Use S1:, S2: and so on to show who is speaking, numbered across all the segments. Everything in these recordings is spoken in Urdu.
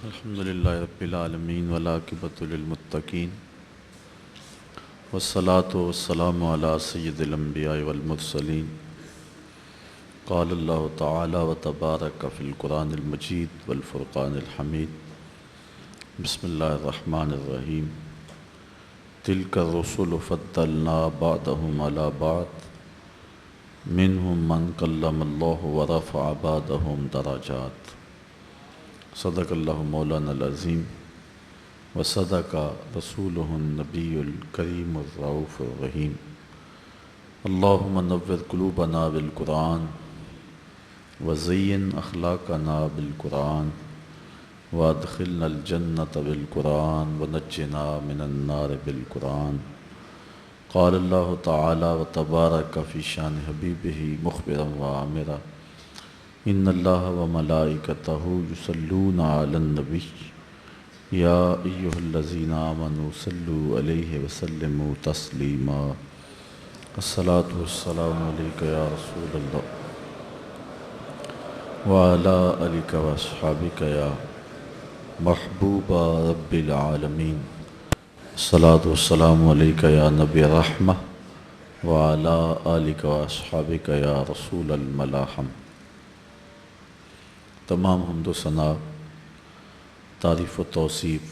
S1: الحمدللہ رب العالمین والعاقبۃ للمتقین والصلاة والسلام علی سید الانبیاء والمرسلین قال اللہ تعالی وتبارک فی القرآن المجید والفرقان الحمید بسم اللہ الرحمن الرحیم تلک الرسل فضلنا بعضهم علی بعض منهم من کلم اللہ ورفع بعضهم درجات صدق اللہ مولانا العظیم وصدق رسولہ النبی الکریم الرؤوف الرحیم اللہم نور قلوبنا بالقرآن وزین اخلاقنا بالقرآن وادخلنا الجنة بالقرآن ونجنا من النار بالقرآن قال اللہ تعالی وتبارک فی شان حبیبہ مخبرا وعامرا ان اللہ وملائکتہ یصلون علی النبی یا ایہا الذین آمنوا صلوا علیہ وسلموا تسلیما الصلاۃ والسلام علیک یا رسول اللہ وعلی آلک واصحابک یا محبوب رب العالمین الصلاۃ والسلام علیک یا نبی رحمہ وعلی آلک واصحابک یا رسول الملاحم۔ تمام حمد و ثنا، تعریف و توصیف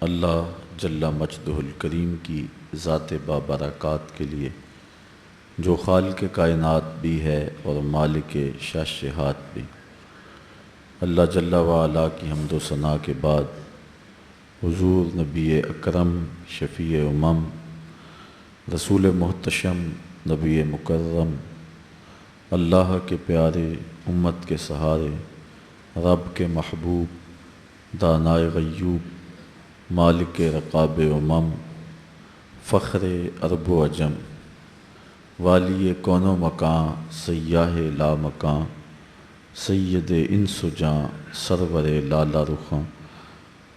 S1: اللہ جل مجدہ الکریم کی ذات بابرکات کے لیے، جو خالق کائنات بھی ہے اور مالک شاشہات بھی۔ اللہ جل وعلا کی حمد و ثنا کے بعد حضور نبی اکرم شفیع امم رسول محتشم نبی مکرم اللہ کے پیارے امت کے سہارے رب کے محبوب دانائے غیوب مالک رقاب امم فخر عرب و عجم والی کون و مکان سیاہ لا مکان سید انس و جاں سرور لالا رخاں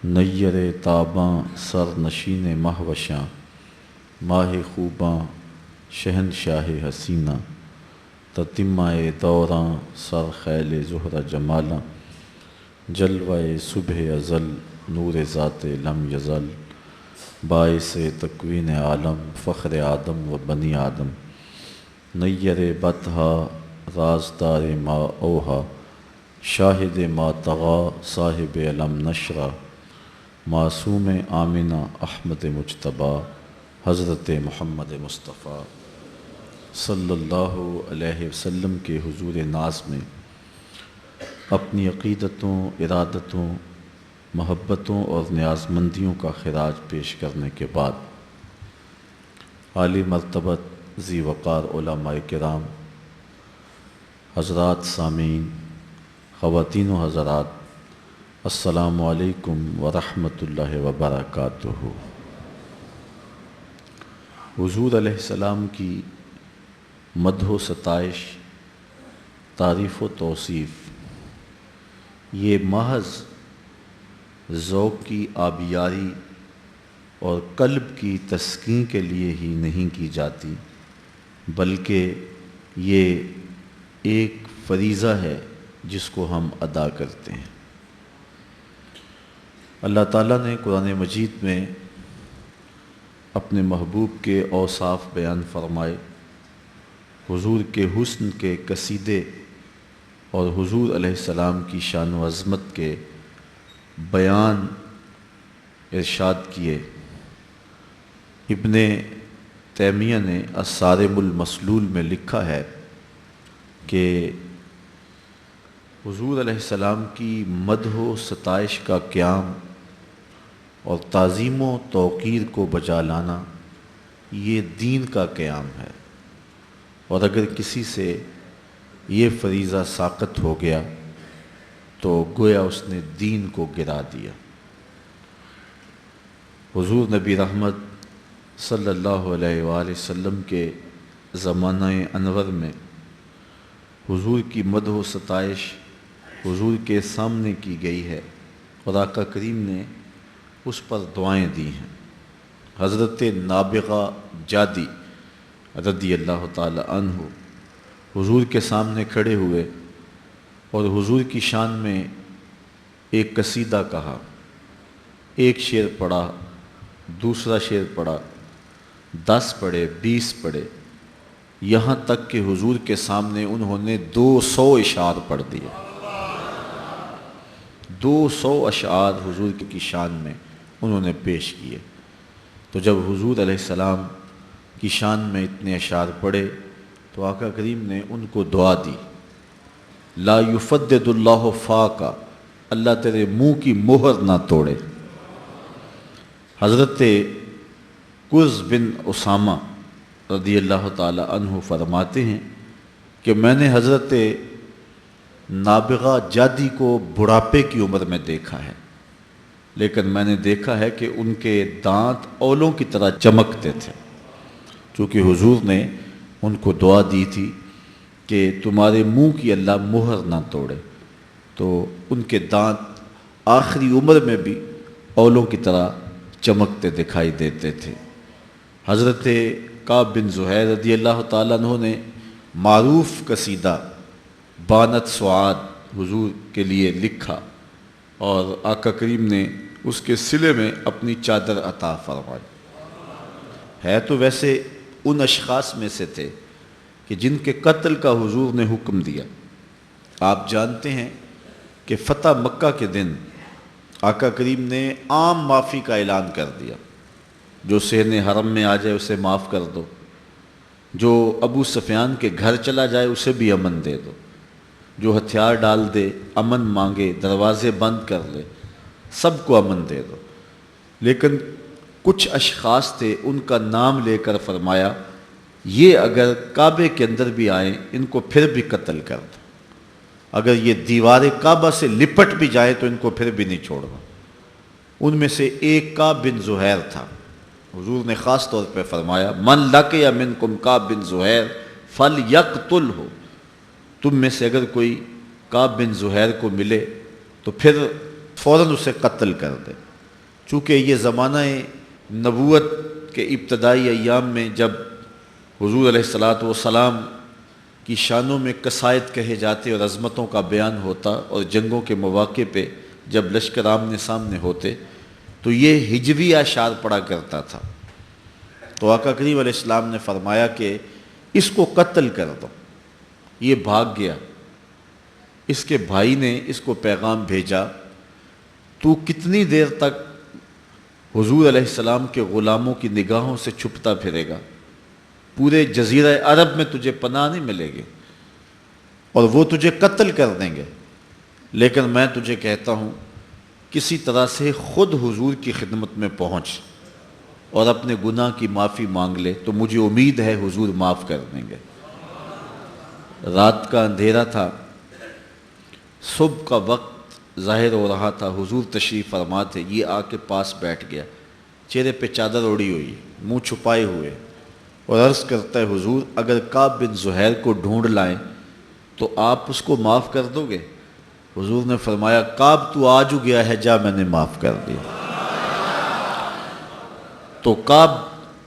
S1: نیر تاباں سر نشین مہوشاں ماہ خوباں شہنشاہ حسینہ تتمہ دوراں سر خیل زہرہ جمالاں جلوہ صبح ازل نور ذات لم یزل باعث تکوین عالم فخر آدم و بنی آدم نیر بطحا رازدار ما اوہا شاہد ما طغا صاحب علم نشرہ معصوم آمنہ احمد مجتبیٰ حضرت محمد مصطفیٰ صلی اللہ علیہ وسلم کے حضور ناز میں اپنی عقیدتوں، ارادتوں، محبتوں اور نیازمندیوں کا خراج پیش کرنے کے بعد عالی مرتبت ذی وقار علماء کرام، حضرات سامعین، خواتین و حضرات، السلام علیکم ورحمۃ اللہ وبرکاتہ۔ حضور علیہ السلام کی مدح و ستائش، تعریف و توصیف یہ محض ذوق کی آبیاری اور قلب کی تسکین کے لیے ہی نہیں کی جاتی، بلکہ یہ ایک فریضہ ہے جس کو ہم ادا کرتے ہیں۔ اللہ تعالیٰ نے قرآن مجید میں اپنے محبوب کے اوصاف بیان فرمائے، حضور کے حسن کے قصیدے اور حضور علیہ السلام کی شان و عظمت کے بیان ارشاد کیے۔ ابن تیمیہ نے الصارم المسلول میں لکھا ہے کہ حضور علیہ السلام کی مدح و ستائش کا قیام اور تعظیم و توقیر کو بجا لانا یہ دین کا قیام ہے، اور اگر کسی سے یہ فریضہ ساقط ہو گیا تو گویا اس نے دین کو گرا دیا۔ حضور نبی رحمت صلی اللہ علیہ وآلہ وسلم کے زمانہ انور میں حضور کی مدح و ستائش حضور کے سامنے کی گئی ہے، اور آقا کریم نے اس پر دعائیں دی ہیں۔ حضرت نابغہ جادی رضی اللہ تعالی عنہ حضور کے سامنے کھڑے ہوئے اور حضور کی شان میں ایک قصیدہ کہا، ایک شعر پڑھا، دوسرا شعر پڑھا، 10 پڑھے، 20 پڑھے، یہاں تک کہ حضور کے سامنے انہوں نے 200 اشعار پڑھ دیے۔ 200 اشعار حضور کی شان میں انہوں نے پیش کیے۔ تو جب حضور علیہ السلام کی شان میں اتنے اشعار پڑھے تو آقا کریم نے ان کو دعا دی، لا یفدد اللہ فاکا، اللہ تیرے منہ کی مہر نہ توڑے۔ حضرت قرظ بن اسامہ رضی اللہ تعالی عنہ فرماتے ہیں کہ میں نے حضرت نابغہ جادی کو بڑھاپے کی عمر میں دیکھا ہے، لیکن میں نے دیکھا ہے کہ ان کے دانت اولوں کی طرح چمکتے تھے، چونکہ حضور نے ان کو دعا دی تھی کہ تمہارے منہ کی اللہ مہر نہ توڑے، تو ان کے دانت آخری عمر میں بھی اولوں کی طرح چمکتے دکھائی دیتے تھے۔ حضرت کعب بن زہیر رضی اللہ تعالیٰ عنہ نے معروف قصیدہ بانت سعاد حضور کے لیے لکھا اور آقا کریم نے اس کے صلے میں اپنی چادر عطا فرمائی۔ ہے تو ویسے ان اشخاص میں سے تھے کہ جن کے قتل کا حضور نے حکم دیا۔ آپ جانتے ہیں کہ فتح مکہ کے دن آقا کریم نے عام معافی کا اعلان کر دیا، جو صحن حرم میں آ جائے اسے معاف کر دو، جو ابو سفیان کے گھر چلا جائے اسے بھی امن دے دو، جو ہتھیار ڈال دے، امن مانگے، دروازے بند کر لے، سب کو امن دے دو۔ لیکن کچھ اشخاص تھے، ان کا نام لے کر فرمایا یہ اگر کعبے کے اندر بھی آئیں ان کو پھر بھی قتل کر دو، اگر یہ دیوار کعبہ سے لپٹ بھی جائے تو ان کو پھر بھی نہیں چھوڑنا۔ ان میں سے ایک کعب بن زہیر تھا۔ حضور نے خاص طور پہ فرمایا من لقی منکم کعب بن زہیر فلیقتلہ، تم میں سے اگر کوئی کعب بن زہیر کو ملے تو پھر فوراً اسے قتل کر دے، چونکہ یہ زمانہ نبوت کے ابتدائی ایام میں جب حضور علیہ الصلاۃ والسلام کی شانوں میں قصائد کہے جاتے اور عظمتوں کا بیان ہوتا، اور جنگوں کے مواقع پہ جب لشکر آمنے سامنے ہوتے تو یہ ہجوی اشعار پڑھا کرتا تھا۔ تو آقا کریم علیہ السلام نے فرمایا کہ اس کو قتل کر دو۔ یہ بھاگ گیا، اس کے بھائی نے اس کو پیغام بھیجا تو کتنی دیر تک حضور علیہ السلام کے غلاموں کی نگاہوں سے چھپتا پھرے گا؟ پورے جزیرہ عرب میں تجھے پناہ نہیں ملے گی اور وہ تجھے قتل کر دیں گے، لیکن میں تجھے کہتا ہوں کسی طرح سے خود حضور کی خدمت میں پہنچ اور اپنے گناہ کی معافی مانگ لے تو مجھے امید ہے حضور معاف کر دیں گے۔ رات کا اندھیرا تھا، صبح کا وقت ظاہر ہو رہا تھا، حضور تشریف فرما تھے، یہ آ کے پاس بیٹھ گیا، چہرے پہ چادر اوڑی ہوئی، منہ چھپائے ہوئے، اور عرض کرتا ہے حضور اگر کعب بن زہیر کو ڈھونڈ لائیں تو آپ اس کو معاف کر دو گے؟ حضور نے فرمایا کعب تو آج گیا ہے، جا میں نے معاف کر دیا۔ تو کعب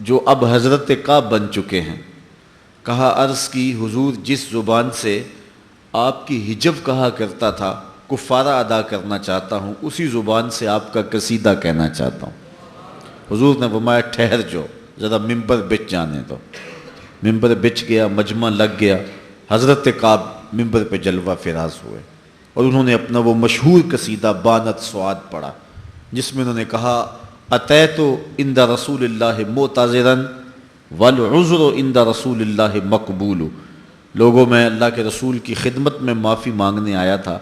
S1: جو اب حضرت کعب بن چکے ہیں، کہا عرض کی حضور جس زبان سے آپ کی حجب کہا کرتا تھا کفارہ ادا کرنا چاہتا ہوں، اسی زبان سے آپ کا قصیدہ کہنا چاہتا ہوں۔ حضور نے فرمایا ٹھہر جو، ذرا ممبر بچ جانے دو۔ ممبر بچ گیا، مجمع لگ گیا، حضرت کعب ممبر پہ جلوہ فراز ہوئے اور انہوں نے اپنا وہ مشہور قصیدہ بانت سعاد پڑھا، جس میں انہوں نے کہا اتیت عند رسول اللہ معتذرا والعذر عند رسول اللہ مقبول، لوگوں میں اللہ کے رسول کی خدمت میں معافی مانگنے آیا تھا،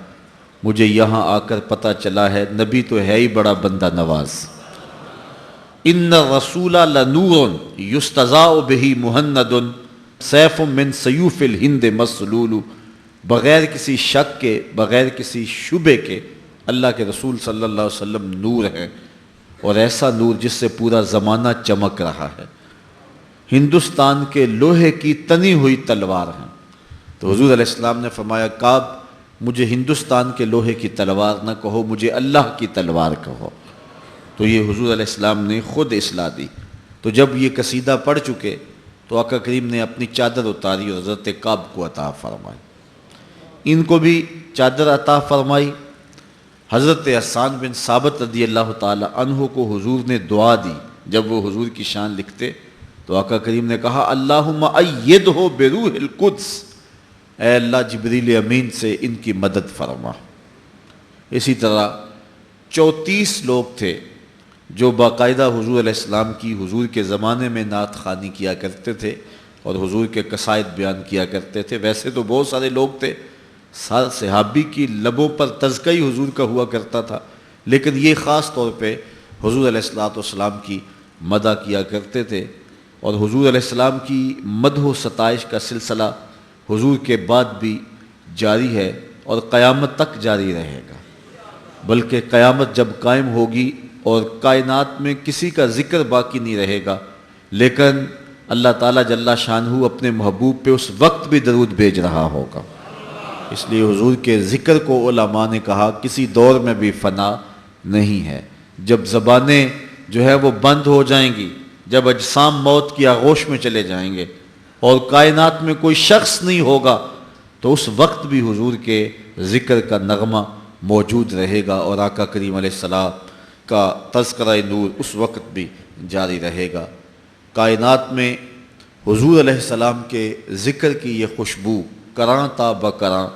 S1: مجھے یہاں آ کر پتہ چلا ہے نبی تو ہے ہی بڑا بندہ نواز۔ ان الرسول لنور یستضاء بہ مہند سیف من سیوف الہند مسلول، بغیر کسی شک کے، بغیر کسی شبے کے اللہ کے رسول صلی اللہ علیہ وسلم نور ہیں، اور ایسا نور جس سے پورا زمانہ چمک رہا ہے، ہندوستان کے لوہے کی تنی ہوئی تلوار ہیں۔ تو حضور علیہ السلام نے فرمایا کعب مجھے ہندوستان کے لوہے کی تلوار نہ کہو، مجھے اللہ کی تلوار کہو۔ تو یہ حضور علیہ السلام نے خود اصلاح دی۔ تو جب یہ قصیدہ پڑھ چکے تو آقا کریم نے اپنی چادر اتاری اور حضرت کعب کو عطا فرمائی، ان کو بھی چادر عطا فرمائی۔ حضرت حسان بن ثابت رضی اللہ تعالی عنہ کو حضور نے دعا دی، جب وہ حضور کی شان لکھتے تو آقا کریم نے کہا اللہم ایدہ بروح القدس، اے اللہ جبریل امین سے ان کی مدد فرما۔ اسی طرح 34 لوگ تھے جو باقاعدہ حضور علیہ السلام کی حضور کے زمانے میں نعت خوانی کیا کرتے تھے اور حضور کے قصائد بیان کیا کرتے تھے۔ ویسے تو بہت سارے لوگ تھے، صحابی کی لبوں پر تذکرہ ہی حضور کا ہوا کرتا تھا، لیکن یہ خاص طور پہ حضور علیہ السلام کی مدح کیا کرتے تھے، اور حضور علیہ السلام کی مدح و ستائش کا سلسلہ حضور کے بعد بھی جاری ہے اور قیامت تک جاری رہے گا، بلکہ قیامت جب قائم ہوگی اور کائنات میں کسی کا ذکر باقی نہیں رہے گا، لیکن اللہ تعالیٰ جل شانہ اپنے محبوب پہ اس وقت بھی درود بھیج رہا ہوگا۔ اس لیے حضور کے ذکر کو علماء نے کہا کسی دور میں بھی فنا نہیں ہے۔ جب زبانیں جو ہے وہ بند ہو جائیں گی، جب اجسام موت کی آغوش میں چلے جائیں گے اور کائنات میں کوئی شخص نہیں ہوگا، تو اس وقت بھی حضور کے ذکر کا نغمہ موجود رہے گا اور آقا کریم علیہ السلام کا تذکرہ نور اس وقت بھی جاری رہے گا۔ کائنات میں حضور علیہ السلام کے ذکر کی یہ خوشبو کراں تا بکراں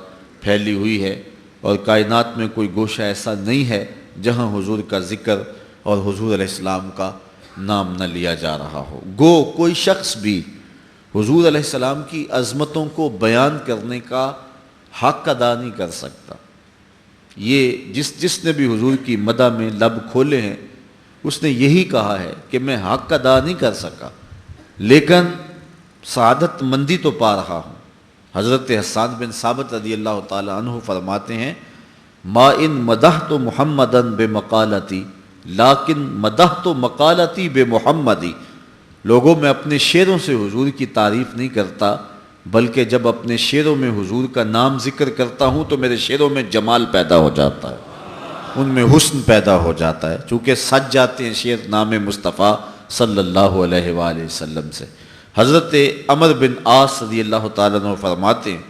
S1: پھیلی ہوئی ہے، اور کائنات میں کوئی گوشہ ایسا نہیں ہے جہاں حضور کا ذکر اور حضور علیہ السلام کا نام نہ لیا جا رہا ہو۔ گو کوئی شخص بھی حضور علیہ السلام کی عظمتوں کو بیان کرنے کا حق ادا نہیں کر سکتا۔ یہ جس نے بھی حضور کی مدح میں لب کھولے ہیں، اس نے یہی کہا ہے کہ میں حق ادا نہیں کر سکا، لیکن سعادت مندی تو پا رہا ہوں۔ حضرت حسان بن ثابت رضی اللہ تعالی عنہ فرماتے ہیں ما ان مدحت محمدا بمقالتی لیکن مدحت مقالتی بمحمدی، لوگوں میں اپنے شعروں سے حضور کی تعریف نہیں کرتا، بلکہ جب اپنے شعروں میں حضور کا نام ذکر کرتا ہوں تو میرے شعروں میں جمال پیدا ہو جاتا ہے، ان میں حسن پیدا ہو جاتا ہے، چونکہ سج جاتے ہیں شعر نام مصطفیٰ صلی اللہ علیہ وآلہ وسلم سے۔ حضرت عمر بن عاص رضی اللہ تعالیٰ عنہ فرماتے ہیں،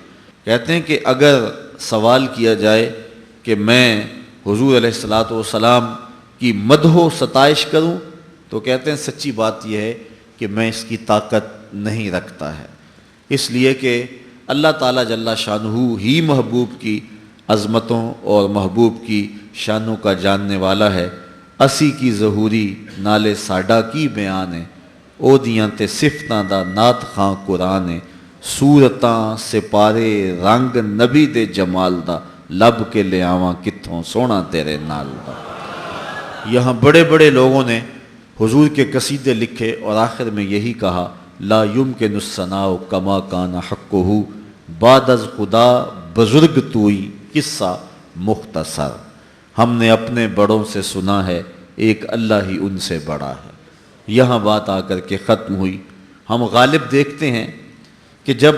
S1: کہتے ہیں کہ اگر سوال کیا جائے کہ میں حضور علیہ السلام کی مدح و ستائش کروں، تو کہتے ہیں سچی بات یہ ہے کہ میں اس کی طاقت نہیں رکھتا ہے، اس لیے کہ اللہ تعالیٰ جل شانہ ہی محبوب کی عظمتوں اور محبوب کی شانوں کا جاننے والا ہے۔ اسی کی ظہوری نالے ساڈا کی بیان ہے، او دیاں تے صفتاں دا نات خاں قرآن ہے، صورتاں سپارے رنگ نبی دے جمال دا، لب کے لے آواں کتھوں سونا تیرے نال دا۔ یہاں بڑے بڑے لوگوں نے حضور کے قصیدے لکھے اور آخر میں یہی کہا لا یمکن الثناء کما کان حقہ بعد از خدا بزرگ توئی قصہ مختصر، ہم نے اپنے بڑوں سے سنا ہے ایک اللہ ہی ان سے بڑا ہے۔ یہاں بات آ کر کے ختم ہوئی۔ ہم غالب دیکھتے ہیں کہ جب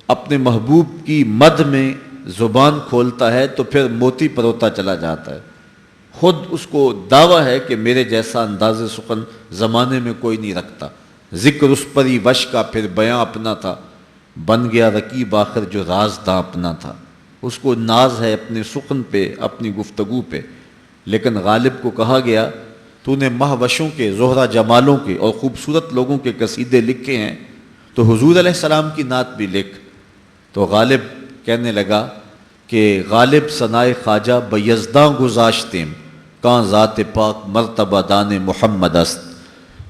S1: اپنے محبوب کی مدح میں زبان کھولتا ہے تو پھر موتی پروتا چلا جاتا ہے، خود اس کو دعویٰ ہے کہ میرے جیسا انداز سخن زمانے میں کوئی نہیں رکھتا، ذکر اس پری وش کا پھر بیاں اپنا تھا، بن گیا رقیب آخر جو راز داں اپنا تھا۔ اس کو ناز ہے اپنے سخن پہ، اپنی گفتگو پہ، لیکن غالب کو کہا گیا تو نے مہوشوں کے، زہرہ جمالوں کے اور خوبصورت لوگوں کے قصیدے لکھے ہیں، تو حضور علیہ السلام کی نعت بھی لکھ۔ تو غالب کہنے لگا کہ غالب ثنائے خواجہ بیزداں گزاشتیم کہاں ذات پاک مرتبہ دان محمد است،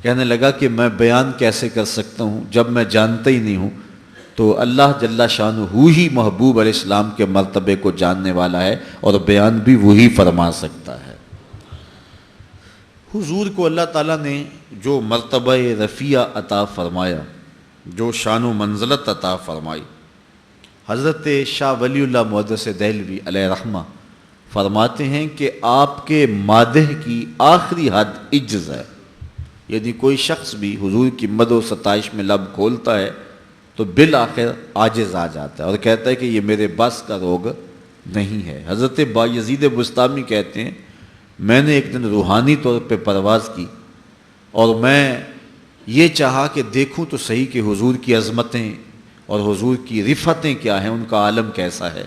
S1: کہنے لگا کہ میں بیان کیسے کر سکتا ہوں جب میں جانتا ہی نہیں ہوں، تو اللہ جل شانہ ہی محبوب علیہ السلام کے مرتبے کو جاننے والا ہے اور بیان بھی وہی فرما سکتا ہے۔ حضور کو اللہ تعالیٰ نے جو مرتبہ رفیع عطا فرمایا، جو شان و منزلت عطا فرمائی، حضرت شاہ ولی اللہ محدث دہلوی علیہ رحمہ فرماتے ہیں کہ آپ کے مادح کی آخری حد عجز ہے، یعنی کوئی شخص بھی حضور کی مدح و ستائش میں لب کھولتا ہے تو بالآخر عاجز آ جاتا ہے اور کہتا ہے کہ یہ میرے بس کا روگ نہیں ہے۔ حضرت بایزید بستامی کہتے ہیں میں نے ایک دن روحانی طور پہ پرواز کی اور میں یہ چاہا کہ دیکھوں تو صحیح کہ حضور کی عظمتیں اور حضور کی رفتیں کیا ہیں، ان کا عالم کیسا ہے۔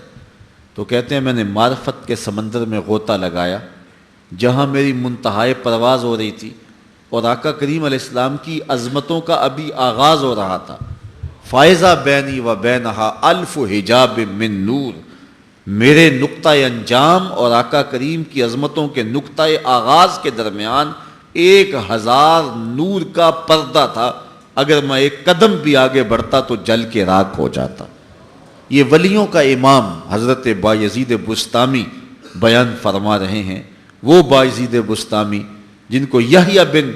S1: تو کہتے ہیں میں نے معرفت کے سمندر میں غوطہ لگایا جہاں میری منتہائے پرواز ہو رہی تھی اور آقا کریم علیہ السلام کی عظمتوں کا ابھی آغاز ہو رہا تھا۔ فائزہ بینی و بینہا الف حجاب من نور، میرے نقطۂ انجام اور آقا کریم کی عظمتوں کے نقطۂ آغاز کے درمیان 1000 نور کا پردہ تھا، اگر میں ایک قدم بھی آگے بڑھتا تو جل کے راکھ ہو جاتا۔ یہ ولیوں کا امام حضرت بایزید بسطامی بیان فرما رہے ہیں، وہ بایزید بسطامی جن کو یحییٰ بن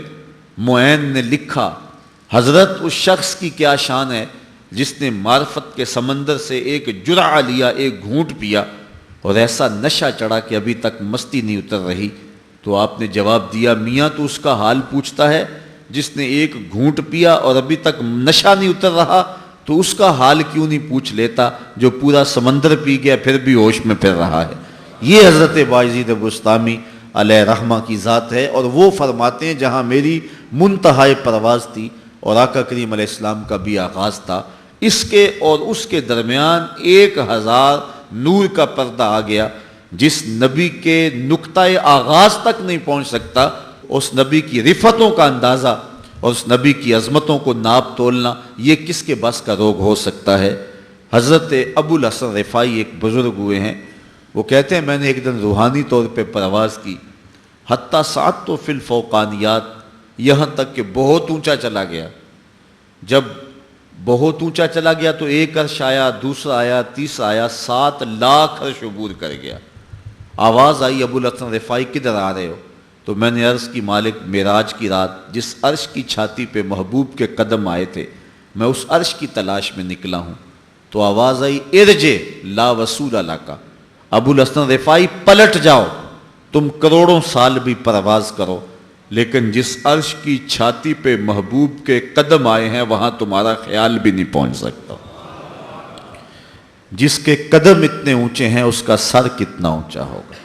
S1: معین نے لکھا، حضرت اس شخص کی کیا شان ہے جس نے معرفت کے سمندر سے ایک جرعہ لیا، ایک گھونٹ پیا اور ایسا نشہ چڑھا کہ ابھی تک مستی نہیں اتر رہی۔ تو آپ نے جواب دیا، میاں تو اس کا حال پوچھتا ہے جس نے ایک گھونٹ پیا اور ابھی تک نشہ نہیں اتر رہا، تو اس کا حال کیوں نہیں پوچھ لیتا جو پورا سمندر پی گیا پھر بھی ہوش میں پھر رہا ہے۔ یہ حضرت بایزید بسطامی علیہ رحمہ کی ذات ہے، اور وہ فرماتے ہیں جہاں میری منتہائے پرواز تھی اور آقا کریم علیہ السلام کا بھی آغاز تھا، اس کے اور اس کے درمیان 1000 نور کا پردہ آ گیا۔ جس نبی کے نقطۂ آغاز تک نہیں پہنچ سکتا، اس نبی کی رفتوں کا اندازہ اور اس نبی کی عظمتوں کو ناپ تولنا یہ کس کے بس کا روگ ہو سکتا ہے؟ حضرت ابو الحسن رفاعی ایک بزرگ ہوئے ہیں، وہ کہتے ہیں میں نے ایک دن روحانی طور پہ پرواز کی، حتیٰ سعدت فی الفوقانیات، یہاں تک کہ بہت اونچا چلا گیا۔ جب بہت اونچا چلا گیا تو ایک عرش آیا، دوسرا آیا، تیسرا آیا، 7 لاکھ عرش عبور کر گیا۔ آواز آئی، ابو الحسن رفاعی کدھر آ رہے ہو؟ تو میں نے عرض کی مالک معراج کی رات جس عرش کی چھاتی پہ محبوب کے قدم آئے تھے میں اس عرش کی تلاش میں نکلا ہوں۔ تو آواز آئی، ارجع لا وصول لک، ابو الحسن رفاعی پلٹ جاؤ، تم کروڑوں سال بھی پرواز کرو لیکن جس عرش کی چھاتی پہ محبوب کے قدم آئے ہیں وہاں تمہارا خیال بھی نہیں پہنچ سکتا۔ جس کے قدم اتنے اونچے ہیں اس کا سر کتنا اونچا ہوگا؟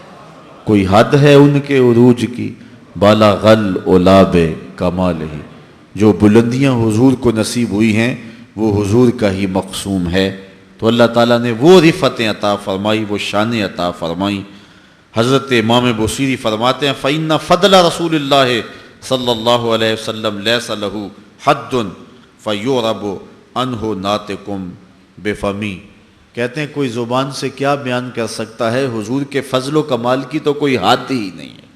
S1: کوئی حد ہے ان کے عروج کی، بالا غل اولاب کمال ہی، جو بلندیاں حضور کو نصیب ہوئی ہیں وہ حضور کا ہی مقسوم ہے۔ تو اللہ تعالیٰ نے وہ رفتیں عطا فرمائی، وہ شانیں عطا فرمائی۔ حضرت امام بصیری فرماتے ہیں فَإِنَّ فَضْلَ رسول اللہ صلی اللہ علیہ وسلم لَيْسَ لَهُ حَدٌّ فَيُعْرَبُ عَنْهُ نَاطِقٌ بِفَمِهِ، کہتے ہیں کوئی زبان سے کیا بیان کر سکتا ہے، حضور کے فضل و کمال کی تو کوئی حد ہی نہیں ہے۔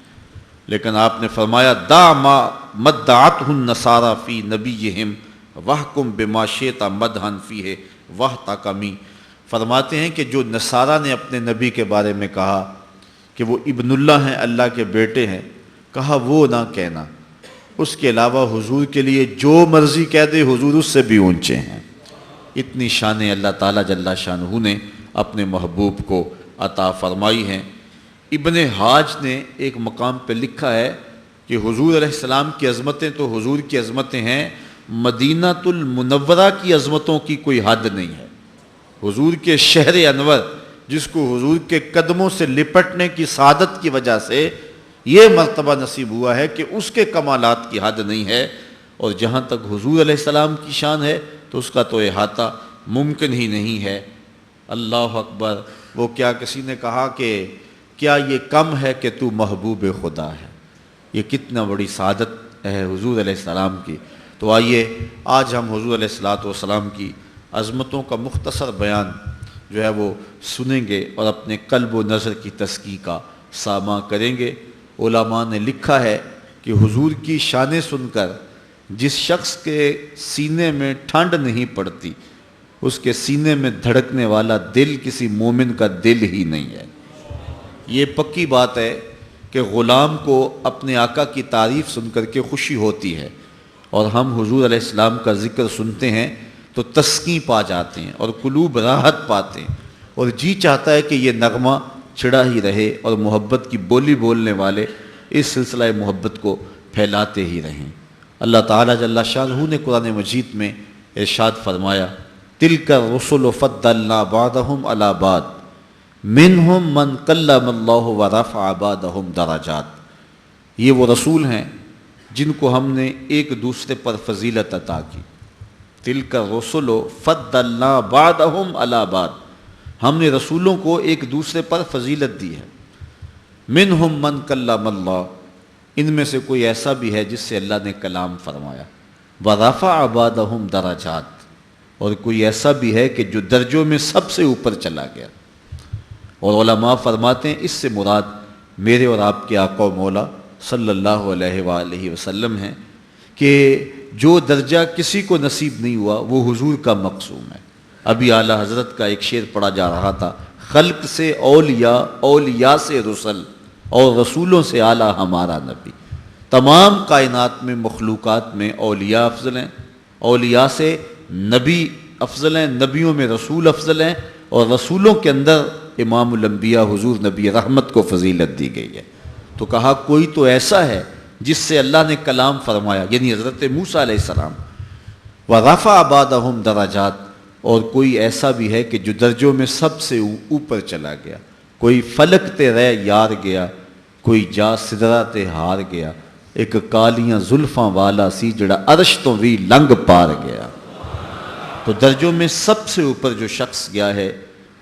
S1: لیکن آپ نے فرمایا دع ما مدعته النصارى فی نبیہم وحکم بما شئت مدحا فیہ واحتکمی، فرماتے ہیں کہ جو نصارہ نے اپنے نبی کے بارے میں کہا کہ وہ ابن اللہ ہیں، اللہ کے بیٹے ہیں، کہا وہ نہ کہنا، اس کے علاوہ حضور کے لیے جو مرضی کہہ دے حضور اس سے بھی اونچے ہیں۔ اتنی شانیں اللہ تعالیٰ جل شانہ نے اپنے محبوب کو عطا فرمائی ہیں۔ ابن حاج نے ایک مقام پہ لکھا ہے کہ حضور علیہ السلام کی عظمتیں تو حضور کی عظمتیں ہیں، مدینہ المنورہ کی عظمتوں کی کوئی حد نہیں ہے۔ حضور کے شہر انور جس کو حضور کے قدموں سے لپٹنے کی سعادت کی وجہ سے یہ مرتبہ نصیب ہوا ہے کہ اس کے کمالات کی حد نہیں ہے، اور جہاں تک حضور علیہ السلام کی شان ہے تو اس کا تو احاطہ ممکن ہی نہیں ہے۔ اللہ اکبر۔ وہ کیا کسی نے کہا کہ کیا یہ کم ہے کہ تو محبوب خدا ہے؟ یہ کتنا بڑی سعادت ہے حضور علیہ السلام کی۔ تو آئیے آج ہم حضور علیہ السلام کی عظمتوں کا مختصر بیان جو ہے وہ سنیں گے اور اپنے قلب و نظر کی تزکیہ کا سامع کریں گے۔ علماء نے لکھا ہے کہ حضور کی شانیں سن کر جس شخص کے سینے میں ٹھنڈ نہیں پڑتی اس کے سینے میں دھڑکنے والا دل کسی مومن کا دل ہی نہیں ہے۔ یہ پکی بات ہے کہ غلام کو اپنے آقا کی تعریف سن کر کے خوشی ہوتی ہے، اور ہم حضور علیہ السلام کا ذکر سنتے ہیں تو تسکین پا جاتے ہیں اور قلوب راحت پاتے ہیں، اور جی چاہتا ہے کہ یہ نغمہ چھڑا ہی رہے اور محبت کی بولی بولنے والے اس سلسلہ محبت کو پھیلاتے ہی رہیں۔ اللہ تعالیٰ جل شانہ نے قرآن مجید میں ارشاد فرمایا تِلْكَ الرُّسُلُ فَضَّلْنَا بَعْضَهُمْ عَلَى بَعْضٍ مِّنْهُمْ مَنْ كَلَّمَ اللَّهُ وَرَفَعَ بَعْضَهُمْ دَرَجَاتٍ، یہ وہ رسول ہیں جن کو ہم نے ایک دوسرے پر فضیلت عطا کی۔ تِلْكَ الرُّسُلُ فَضَّلْنَا بَعْضَهُمْ عَلَى بَعْضٍ، ہم نے رسولوں کو ایک دوسرے پر فضیلت دی ہے۔ منہم من کلم اللہ، ان میں سے کوئی ایسا بھی ہے جس سے اللہ نے کلام فرمایا۔ ورفع بعضهم درجات، اور کوئی ایسا بھی ہے کہ جو درجوں میں سب سے اوپر چلا گیا۔ اور علماء فرماتے ہیں اس سے مراد میرے اور آپ کے آقا و مولا صلی اللہ علیہ وآلہ وسلم ہیں کہ جو درجہ کسی کو نصیب نہیں ہوا وہ حضور کا مقسوم ہے۔ ابھی اعلیٰ حضرت کا ایک شعر پڑھا جا رہا تھا، خلق سے اولیاء، اولیاء سے رسل، اور رسولوں سے اعلیٰ ہمارا نبی۔ تمام کائنات میں، مخلوقات میں اولیاء افضل ہیں، اولیاء سے نبی افضل ہیں، نبیوں میں رسول افضل ہیں، اور رسولوں کے اندر امام الانبیاء حضور نبی رحمت کو فضیلت دی گئی ہے۔ تو کہا کوئی تو ایسا ہے جس سے اللہ نے کلام فرمایا، یعنی حضرت موسیٰ علیہ السلام۔ وَرَفَعَ بَعْضَهُمْ دَرَجَاتٍ، اور کوئی ایسا بھی ہے کہ جو درجوں میں سب سے اوپر چلا گیا۔ کوئی فلک تے رہ یار گیا، کوئی جا سدرہ تے ہار گیا، ایک کالیاں زلفاں والا سی جڑا عرش تو بھی لنگ پار گیا۔ تو درجوں میں سب سے اوپر جو شخص گیا ہے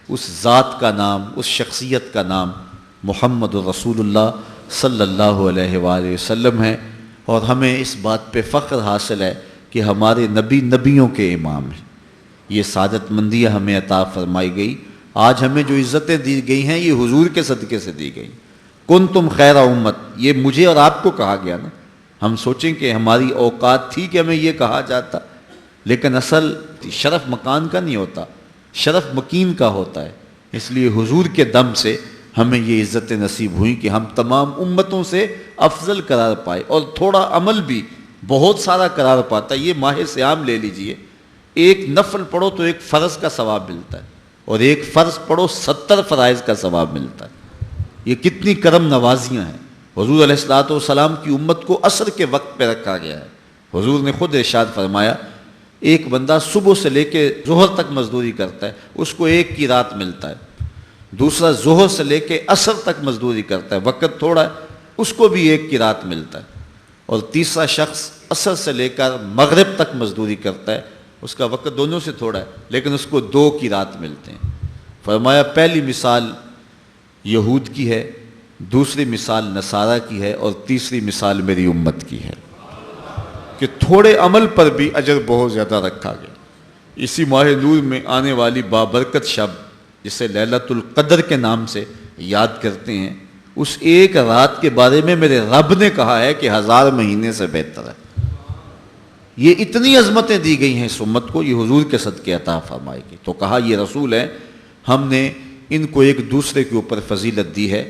S1: اس ذات کا نام، اس شخصیت کا نام محمد رسول اللہ صلی اللہ علیہ وآلہ وسلم ہے۔ اور ہمیں اس بات پہ فخر حاصل ہے کہ ہمارے نبی نبیوں کے امام ہیں۔ یہ سعادت مندیاں ہمیں عطا فرمائی گئی۔ آج ہمیں جو عزتیں دی گئی ہیں یہ حضور کے صدقے سے دی گئی۔ کنتم خیر امت، یہ مجھے اور آپ کو کہا گیا نا۔ ہم سوچیں کہ ہماری اوقات تھی کہ ہمیں یہ کہا جاتا، لیکن اصل شرف مکان کا نہیں ہوتا، شرف مکین کا ہوتا ہے۔ اس لیے حضور کے دم سے ہمیں یہ عزتیں نصیب ہوئیں کہ ہم تمام امتوں سے افضل قرار پائے، اور تھوڑا عمل بھی بہت سارا قرار پاتا ہے۔ یہ ماہ صیام لے لیجئے، ایک نفل پڑھو تو ایک فرض کا ثواب ملتا ہے، اور ایک فرض پڑھو 70 فرائض کا ثواب ملتا ہے۔ یہ کتنی کرم نوازیاں ہیں۔ حضور علیہ الصلوۃ والسلام کی امت کو عصر کے وقت پہ رکھا گیا ہے۔ حضور نے خود ارشاد فرمایا ایک بندہ صبح سے لے کے ظہر تک مزدوری کرتا ہے، اس کو ایک کی رات ملتا ہے۔ دوسرا ظہر سے لے کے عصر تک مزدوری کرتا ہے، وقت تھوڑا ہے، اس کو بھی ایک کی رات ملتا ہے۔ اور تیسرا شخص عصر سے لے کر مغرب تک مزدوری کرتا ہے، اس کا وقت دونوں سے تھوڑا ہے، لیکن اس کو 2 کی رات ملتے ہیں۔ فرمایا پہلی مثال یہود کی ہے، دوسری مثال نصارہ کی ہے، اور تیسری مثال میری امت کی ہے کہ تھوڑے عمل پر بھی اجر بہت زیادہ رکھا گیا۔ اسی ماہ نور میں آنے والی بابرکت شب جسے لیلۃ القدر کے نام سے یاد کرتے ہیں، اس ایک رات کے بارے میں میرے رب نے کہا ہے کہ 1000 مہینے سے بہتر ہے۔ یہ اتنی عظمتیں دی گئی ہیں اس امت کو، یہ حضور کے صدقے عطا فرمائے گی۔ تو کہا یہ رسول ہیں، ہم نے ان کو ایک دوسرے کے اوپر فضیلت دی ہے۔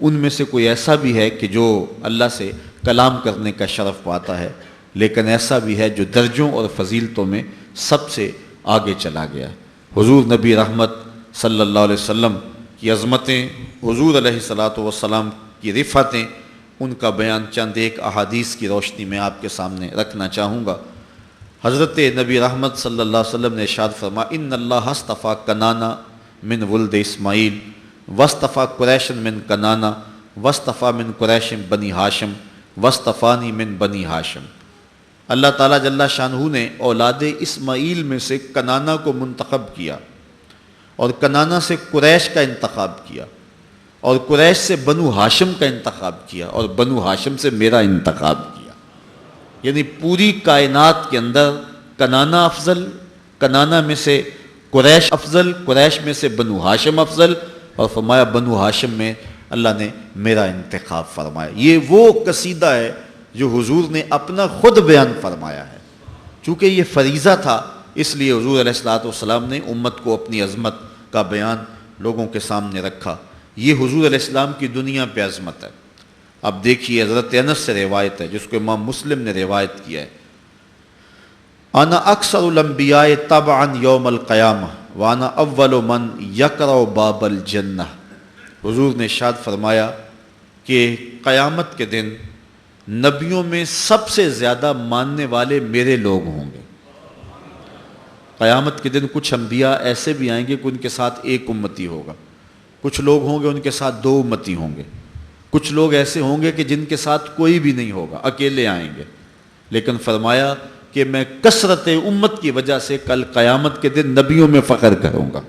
S1: ان میں سے کوئی ایسا بھی ہے کہ جو اللہ سے کلام کرنے کا شرف پاتا ہے، لیکن ایسا بھی ہے جو درجوں اور فضیلتوں میں سب سے آگے چلا گیا ہے۔ حضور نبی رحمت صلی اللہ علیہ وسلم کی عظمتیں، حضور علیہ الصلوۃ والسلام کی رفعتیں، ان کا بیان چند ایک احادیث کی روشنی میں آپ کے سامنے رکھنا چاہوں گا۔ حضرت نبی رحمت صلی اللہ علیہ وسلم نے ارشاد فرمایا ان اللہ اصطفیٰ کنانہ من ولد اسماعیل واصطفیٰ قریش من کنانہ واصطفیٰ من قریش بنی ہاشم واصطفانی من بنی ہاشم۔ اللہ تعالیٰ جل شانہ نے اولاد اسماعیل میں سے کنانہ کو منتخب کیا، اور کنانہ سے قریش کا انتخاب کیا، اور قریش سے بنو ہاشم کا انتخاب کیا، اور بنو ہاشم سے میرا انتخاب کیا۔ یعنی پوری کائنات کے اندر کنانہ افضل، کنانہ میں سے قریش افضل، قریش میں سے بنو ہاشم افضل، اور فرمایا بنو ہاشم میں اللہ نے میرا انتخاب فرمایا۔ یہ وہ قصیدہ ہے جو حضور نے اپنا خود بیان فرمایا ہے۔ چونکہ یہ فریضہ تھا، اس لیے حضور علیہ الصلوۃ والسلام نے امت کو اپنی عظمت کا بیان لوگوں کے سامنے رکھا۔ یہ حضور علیہ السلام کی دنیا پہ عظمت ہے۔ اب دیکھیے حضرت انس سے روایت ہے جس کو امام مسلم نے روایت کیا ہے، انا اکثر الانبیاء تبعا یوم القیامہ وانا اول من یقرع باب الجنہ۔ حضور نے ارشاد فرمایا کہ قیامت کے دن نبیوں میں سب سے زیادہ ماننے والے میرے لوگ ہوں گے۔ قیامت کے دن کچھ انبیاء ایسے بھی آئیں گے کہ ان کے ساتھ ایک امتی ہوگا، کچھ لوگ ہوں گے ان کے ساتھ 2 امتی ہوں گے، کچھ لوگ ایسے ہوں گے کہ جن کے ساتھ کوئی بھی نہیں ہوگا، اکیلے آئیں گے۔ لیکن فرمایا کہ میں کثرت امت کی وجہ سے کل قیامت کے دن نبیوں میں فخر کروں گا۔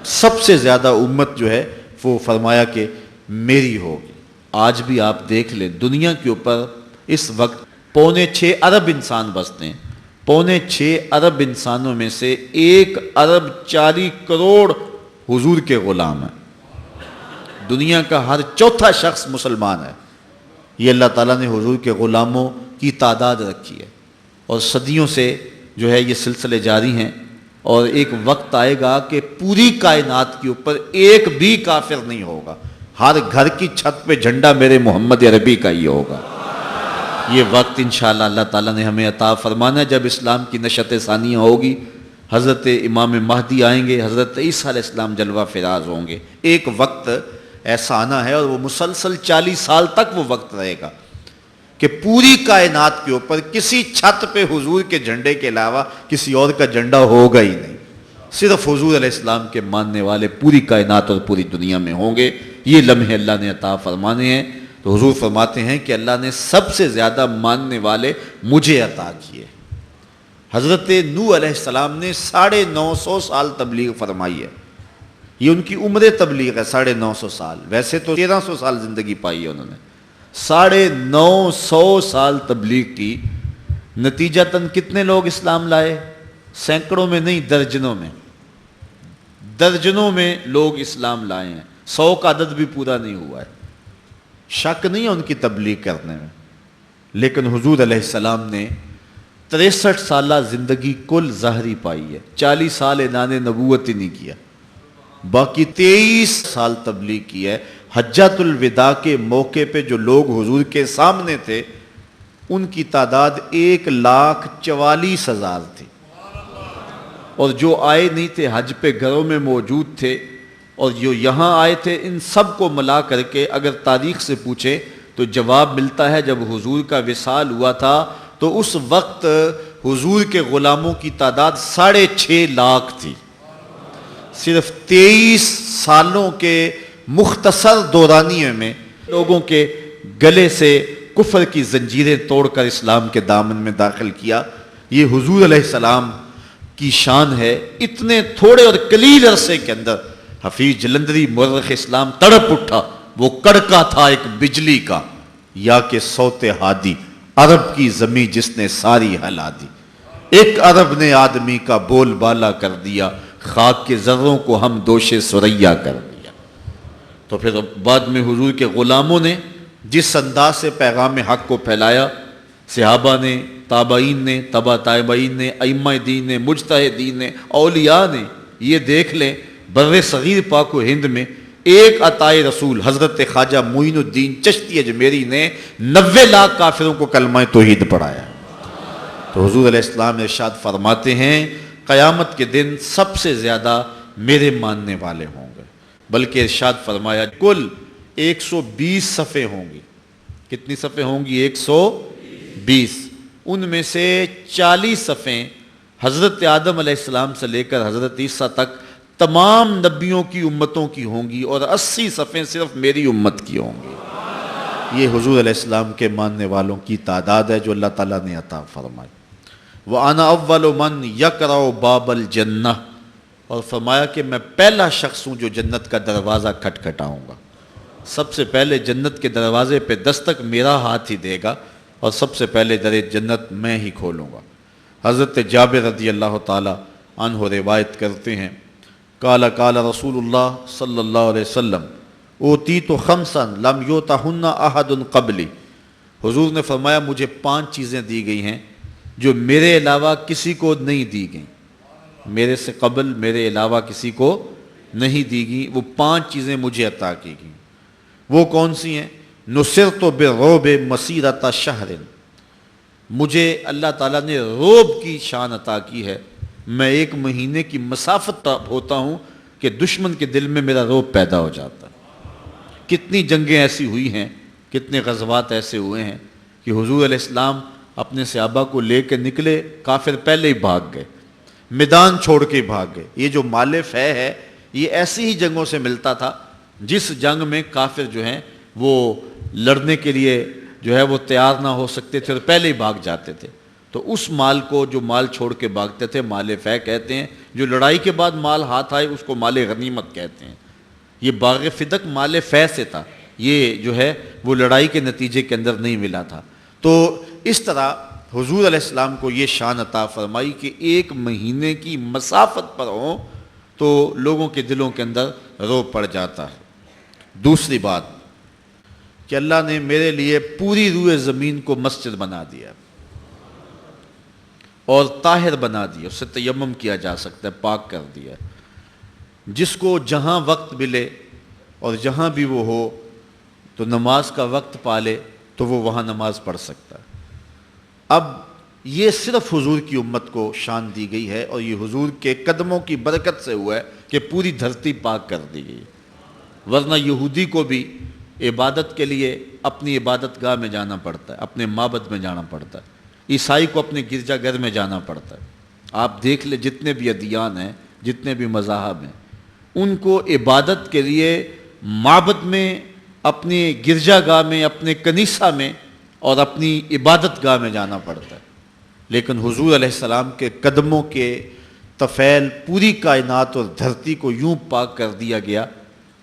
S1: سب سے زیادہ امت جو ہے وہ فرمایا کہ میری ہوگی۔ آج بھی آپ دیکھ لیں دنیا کے اوپر اس وقت 6.25 ارب انسان بستے ہیں، 6.25 ارب انسانوں میں سے 1.40 ارب حضور کے غلام ہیں۔ دنیا کا ہر چوتھا شخص مسلمان ہے۔ یہ اللہ تعالیٰ نے حضور کے غلاموں کی تعداد رکھی ہے، اور صدیوں سے جو ہے یہ سلسلے جاری ہیں، اور ایک وقت آئے گا کہ پوری کائنات کے اوپر ایک بھی کافر نہیں ہوگا۔ ہر گھر کی چھت پہ جھنڈا میرے محمد عربی کا ہی ہوگا۔ یہ وقت انشاءاللہ اللہ تعالیٰ نے ہمیں عطا فرمانا ہے جب اسلام کی نشت ثانیہ ہوگی، حضرت امام مہدی آئیں گے، حضرت عیسیٰ علیہ السلام جلوہ فراز ہوں گے۔ ایک وقت ایسا آنا ہے، اور وہ مسلسل 40 سال تک وہ وقت رہے گا کہ پوری کائنات کے اوپر کسی چھت پہ حضور کے جھنڈے کے علاوہ کسی اور کا جھنڈا ہوگا ہی نہیں، صرف حضور علیہ السلام کے ماننے والے پوری کائنات اور پوری دنیا میں ہوں گے۔ یہ لمحے اللہ نے عطا فرمانے ہیں، تو حضور فرماتے ہیں کہ اللہ نے سب سے زیادہ ماننے والے مجھے عطا کیے۔ حضرت نوح علیہ السلام نے 950 سال تبلیغ فرمائی ہے، یہ ان کی عمر تبلیغ ہے 950 سال، ویسے تو 1300 سال زندگی پائی ہے انہوں نے، 950 سال تبلیغ کی، نتیجتاً کتنے لوگ اسلام لائے؟ سینکڑوں میں نہیں، درجنوں میں لوگ اسلام لائے ہیں، 100 کا عدد بھی پورا نہیں ہوا ہے۔ شک نہیں ہے ان کی تبلیغ کرنے میں، لیکن حضور علیہ السلام نے 63 سالہ زندگی کل ظاہری پائی ہے، 40 سال اعلان نبوت ہی نہیں کیا، باقی 23 سال تبلیغ کی ہے۔ حجۃ الوداع کے موقع پہ جو لوگ حضور کے سامنے تھے ان کی تعداد 1,44,000 تھی، اور جو آئے نہیں تھے حج پہ گھروں میں موجود تھے، اور جو یہاں آئے تھے، ان سب کو ملا کر کے اگر تاریخ سے پوچھے تو جواب ملتا ہے جب حضور کا وصال ہوا تھا تو اس وقت حضور کے غلاموں کی تعداد 6.5 لاکھ تھی۔ صرف 23 سالوں کے مختصر دورانیے میں لوگوں کے گلے سے کفر کی زنجیریں توڑ کر اسلام کے دامن میں داخل کیا۔ یہ حضور علیہ السلام کی شان ہے۔ اتنے تھوڑے اور قلیل عرصے کے اندر حفیظ جلندری مورخ اسلام تڑپ اٹھا، وہ کڑکا تھا ایک بجلی کا، یا کہ صوت ہادی، عرب کی زمیں جس نے ساری ہلا دی، ایک عرب نے آدمی کا بول بالا کر دیا، خاک کے ذروں کو ہم دوش سریا کر دیا۔ تو پھر بعد میں حضور کے غلاموں نے جس انداز سے پیغام حق کو پھیلایا، صحابہ نے، تابعین نے، تبع تابعین نے، ائمہ دین نے، مجتہدین نے، اولیاء نے، یہ دیکھ لیں بر صغیر پاک و ہند میں ایک عطائے رسول حضرت خواجہ معین الدین چشتی اجمیری نے 90 لاکھ کافروں کو کلمہ توحید پڑھایا۔ تو حضور علیہ السلام ارشاد فرماتے ہیں قیامت کے دن سب سے زیادہ میرے ماننے والے ہوں گے، بلکہ ارشاد فرمایا کل 120 صفحے ہوں گی۔ کتنی صفحے ہوں گی؟ 120۔ ان میں سے 40 صفحے حضرت آدم علیہ السلام سے لے کر حضرت عیسیٰ تک تمام نبیوں کی امتوں کی ہوں گی، اور 80 صفحے صرف میری امت کی ہوں گی۔ یہ حضور علیہ السلام کے ماننے والوں کی تعداد ہے جو اللہ تعالیٰ نے عطا فرمائی۔ وَأَنَا أَوَّلُ مَنْ يَقْرَعُ بَابَ الْجَنَّةِ، اور فرمایا کہ میں پہلا شخص ہوں جو جنت کا دروازہ کھٹکھٹاؤں گا۔ سب سے پہلے جنت کے دروازے پہ دستک میرا ہاتھ ہی دے گا، اور سب سے پہلے در جنت میں ہی کھولوں گا۔ حضرت جابر رضی اللہ تعالی عنہ روایت کرتے ہیں قال قال رسول اللہ صلی اللہ علیہ وسلم اوتیت خمسا لم یؤتہن احد قبلی، حضور نے فرمایا مجھے 5 چیزیں دی گئی ہیں جو میرے علاوہ کسی کو نہیں دی گئیں، میرے سے قبل میرے علاوہ کسی کو نہیں دی گئی، وہ 5 چیزیں مجھے عطا کی گئیں۔ وہ کون سی ہیں؟ نصرت بالرعب مسیرۃ شہر، مجھے اللہ تعالیٰ نے رعب کی شان عطا کی ہے، میں 1 مہینے کی مسافت ہوتا ہوں کہ دشمن کے دل میں میرا رعب پیدا ہو جاتا ہے۔ کتنی جنگیں ایسی ہوئی ہیں، کتنے غزوات ایسے ہوئے ہیں کہ حضور علیہ السلام اپنے صحابہ کو لے کے نکلے، کافر پہلے ہی بھاگ گئے، میدان چھوڑ کے بھاگ گئے۔ یہ جو مال فہ ہے یہ ایسی ہی جنگوں سے ملتا تھا جس جنگ میں کافر جو ہیں وہ لڑنے کے لیے جو ہے وہ تیار نہ ہو سکتے تھے اور پہلے ہی بھاگ جاتے تھے۔ تو اس مال کو جو مال چھوڑ کے بھاگتے تھے مال فے کہتے ہیں، جو لڑائی کے بعد مال ہاتھ آئے اس کو مال غنیمت کہتے ہیں۔ یہ باغ فدق مال فے سے تھا، یہ جو ہے وہ لڑائی کے نتیجے کے اندر نہیں ملا تھا۔ تو اس طرح حضور علیہ السلام کو یہ شان عطا فرمائی کہ ایک مہینے کی مسافت پر ہوں تو لوگوں کے دلوں کے اندر رو پڑ جاتا ہے۔ دوسری بات کہ اللہ نے میرے لیے پوری روئے زمین کو مسجد بنا دیا اور طاہر بنا دیا، اس سے تیمم کیا جا سکتا ہے، پاک کر دیا۔ جس کو جہاں وقت ملے اور جہاں بھی وہ ہو تو نماز کا وقت پالے تو وہ وہاں نماز پڑھ سکتا ہے۔ اب یہ صرف حضور کی امت کو شان دی گئی ہے، اور یہ حضور کے قدموں کی برکت سے ہوا ہے کہ پوری دھرتی پاک کر دی گئی، ورنہ یہودی کو بھی عبادت کے لیے اپنی عبادت گاہ میں جانا پڑتا ہے، اپنے معبد میں جانا پڑتا ہے، عیسائی کو اپنے گرجا گھر میں جانا پڑتا ہے۔ آپ دیکھ لیں جتنے بھی ادیان ہیں، جتنے بھی مذاہب ہیں، ان کو عبادت کے لیے معبد میں، اپنے گرجا گاہ میں، اپنے کنیسہ میں اور اپنی عبادت گاہ میں جانا پڑتا ہے۔ لیکن حضور علیہ السلام کے قدموں کے طفیل پوری کائنات اور دھرتی کو یوں پاک کر دیا گیا۔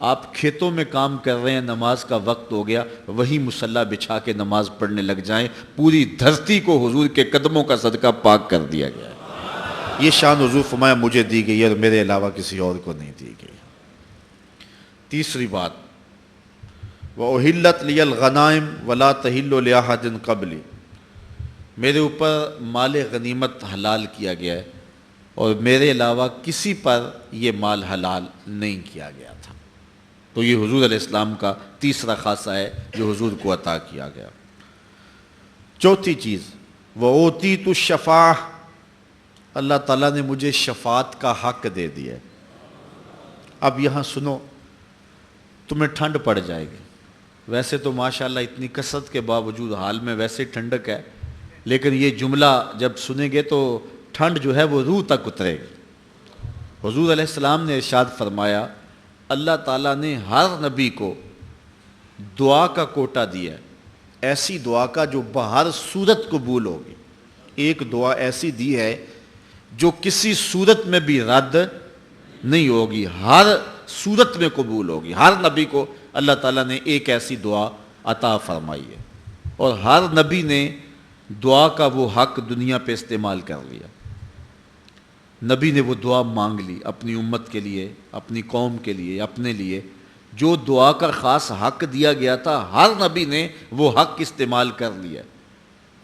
S1: آپ کھیتوں میں کام کر رہے ہیں، نماز کا وقت ہو گیا، وہی مصلی بچھا کے نماز پڑھنے لگ جائیں، پوری دھرتی کو حضور کے قدموں کا صدقہ پاک کر دیا گیا ہے۔ یہ شان حضور فرمایا مجھے دی گئی ہے اور میرے علاوہ کسی اور کو نہیں دی گئی۔ تیسری بات، وَأُحِلَّتْ لِيَ الْغَنَائِمُ وَلَا تَحِلُّ لِأَحَدٍ قَبْلِي، میرے اوپر مال غنیمت حلال کیا گیا ہے اور میرے علاوہ کسی پر یہ مال حلال نہیں کیا گیا تھا۔ تو یہ حضور علیہ السلام کا تیسرا خاصہ ہے جو حضور کو عطا کیا گیا۔ چوتھی چیز، وَأُوتِيتُ الشَّفَاعَةَ، اللہ تعالیٰ نے مجھے شفاعت کا حق دے دیا ہے۔ اب یہاں سنو، تمہیں ٹھنڈ پڑ جائے گی، ویسے تو ماشاءاللہ اتنی کثرت کے باوجود حال میں ویسے ٹھنڈک ہے، لیکن یہ جملہ جب سنیں گے تو ٹھنڈ جو ہے وہ روح تک اترے گی۔ حضور علیہ السلام نے ارشاد فرمایا، اللہ تعالیٰ نے ہر نبی کو دعا کا کوٹا دیا ہے، ایسی دعا کا جو بہر صورت قبول ہوگی۔ ایک دعا ایسی دی ہے جو کسی صورت میں بھی رد نہیں ہوگی، ہر صورت میں قبول ہوگی۔ ہر نبی کو اللہ تعالیٰ نے ایک ایسی دعا عطا فرمائی ہے، اور ہر نبی نے دعا کا وہ حق دنیا پہ استعمال کر لیا۔ نبی نے وہ دعا مانگ لی اپنی امت کے لیے، اپنی قوم کے لیے، اپنے لیے۔ جو دعا کا خاص حق دیا گیا تھا ہر نبی نے وہ حق استعمال کر لیا۔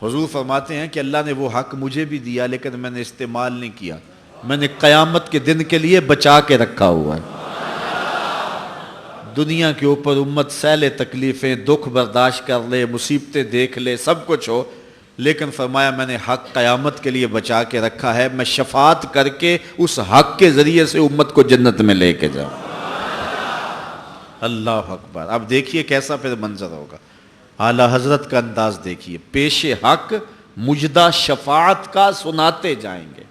S1: حضور فرماتے ہیں کہ اللہ نے وہ حق مجھے بھی دیا لیکن میں نے استعمال نہیں کیا، میں نے قیامت کے دن کے لیے بچا کے رکھا ہوا ہے۔ دنیا کے اوپر امت سہلے تکلیفیں، دکھ برداشت کر لے، مصیبتیں دیکھ لے، سب کچھ ہو، لیکن فرمایا میں نے حق قیامت کے لیے بچا کے رکھا ہے، میں شفاعت کر کے اس حق کے ذریعے سے امت کو جنت میں لے کے جاؤں۔ اللہ اکبر۔ اب دیکھیے کیسا پھر منظر ہوگا، اعلیٰ حضرت کا انداز دیکھیے، پیش حق مجدہ شفاعت کا سناتے جائیں گے،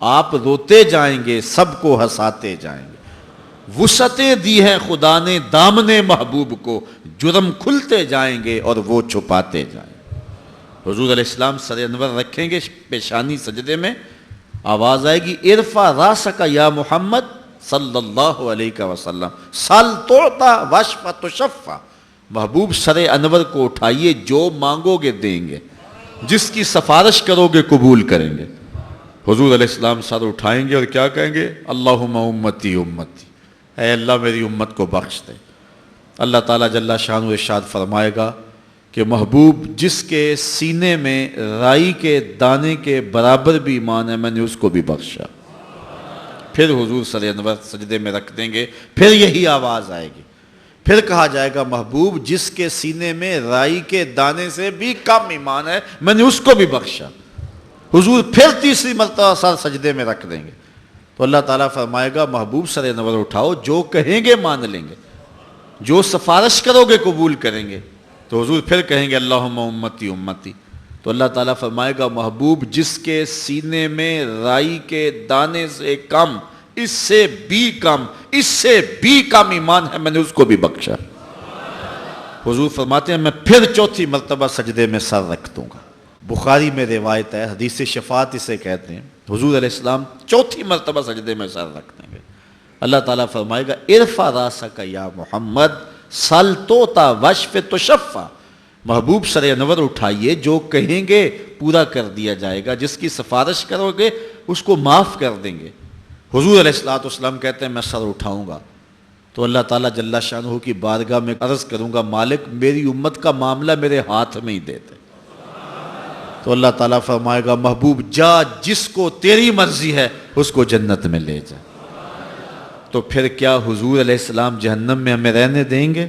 S1: آپ روتے جائیں گے، سب کو ہنساتے جائیں گے۔ وسعتیں دی ہیں خدا نے دامن محبوب کو، جرم کھلتے جائیں گے اور وہ چھپاتے جائیں گے۔ حضور علیہ السلام سر انور رکھیں گے پیشانی سجدے میں، آواز آئے گی، ارفع راسک یا محمد صلی اللہ علیہ وسلم، سل تعطیٰ واشفع تشفع، محبوب سر انور کو اٹھائیے، جو مانگو گے دیں گے، جس کی سفارش کرو گے قبول کریں گے۔ حضور علیہ السلام سر اٹھائیں گے اور کیا کہیں گے، اللہم امتی امتی، اے اللہ میری امت کو بخش دے۔ اللہ تعالیٰ جل شانہ ارشاد فرمائے گا کہ محبوب جس کے سینے میں رائی کے دانے کے برابر بھی ایمان ہے میں نے اس کو بھی بخشا۔ پھر حضور سر انور سجدے میں رکھ دیں گے، پھر یہی آواز آئے گی، پھر کہا جائے گا محبوب جس کے سینے میں رائی کے دانے سے بھی کم ایمان ہے میں نے اس کو بھی بخشا۔ حضور پھر تیسری مرتبہ سر سجدے میں رکھ دیں گے، تو اللہ تعالیٰ فرمائے گا محبوب سر انور اٹھاؤ، جو کہیں گے مان لیں گے، جو سفارش کرو گے قبول کریں گے۔ تو حضور پھر کہیں گے اللہم امتی امتی، تو اللہ تعالیٰ فرمائے گا محبوب جس کے سینے میں رائی کے دانے سے کم، اس سے بھی کم، اس سے بھی کم ایمان ہے میں نے اس کو بھی بخشا۔ حضور فرماتے ہیں میں پھر چوتھی مرتبہ سجدے میں سر رکھ دوں گا، بخاری میں روایت ہے، حدیث شفاعت اسے کہتے ہیں، حضور علیہ السلام چوتھی مرتبہ سجدے میں سر رکھ دیں گے، اللہ تعالیٰ فرمائے گا ارفع راسک یا محمد سل توتا وشف تشفع، محبوب سر انور اٹھائیے، جو کہیں گے پورا کر دیا جائے گا، جس کی سفارش کرو گے اس کو معاف کر دیں گے۔ حضور علیہ السلام کہتے ہیں میں سر اٹھاؤں گا تو اللہ تعالیٰ جل شانہ کی بارگاہ میں عرض کروں گا مالک میری امت کا معاملہ میرے ہاتھ میں ہی دے دے، تو اللہ تعالیٰ فرمائے گا محبوب جا، جس کو تیری مرضی ہے اس کو جنت میں لے جا۔ تو پھر کیا حضور علیہ السلام جہنم میں ہمیں رہنے دیں گے؟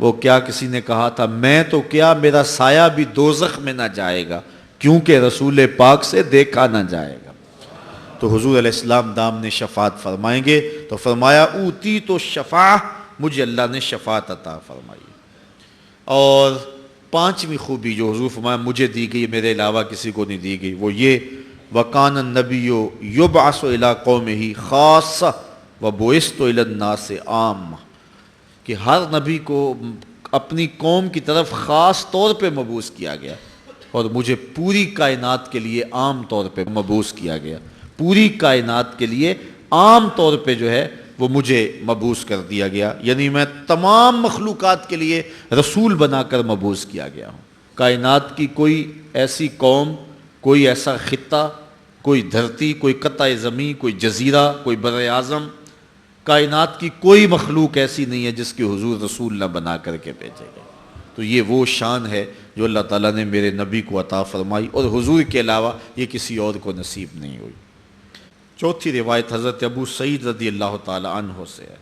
S1: وہ کیا کسی نے کہا تھا میں تو کیا میرا سایہ بھی دوزخ میں نہ جائے گا کیونکہ رسول پاک سے دیکھا نہ جائے گا۔ تو حضور علیہ السلام دامن شفاعت فرمائیں گے، تو فرمایا اوتی تو شفاعہ، مجھے اللہ نے شفاعت عطا فرمائی۔ اور پانچویں خوبی جو حضور فرمایا مجھے دی گئی میرے علاوہ کسی کو نہیں دی گئی، وہ یہ وَقَانَ النَّبِيُّ يُبْعَثُ إِلَىٰ قَوْمِهِ خَاصَّةً وَبُعِثْتُ إِلَى النَّاسِ عَامَّةً، کہ ہر نبی کو اپنی قوم کی طرف خاص طور پہ مبعوث کیا گیا اور مجھے پوری کائنات کے لیے عام طور پہ مبعوث کیا گیا، پوری کائنات کے لیے عام طور پہ جو ہے وہ مجھے مبعوث کر دیا گیا، یعنی میں تمام مخلوقات کے لیے رسول بنا کر مبعوث کیا گیا ہوں۔ کائنات کی کوئی ایسی قوم، کوئی ایسا خطہ، کوئی دھرتی، کوئی قطع زمین، کوئی جزیرہ، کوئی بر اعظم، کائنات کی کوئی مخلوق ایسی نہیں ہے جس کے حضور رسول نہ بنا کر کے بھیجے گئے۔ تو یہ وہ شان ہے جو اللہ تعالیٰ نے میرے نبی کو عطا فرمائی اور حضور کے علاوہ یہ کسی اور کو نصیب نہیں ہوئی۔ چوتھی روایت حضرت ابو سعید رضی اللہ تعالی عنہ سے ہے،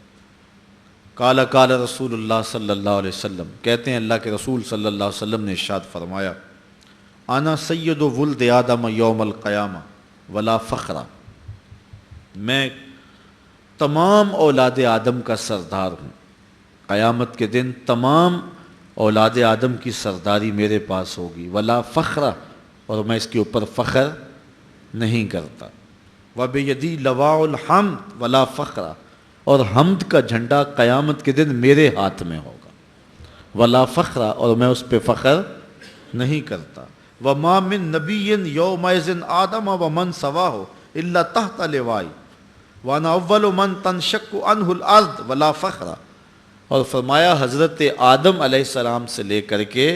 S1: قال قال رسول اللہ صلی اللہ علیہ وسلم، کہتے ہیں اللہ کے رسول صلی اللہ علیہ وسلم نے ارشاد فرمایا انا سید ولد آدم یوم القیامہ ولا فخر، میں تمام اولاد آدم کا سردار ہوں، قیامت کے دن تمام اولاد آدم کی سرداری میرے پاس ہوگی، ولا فخر، اور میں اس کے اوپر فخر نہیں کرتا، وَبِيَدِي لَوَاءُ الْحَمْدِ وَلَا فَخْرَ، اور حمد کا جھنڈا قیامت کے دن میرے ہاتھ میں ہوگا، وَلَا فَخْرَ، اور میں اس پہ فخر نہیں کرتا، وَمَا مِن نَبِيٍّ يَوْمَئِذٍ آدَمَ وَمَنْ سَوَاهُ إِلَّا تَحْتَ لِوَائِي وَأَنَا أَوَّلُ مَنْ تَنشَقُّ عَنْهُ الْأَرْضُ وَلَا فَخْرَ، اور فرمایا حضرت آدم علیہ السلام سے لے کر کے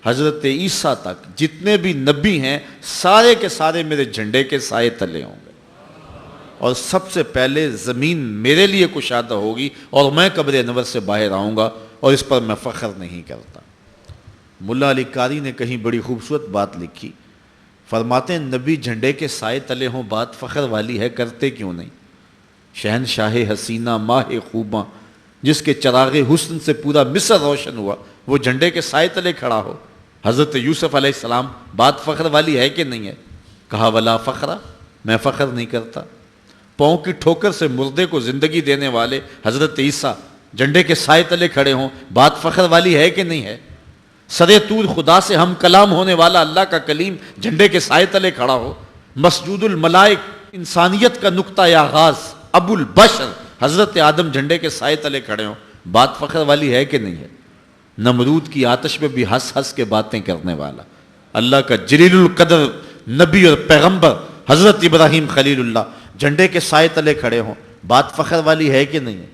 S1: حضرت عیسیٰ تک جتنے بھی نبی ہیں سارے کے سارے میرے جھنڈے کے سائے تلے ہوں گے، اور سب سے پہلے زمین میرے لیے کشادہ ہوگی اور میں قبر انور سے باہر آؤں گا، اور اس پر میں فخر نہیں کرتا۔ ملا علی قاری نے کہیں بڑی خوبصورت بات لکھی، فرماتے ہیں نبی جھنڈے کے سائے تلے ہوں بات فخر والی ہے، کرتے کیوں نہیں؟ شہنشاہ حسینہ ماہ خوباں جس کے چراغ حسن سے پورا مصر روشن ہوا، وہ جھنڈے کے سائے تلے کھڑا ہو۔ حضرت یوسف علیہ السلام بات فخر والی ہے کہ نہیں ہے؟ کہا ولا فخرہ، میں فخر نہیں کرتا۔ پاؤں کی ٹھوکر سے مردے کو زندگی دینے والے حضرت عیسیٰ جھنڈے کے سائے تلے کھڑے ہوں، بات فخر والی ہے کہ نہیں ہے؟ سرے طور خدا سے ہم کلام ہونے والا اللہ کا کلیم جھنڈے کے سائے تلے کھڑا ہو۔ مسجود الملائک انسانیت کا نقطہ آغاز ابو البشر حضرت آدم جھنڈے کے سائے تلے کھڑے ہوں، بات فخر والی ہے کہ نہیں ہے؟ نمرود کی آتش میں بھی ہنس ہنس کے باتیں کرنے والا اللہ کا جلیل القدر نبی اور پیغمبر حضرت ابراہیم خلیل اللہ جھنڈے کے سائے تلے کھڑے ہوں، بات فخر والی ہے کہ نہیں ہے؟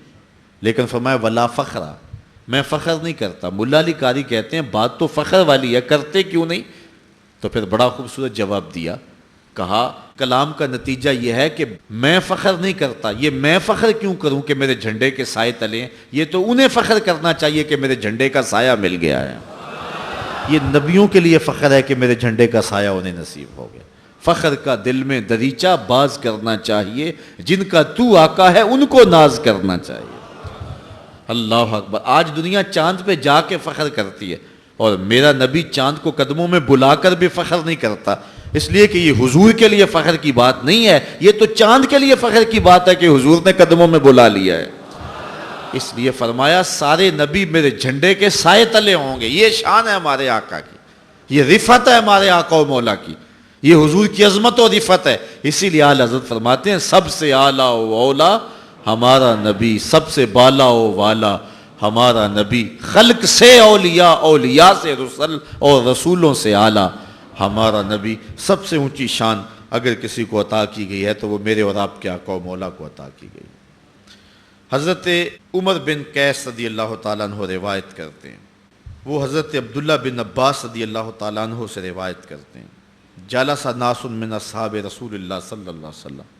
S1: لیکن فرمایا ولا فخرہ، میں فخر نہیں کرتا۔ ملا علی قاری کہتے ہیں بات تو فخر والی ہے، کرتے کیوں نہیں؟ تو پھر بڑا خوبصورت جواب دیا، کہا کلام کا نتیجہ یہ ہے کہ میں فخر نہیں کرتا، یہ میں فخر کیوں کروں کہ میرے جھنڈے کے سائے تلے ہیں؟ یہ تو انہیں فخر کرنا چاہیے کہ میرے جھنڈے کا سایہ مل گیا ہے۔ یہ نبیوں کے لیے فخر ہے کہ میرے جھنڈے کا سایہ انہیں نصیب ہو گیا۔ فخر کا دل میں دریچہ باز کرنا چاہیے، جن کا تو آقا ہے ان کو ناز کرنا چاہیے۔ اللہ اکبر۔ آج دنیا چاند پہ جا کے فخر کرتی ہے، اور میرا نبی چاند کو قدموں میں بلا کر بھی فخر نہیں کرتا، اس لیے کہ یہ حضور کے لیے فخر کی بات نہیں ہے، یہ تو چاند کے لیے فخر کی بات ہے کہ حضور نے قدموں میں بلا لیا ہے۔ اس لیے فرمایا سارے نبی میرے جھنڈے کے سائے تلے ہوں گے۔ یہ شان ہے ہمارے آقا کی، یہ رفعت ہے ہمارے آقا و مولا کی، یہ حضور کی عظمت و رفعت ہے۔ اسی لیے اعلی حضرت فرماتے ہیں سب سے اعلیٰ و اولا ہمارا نبی، سب سے بالا و والا ہمارا نبی، خلق سے اولیاء، اولیاء سے رسل، اور رسولوں سے اعلیٰ ہمارا نبی سب سے اونچی شان اگر کسی کو عطا کی گئی ہے تو وہ میرے اور آپ کے آقا و مولا کو عطا کی گئی. حضرت عمر بن قیس رضی اللہ تعالیٰ عنہ روایت کرتے ہیں، وہ حضرت عبداللہ بن عباس رضی اللہ تعالیٰ عنہ سے روایت کرتے ہیں، جلس ناس من اصحاب رسول اللہ صلی اللہ علیہ وسلم،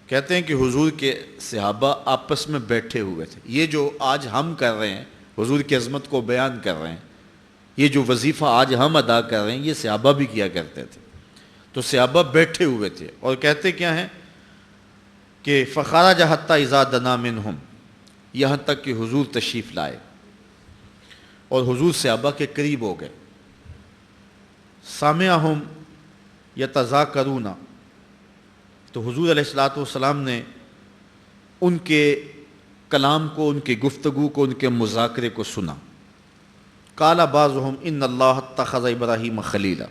S1: کہتے ہیں کہ حضور کے صحابہ آپس میں بیٹھے ہوئے تھے. یہ جو آج ہم کر رہے ہیں، حضور کی عظمت کو بیان کر رہے ہیں، یہ جو وظیفہ آج ہم ادا کر رہے ہیں یہ صحابہ بھی کیا کرتے تھے. تو صحابہ بیٹھے ہوئے تھے اور کہتے کیا ہیں کہ فخرج حتی اذا دنا منہم، یہاں تک کہ حضور تشریف لائے اور حضور صحابہ کے قریب ہو گئے. سامعہم یتذاکرون، تو حضور علیہ الصلوۃ والسلام نے ان کے کلام کو، ان کی گفتگو کو، ان کے مذاکرے کو سنا. قال بعضهم ان اللہ اتخذ ابراہیم خلیلا،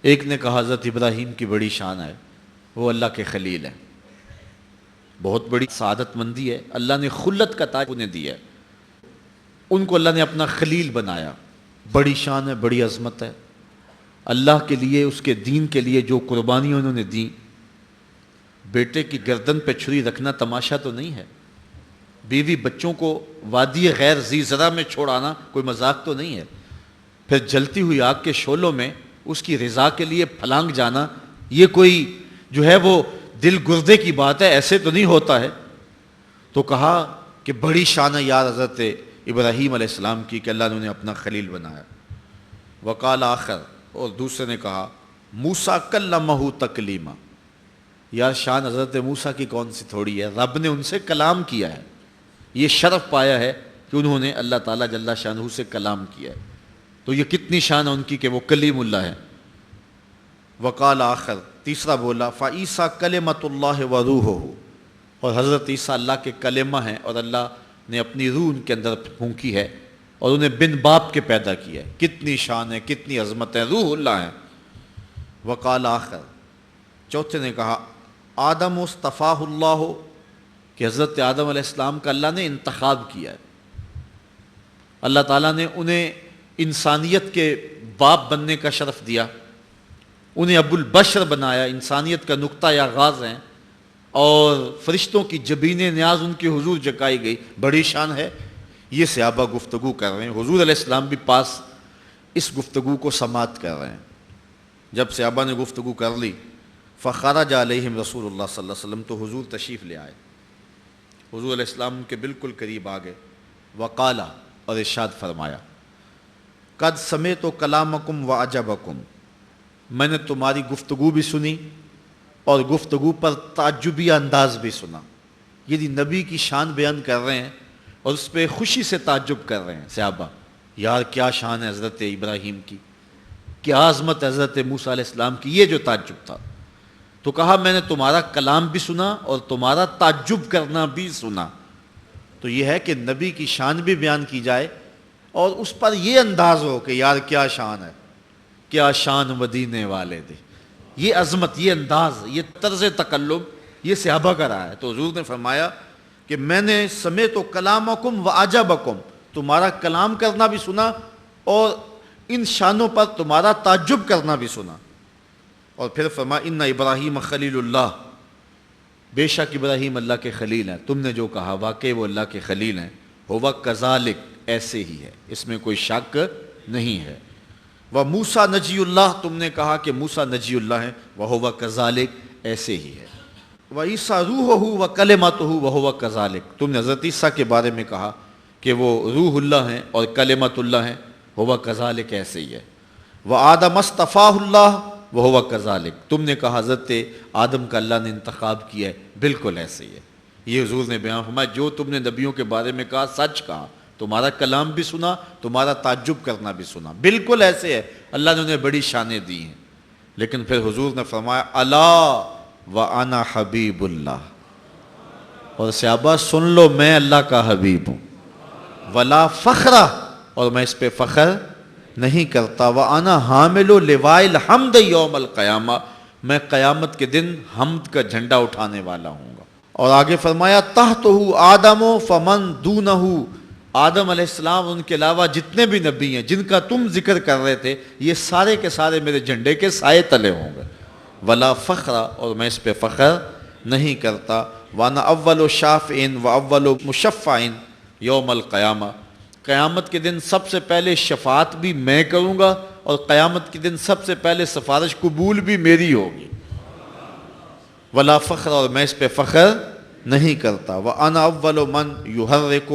S1: ایک نے کہا حضرت ابراہیم کی بڑی شان ہے، وہ اللہ کے خلیل ہیں، بہت بڑی سعادت مندی ہے، اللہ نے خلت کا تاج انہیں دیا ہے، ان کو اللہ نے اپنا خلیل بنایا. بڑی شان ہے، بڑی عظمت ہے. اللہ کے لیے، اس کے دین کے لیے جو قربانیاں انہوں نے دیں. بیٹے کی گردن پہ چھری رکھنا تماشا تو نہیں ہے، بیوی بچوں کو وادی غیر ذی زرع میں چھوڑانا کوئی مذاق تو نہیں ہے، پھر جلتی ہوئی آگ کے شعلوں میں اس کی رضا کے لیے پھلانگ جانا، یہ کوئی جو ہے وہ دل گردے کی بات ہے، ایسے تو نہیں ہوتا ہے. تو کہا کہ بڑی شان ہے یار حضرت ابراہیم علیہ السلام کی کہ اللہ نے انہیں اپنا خلیل بنایا. وقال آخر، اور دوسرے نے کہا موسیٰ کلمہ تکلیما، یار شان حضرت موسیٰ کی کون سی تھوڑی ہے، رب نے ان سے کلام کیا ہے، یہ شرف پایا ہے کہ انہوں نے اللہ تعالیٰ جل شانہ سے کلام کیا ہے. تو یہ کتنی شان ہے ان کی کہ وہ کلیم اللہ ہے. وقال آخر، تیسرا بولا فعیسیٰ کلمۃ اللہ و روحہ، اور حضرت عیسیٰ اللہ کے کلمہ ہیں اور اللہ نے اپنی روح ان کے اندر پھونکی ہے اور انہیں بن باپ کے پیدا کیا ہے. کتنی شان ہے، کتنی عظمت ہے، روح اللہ ہے. وقال آخر، چوتھے نے کہا آدم اصطفاہ اللہ، کہ حضرت آدم علیہ السلام کا اللہ نے انتخاب کیا ہے، اللہ تعالیٰ نے انہیں انسانیت کے باپ بننے کا شرف دیا، انہیں ابو البشر بنایا، انسانیت کا نقطہ آغاز ہیں، اور فرشتوں کی جبین نیاز ان کی حضور جگائی گئی. بڑی شان ہے. یہ صحابہ گفتگو کر رہے ہیں، حضور علیہ السلام بھی پاس اس گفتگو کو سماعت کر رہے ہیں. جب صحابہ نے گفتگو کر لی فخرج علیہم رسول اللہ صلی اللہ علیہ وسلم، تو حضور تشریف لے آئے، حضور علیہ السلام کے بالکل قریب آ گئے. وقالا، اور ارشاد فرمایا قد سمعت کلامکم وعجبکم، میں نے تمہاری گفتگو بھی سنی اور گفتگو پر تعجبی انداز بھی سنا. یعنی نبی کی شان بیان کر رہے ہیں اور اس پہ خوشی سے تعجب کر رہے ہیں صحابہ. یار کیا شان ہے حضرت ابراہیم کی، کیا عظمت ہے حضرت موسیٰ علیہ السلام کی، یہ جو تعجب تھا. تو کہا میں نے تمہارا کلام بھی سنا اور تمہارا تعجب کرنا بھی سنا. تو یہ ہے کہ نبی کی شان بھی بیان کی جائے اور اس پر یہ انداز ہو کہ یار کیا شان ہے، کیا شان مدینے والے دے. یہ عظمت، یہ انداز، یہ طرز تکلم یہ صحابہ کا رہا ہے. تو حضور نے فرمایا کہ میں نے سمعت کلامکم وعجبکم، تمہارا کلام کرنا بھی سنا اور ان شانوں پر تمہارا تعجب کرنا بھی سنا. اور پھر فرمایا ان ابراہیم خلیل اللہ، بے شک ابراہیم اللہ کے خلیل ہیں. تم نے جو کہا واقعی وہ اللہ کے خلیل ہیں. ہوا کذالک، ایسے ہی ہے، اس میں کوئی شک نہیں ہے. وہ موسیٰ نجی اللہ، تم نے کہا کہ موسیٰ نجی اللہ ہیں. وہ ہوا کذالک، ایسے ہی ہے. وہ عیسیٰ روحہ و کلمتہ وہ ہوا کذالک، تم نے حضرت عیسیٰ کے بارے میں کہا کہ وہ روح اللہ ہیں اور کلمت اللہ ہیں. ہوا کذالک، ایسے ہی ہے. وہ آدم اصطفاہ اللہ وہ ہوا کذالک، تم نے کہا حضرت آدم کا اللہ نے انتخاب کیا ہے. بالکل ایسے ہی ہے. یہ حضور نے بیان فرمایا جو تم نے نبیوں کے بارے میں کہا سچ کہا، تمہارا کلام بھی سنا، تمہارا تعجب کرنا بھی سنا. بالکل ایسے ہے، اللہ نے انہیں بڑی شانیں دی ہیں. لیکن پھر حضور نے فرمایا الا وانا حبیب اللہ، اور صحابہ سن لو میں اللہ کا حبیب ہوں. ولا فخرہ، اور میں اس پہ فخر نہیں کرتا. وانا حامل لواء الحمد یوم القیامہ، میں قیامت کے دن حمد کا جھنڈا اٹھانے والا ہوں گا. اور آگے فرمایا تحتہ آدم فمن دونہ آدم علیہ السلام ان کے علاوہ جتنے بھی نبی ہیں جن کا تم ذکر کر رہے تھے، یہ سارے کے سارے میرے جھنڈے کے سائے تلے ہوں گے۔ ولا فخر، اور میں اس پہ فخر نہیں کرتا۔ وانا اول شافعین و اول مشفعین یوم القیامہ، قیامت کے دن سب سے پہلے شفاعت بھی میں کروں گا، اور قیامت کے دن سب سے پہلے سفارش قبول بھی میری ہوگی۔ ولا فخر، اور میں اس پہ فخر نہیں کرتا۔ وَأَنَا أَوَّلُ مَنْ يُحَرِّكُ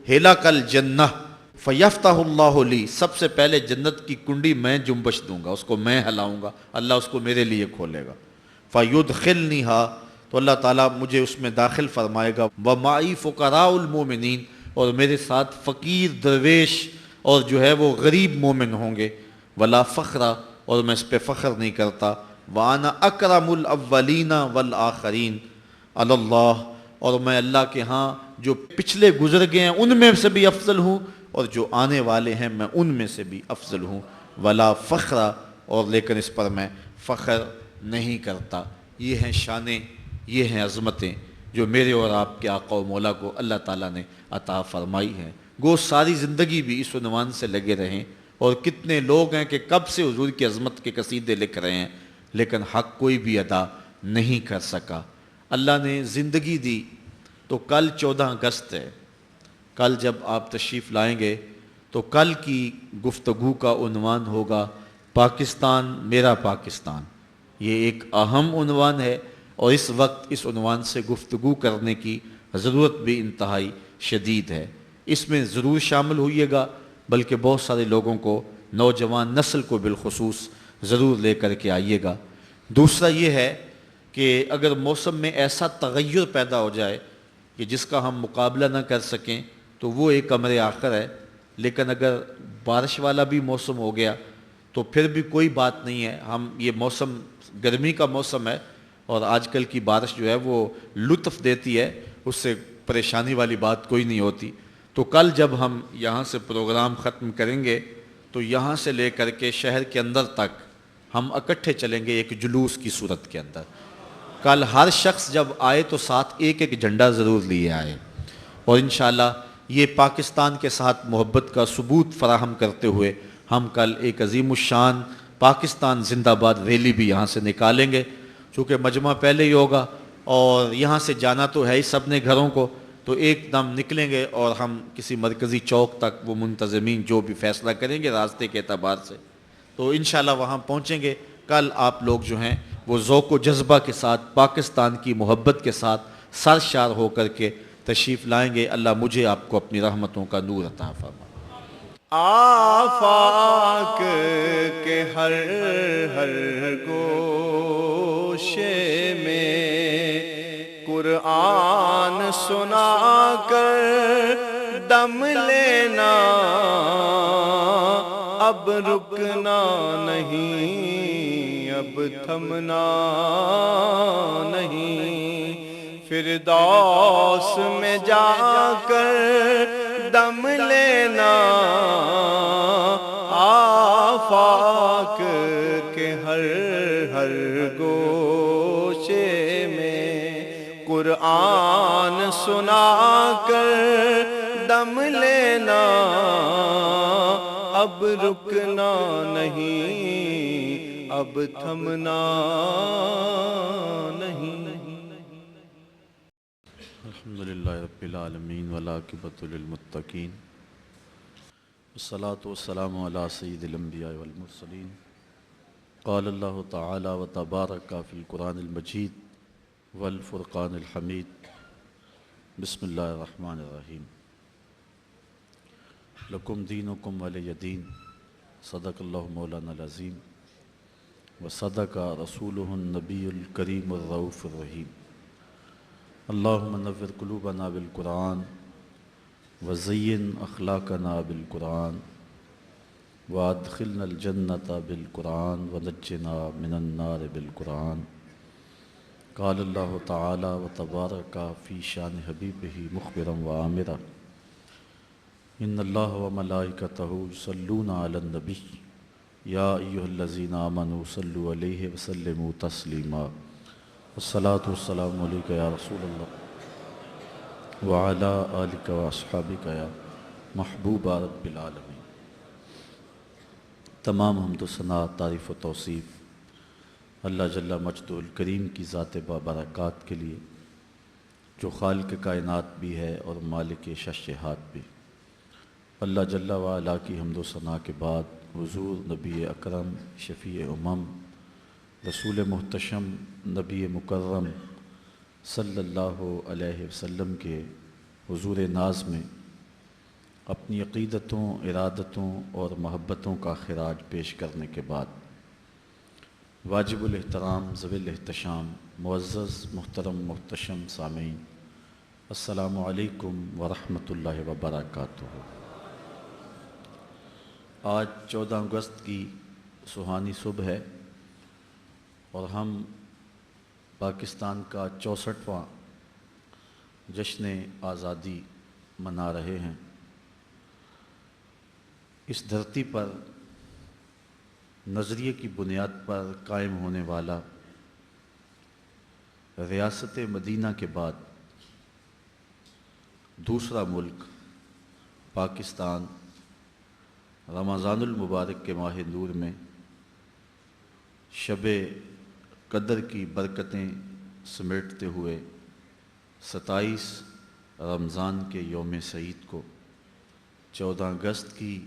S1: هِلَكَ الْجَنَّةِ فَيَفْتَحُ اللَّهُ لِي، سب سے پہلے جنت کی کنڈی میں جنبش دوں گا، اس کو میں ہلاؤں گا، اللہ اس کو میرے لیے کھولے گا۔ فَيُدْخِلْنِهَا، تو اللہ تعالیٰ مجھے اس میں داخل فرمائے گا۔ وَمَعِي فُقَرَاءُ الْمُؤْمِنِينَ، اور میرے ساتھ فقیر درویش اور جو ہے وہ غریب مومن ہوں گے۔ ولا فخر، اور میں اس پہ فخر نہیں کرتا۔ وَأَنَا أَكْرَمُ الْأَوَّلِينَ وَالْآخِرِينَ عَلَى اللَّهِ، اور میں اللہ کے ہاں جو پچھلے گزر گئے ہیں ان میں سے بھی افضل ہوں، اور جو آنے والے ہیں میں ان میں سے بھی افضل ہوں۔ ولا فخر، اور لیکن اس پر میں فخر نہیں کرتا۔ یہ ہیں شانیں، یہ ہیں عظمتیں جو میرے اور آپ کے آقا و مولا کو اللہ تعالیٰ نے عطا فرمائی ہیں۔ گو ساری زندگی بھی اس عنوان سے لگے رہیں، اور کتنے لوگ ہیں کہ کب سے حضور کی عظمت کے قصیدے لکھ رہے ہیں، لیکن حق کوئی بھی ادا نہیں کر سکا۔ اللہ نے زندگی دی تو کل 14 اگست ہے، کل جب آپ تشریف لائیں گے تو کل کی گفتگو کا عنوان ہوگا پاکستان میرا پاکستان۔ یہ ایک اہم عنوان ہے، اور اس وقت اس عنوان سے گفتگو کرنے کی ضرورت بھی انتہائی شدید ہے۔ اس میں ضرور شامل ہوئیے گا، بلکہ بہت سارے لوگوں کو، نوجوان نسل کو بالخصوص ضرور لے کر کے آئیے گا۔ دوسرا یہ ہے کہ اگر موسم میں ایسا تغیر پیدا ہو جائے کہ جس کا ہم مقابلہ نہ کر سکیں تو وہ ایک امر آخر ہے، لیکن اگر بارش والا بھی موسم ہو گیا تو پھر بھی کوئی بات نہیں ہے۔ ہم یہ موسم گرمی کا موسم ہے، اور آج کل کی بارش جو ہے وہ لطف دیتی ہے، اس سے پریشانی والی بات کوئی نہیں ہوتی۔ تو کل جب ہم یہاں سے پروگرام ختم کریں گے تو یہاں سے لے کر کے شہر کے اندر تک ہم اکٹھے چلیں گے ایک جلوس کی صورت کے اندر۔ کل ہر شخص جب آئے تو ساتھ ایک ایک جھنڈا ضرور لیے آئے، اور انشاءاللہ یہ پاکستان کے ساتھ محبت کا ثبوت فراہم کرتے ہوئے ہم کل ایک عظیم الشان پاکستان زندہ باد ریلی بھی یہاں سے نکالیں گے۔ چونکہ مجمع پہلے ہی ہوگا اور یہاں سے جانا تو ہے ہی سب نے گھروں کو، تو ایک دم نکلیں گے اور ہم کسی مرکزی چوک تک وہ منتظمین جو بھی فیصلہ کریں گے راستے کے اعتبار سے تو انشاءاللہ وہاں پہنچیں گے۔ کل آپ لوگ جو ہیں وہ ذوق و جذبہ کے ساتھ پاکستان کی محبت کے ساتھ سرشار ہو کر کے تشریف لائیں گے۔ اللہ مجھے آپ کو اپنی رحمتوں کا نور عطا فرمائے۔
S2: آفاق کے ہر ہر گوشے میں قرآن سنا کر دم لینا، اب رکنا نہیں، اب تھمنا نہیں، فردوس میں جا کر دم لینا، آفاق کے ہر ہر گوشے میں قرآن سنا کر دم لینا، اب رکنا نہیں، اب تھمنا نہیں۔
S1: الحمدللہ رب العالمین والعاقبۃ للمتقین، والصلاة والسلام علی سید الانبیاء والمرسلین۔ قال اللہ تعالی وتبارک فی القرآن المجید والفرقان الحمید۔ بسم اللہ الرحمن الرحیم۔ لکم دینکم ولی دین، صدق اللہ مولانا العظیم وصدق رسولہ النبی الکریم الرؤوف الرحیم۔ اللہم نور قلوبنا بالقرآن وزین اخلاقنا بالقرآن وادخلنا الجنة بالقرآن ونجنا من النار بالقرآن۔ قال اللہ تعالی وتبارک فی شان حبیبہ مخبرا وآمرا، ان اللہ وملائکتہ یصلون علی النبی یا ایہا الذین آمنوا صلوا علیہ وسلموا تسلیما۔ والصلاة والسلام علیکہ یا رسول اللہ وعلی آلکہ واصحابکہ یا محبوبہ رب العالمین۔ تمام حمد و ثنا، تعریف و توصیف اللہ جل مجدہ الکریم کی ذات بابرکات کے لیے، جو خالق کائنات بھی ہے اور مالک ششہات بھی۔ اللہ جل وعلا کی حمد و ثنا کے بعد حضور نبی اکرم شفیع امم رسول محتشم نبی مکرم صلی اللہ علیہ وسلم کے حضور ناز میں اپنی عقیدتوں، ارادتوں اور محبتوں کا خراج پیش کرنے کے بعد واجب الاحترام ذوی الاحتشام معزز محترم محتشم سامعین، السلام علیکم ورحمۃ اللہ وبرکاتہ۔ آج 14 اگست کی سہانی صبح ہے اور ہم پاکستان کا 64واں جشن آزادی منا رہے ہیں۔ اس دھرتی پر نظریے کی بنیاد پر قائم ہونے والا ریاست مدینہ کے بعد دوسرا ملک پاکستان رمضان المبارک کے ماہ نور میں شب قدر کی برکتیں سمیٹتے ہوئے 27 رمضان کے یوم سعید کو 14 اگست کی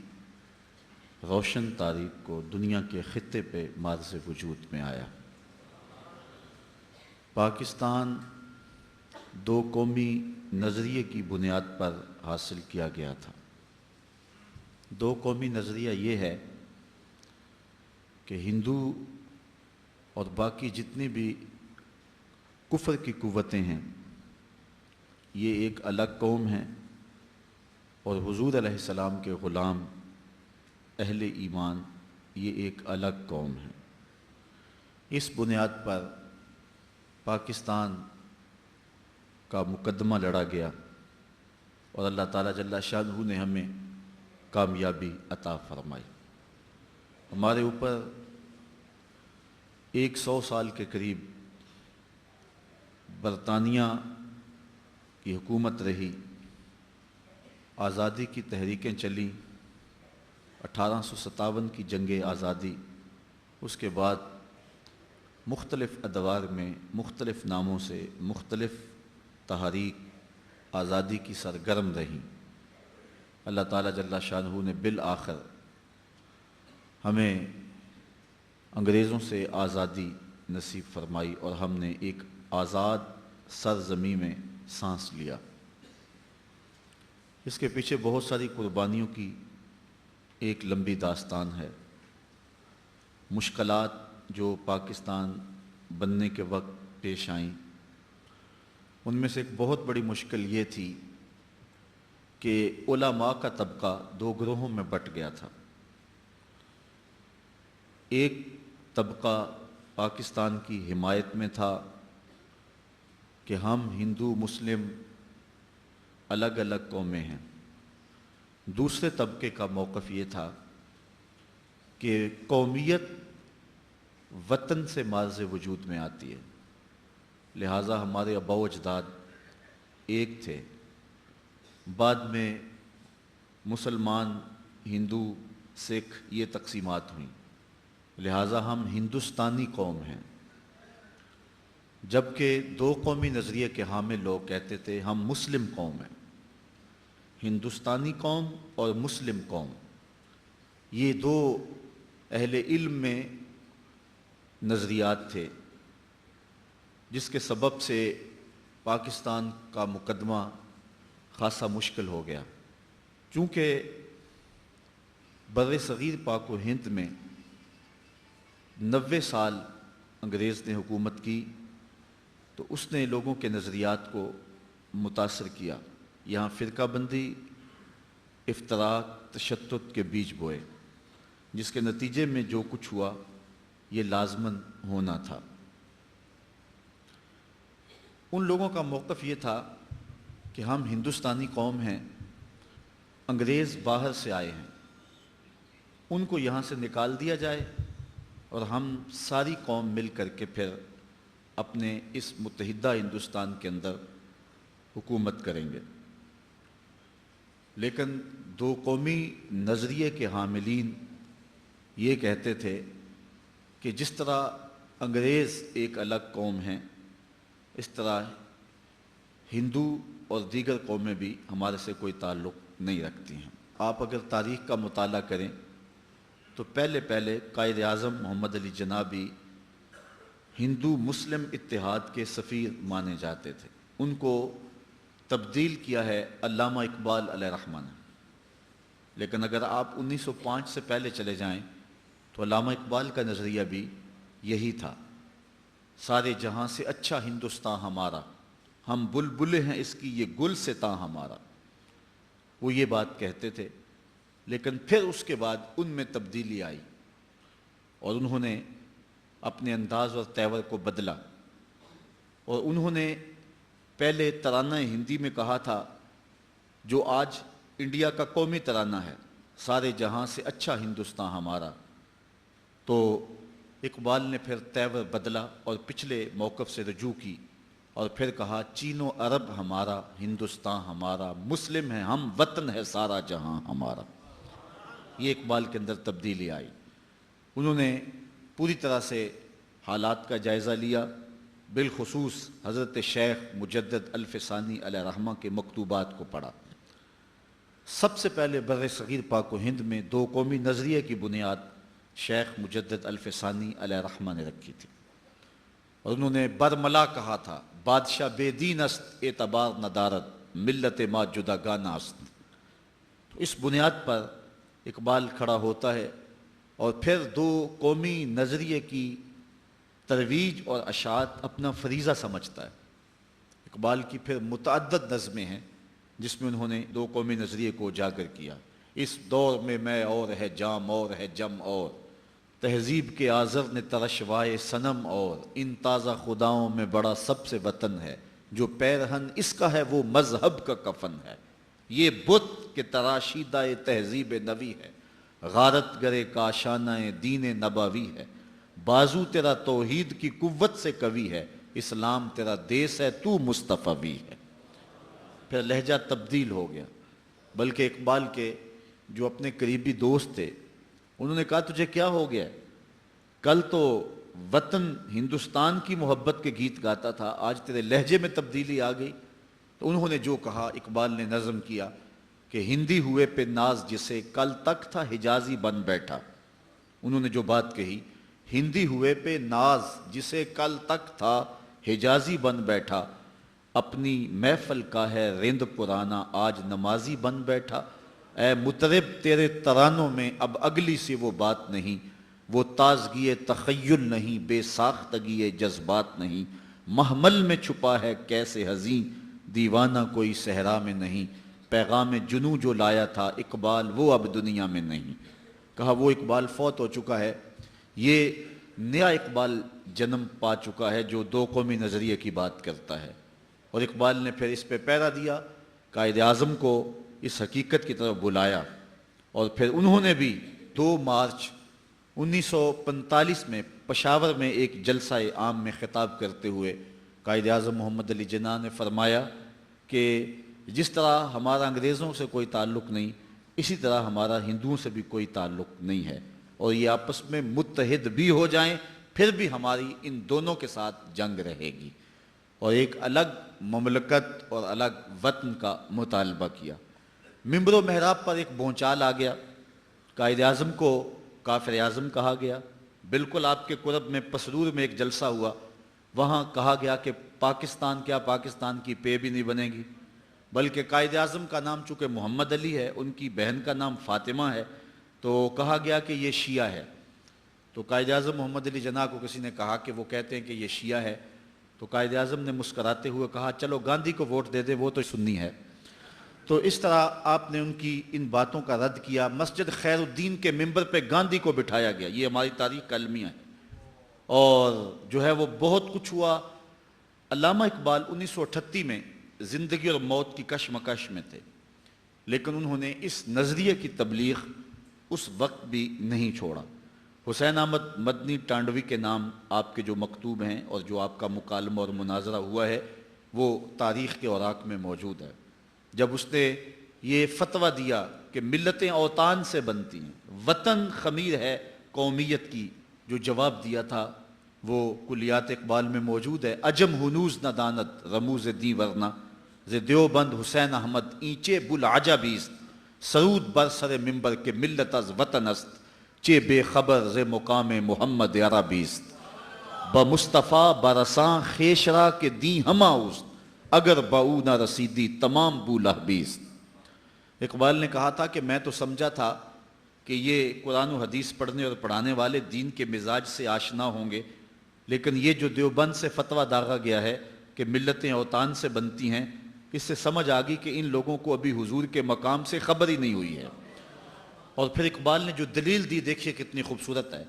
S1: روشن تاریخ کو دنیا کے خطے پہ معرض وجود میں آیا۔ پاکستان دو قومی نظریے کی بنیاد پر حاصل کیا گیا تھا۔ دو قومی نظریہ یہ ہے کہ ہندو اور باقی جتنی بھی کفر کی قوتیں ہیں یہ ایک الگ قوم ہیں، اور حضور علیہ السلام کے غلام اہل ایمان یہ ایک الگ قوم ہے۔ اس بنیاد پر پاکستان کا مقدمہ لڑا گیا اور اللہ تعالیٰ جل شانہ نے ہمیں کامیابی عطا فرمائی۔ ہمارے اوپر 100 سال کے قریب برطانیہ کی حکومت رہی، آزادی کی تحریکیں چلیں، 1857 کی جنگ آزادی، اس کے بعد مختلف ادوار میں مختلف ناموں سے مختلف تحریک آزادی کی سرگرم رہیں۔ اللہ تعالیٰ جل شانہ نے بالآخر ہمیں انگریزوں سے آزادی نصیب فرمائی اور ہم نے ایک آزاد سرزمین میں سانس لیا۔ اس کے پیچھے بہت ساری قربانیوں کی ایک لمبی داستان ہے۔ مشکلات جو پاکستان بننے کے وقت پیش آئیں، ان میں سے ایک بہت بڑی مشکل یہ تھی کہ علماء کا طبقہ دو گروہوں میں بٹ گیا تھا۔ ایک طبقہ پاکستان کی حمایت میں تھا کہ ہم ہندو مسلم الگ الگ قومیں ہیں۔ دوسرے طبقے کا موقف یہ تھا کہ قومیت وطن سے معرض وجود میں آتی ہے، لہٰذا ہمارے آباء و اجداد ایک تھے، بعد میں مسلمان، ہندو، سکھ یہ تقسیمات ہوئیں، لہٰذا ہم ہندوستانی قوم ہیں۔ جبکہ دو قومی نظریے کے حامل لوگ کہتے تھے ہم مسلم قوم ہیں۔ ہندوستانی قوم اور مسلم قوم یہ دو اہل علم میں نظریات تھے، جس کے سبب سے پاکستان کا مقدمہ خاصا مشکل ہو گیا۔ چونکہ بر صغیر پاک و ہند میں 90 سال انگریز نے حکومت کی، تو اس نے لوگوں کے نظریات کو متاثر کیا۔ یہاں فرقہ بندی، افتراق، تشدد کے بیج بوئے، جس کے نتیجے میں جو کچھ ہوا یہ لازماً ہونا تھا۔ ان لوگوں کا موقف یہ تھا کہ ہم ہندوستانی قوم ہیں، انگریز باہر سے آئے ہیں، ان کو یہاں سے نکال دیا جائے اور ہم ساری قوم مل کر کے پھر اپنے اس متحدہ ہندوستان کے اندر حکومت کریں گے۔ لیکن دو قومی نظریے کے حاملین یہ کہتے تھے کہ جس طرح انگریز ایک الگ قوم ہیں، اس طرح ہندو اور دیگر قومیں بھی ہمارے سے کوئی تعلق نہیں رکھتی ہیں۔ آپ اگر تاریخ کا مطالعہ کریں تو پہلے قائد اعظم محمد علی جناح بھی ہندو مسلم اتحاد کے سفیر مانے جاتے تھے۔ ان کو تبدیل کیا ہے علامہ اقبال علیہ رحمہ نے۔ لیکن اگر آپ 1905 سے پہلے چلے جائیں تو علامہ اقبال کا نظریہ بھی یہی تھا، سارے جہاں سے اچھا ہندوستان ہمارا، ہم بلبلے ہیں اس کی یہ گل سے تاں ہمارا۔ وہ یہ بات کہتے تھے، لیکن پھر اس کے بعد ان میں تبدیلی آئی اور انہوں نے اپنے انداز اور تیور کو بدلا، اور انہوں نے پہلے ترانہ ہندی میں کہا تھا جو آج انڈیا کا قومی ترانہ ہے، سارے جہاں سے اچھا ہندوستان ہمارا۔ تو اقبال نے پھر تیور بدلا اور پچھلے موقف سے رجوع کی اور پھر کہا چین و عرب ہمارا، ہندوستان ہمارا، مسلم ہے ہم، وطن ہے سارا جہاں ہمارا۔ یہ اقبال کے اندر تبدیلی آئی۔ انہوں نے پوری طرح سے حالات کا جائزہ لیا، بالخصوص حضرت شیخ مجدد الفسانی علیہ رحمہ کے مکتوبات کو پڑھا۔ سب سے پہلے بر صغیر پاک و ہند میں دو قومی نظریے کی بنیاد شیخ مجدد الفسانی علیہ رحمہ نے رکھی تھی، اور انہوں نے برملا کہا تھا بادشاہ بے دین است اعتبار ندارت، ملت ما جداگانہ است۔ تو اس بنیاد پر اقبال کھڑا ہوتا ہے اور پھر دو قومی نظریے کی ترویج اور اشاعت اپنا فریضہ سمجھتا ہے۔ اقبال کی پھر متعدد نظمیں ہیں جس میں انہوں نے دو قومی نظریے کو اجاگر کیا۔ اس دور میں اور ہے جام اور ہے جم اور، تہذیب کے آذر نے ترشوائے صنم اور، ان تازہ خداؤں میں بڑا سب سے وطن ہے، جو پیرہن اس کا ہے وہ مذہب کا کفن ہے۔ یہ بت کے تراشیدہ تہذیب نوی ہے، غارت گرے کاشانہ دین نبوی ہے، بازو تیرا توحید کی قوت سے قوی ہے، اسلام تیرا دیس ہے تو مصطفی ہے۔ پھر لہجہ تبدیل ہو گیا، بلکہ اقبال کے جو اپنے قریبی دوست تھے انہوں نے کہا تجھے کیا ہو گیا؟ کل تو وطن ہندوستان کی محبت کے گیت گاتا تھا، آج تیرے لہجے میں تبدیلی آ گئی۔ تو انہوں نے جو کہا، اقبال نے نظم کیا کہ ہندی ہوئے پہ ناز جسے کل تک تھا حجازی بن بیٹھا۔ انہوں نے جو بات کہی، ہندی ہوئے پہ ناز جسے کل تک تھا حجازی بن بیٹھا، اپنی محفل کا ہے رند پرانا آج نمازی بن بیٹھا۔ اے مطرب تیرے ترانوں میں اب اگلی سی وہ بات نہیں، وہ تازگی تخیل نہیں، بے ساختگی جذبات نہیں، محمل میں چھپا ہے کیسے حزین، دیوانہ کوئی صحرا میں نہیں، پیغام جنوں جو لایا تھا اقبال وہ اب دنیا میں نہیں۔ کہا وہ اقبال فوت ہو چکا ہے، یہ نیا اقبال جنم پا چکا ہے جو دو قومی نظریے کی بات کرتا ہے۔ اور اقبال نے پھر اس پہ پیرا دیا، قائد اعظم کو اس حقیقت کی طرف بلایا، اور پھر انہوں نے بھی 2 مارچ 1945 میں پشاور میں ایک جلسہ عام میں خطاب کرتے ہوئے قائد اعظم محمد علی جناح نے فرمایا کہ جس طرح ہمارا انگریزوں سے کوئی تعلق نہیں، اسی طرح ہمارا ہندوؤں سے بھی کوئی تعلق نہیں ہے، اور یہ آپس میں متحد بھی ہو جائیں پھر بھی ہماری ان دونوں کے ساتھ جنگ رہے گی، اور ایک الگ مملکت اور الگ وطن کا مطالبہ کیا۔ ممبر و محراب پر ایک بھونچال آ گیا، قائد اعظم کو کافر اعظم کہا گیا۔ بالکل آپ کے قرب میں پسرور میں ایک جلسہ ہوا، وہاں کہا گیا کہ پاکستان کیا پاکستان کی پے بھی نہیں بنے گی، بلکہ قائد اعظم کا نام چونکہ محمد علی ہے، ان کی بہن کا نام فاطمہ ہے، تو کہا گیا کہ یہ شیعہ ہے۔ تو قائد اعظم محمد علی جناح کو کسی نے کہا کہ وہ کہتے ہیں کہ یہ شیعہ ہے، تو قائد اعظم نے مسکراتے ہوئے کہا چلو گاندھی کو ووٹ دے دے، وہ تو سنی ہے۔ تو اس طرح آپ نے ان کی ان باتوں کا رد کیا۔ مسجد خیر الدین کے ممبر پہ گاندھی کو بٹھایا گیا، یہ ہماری تاریخ کا المیہ ہے، اور جو ہے وہ بہت کچھ ہوا۔ علامہ اقبال 1938 میں زندگی اور موت کی کشمکش میں تھے، لیکن انہوں نے اس نظریے کی تبلیغ اس وقت بھی نہیں چھوڑا۔ حسین احمد مدنی ٹانڈوی کے نام آپ کے جو مکتوب ہیں اور جو آپ کا مکالمہ اور مناظرہ ہوا ہے وہ تاریخ کے اوراق میں موجود ہے۔ جب اس نے یہ فتویٰ دیا کہ ملتیں اوطان سے بنتی ہیں، وطن خمیر ہے قومیت کی، جو جواب دیا تھا وہ کلیات اقبال میں موجود ہے۔ عجم ہنوز نہ دانت رموز دی ورنہ، ز دیوبند حسین احمد اینچے بلعجبیست، سرود بر سر منبر کے ملت از وطن است، چے بے خبر ز مقام محمد عربیست، بمصطفیٰ برساں خیشرا کے دی ہما اوست، اگر باؤ نہ رسیدی تمام بولہبیست۔ اقبال نے کہا تھا کہ میں تو سمجھا تھا کہ یہ قرآن و حدیث پڑھنے اور پڑھانے والے دین کے مزاج سے آشنا ہوں گے، لیکن یہ جو دیوبند سے فتویٰ داغا گیا ہے کہ ملتیں اوطان سے بنتی ہیں، اس سے سمجھ آ گئی کہ ان لوگوں کو ابھی حضور کے مقام سے خبر ہی نہیں ہوئی ہے۔ اور پھر اقبال نے جو دلیل دی دیکھیے کتنی خوبصورت ہے۔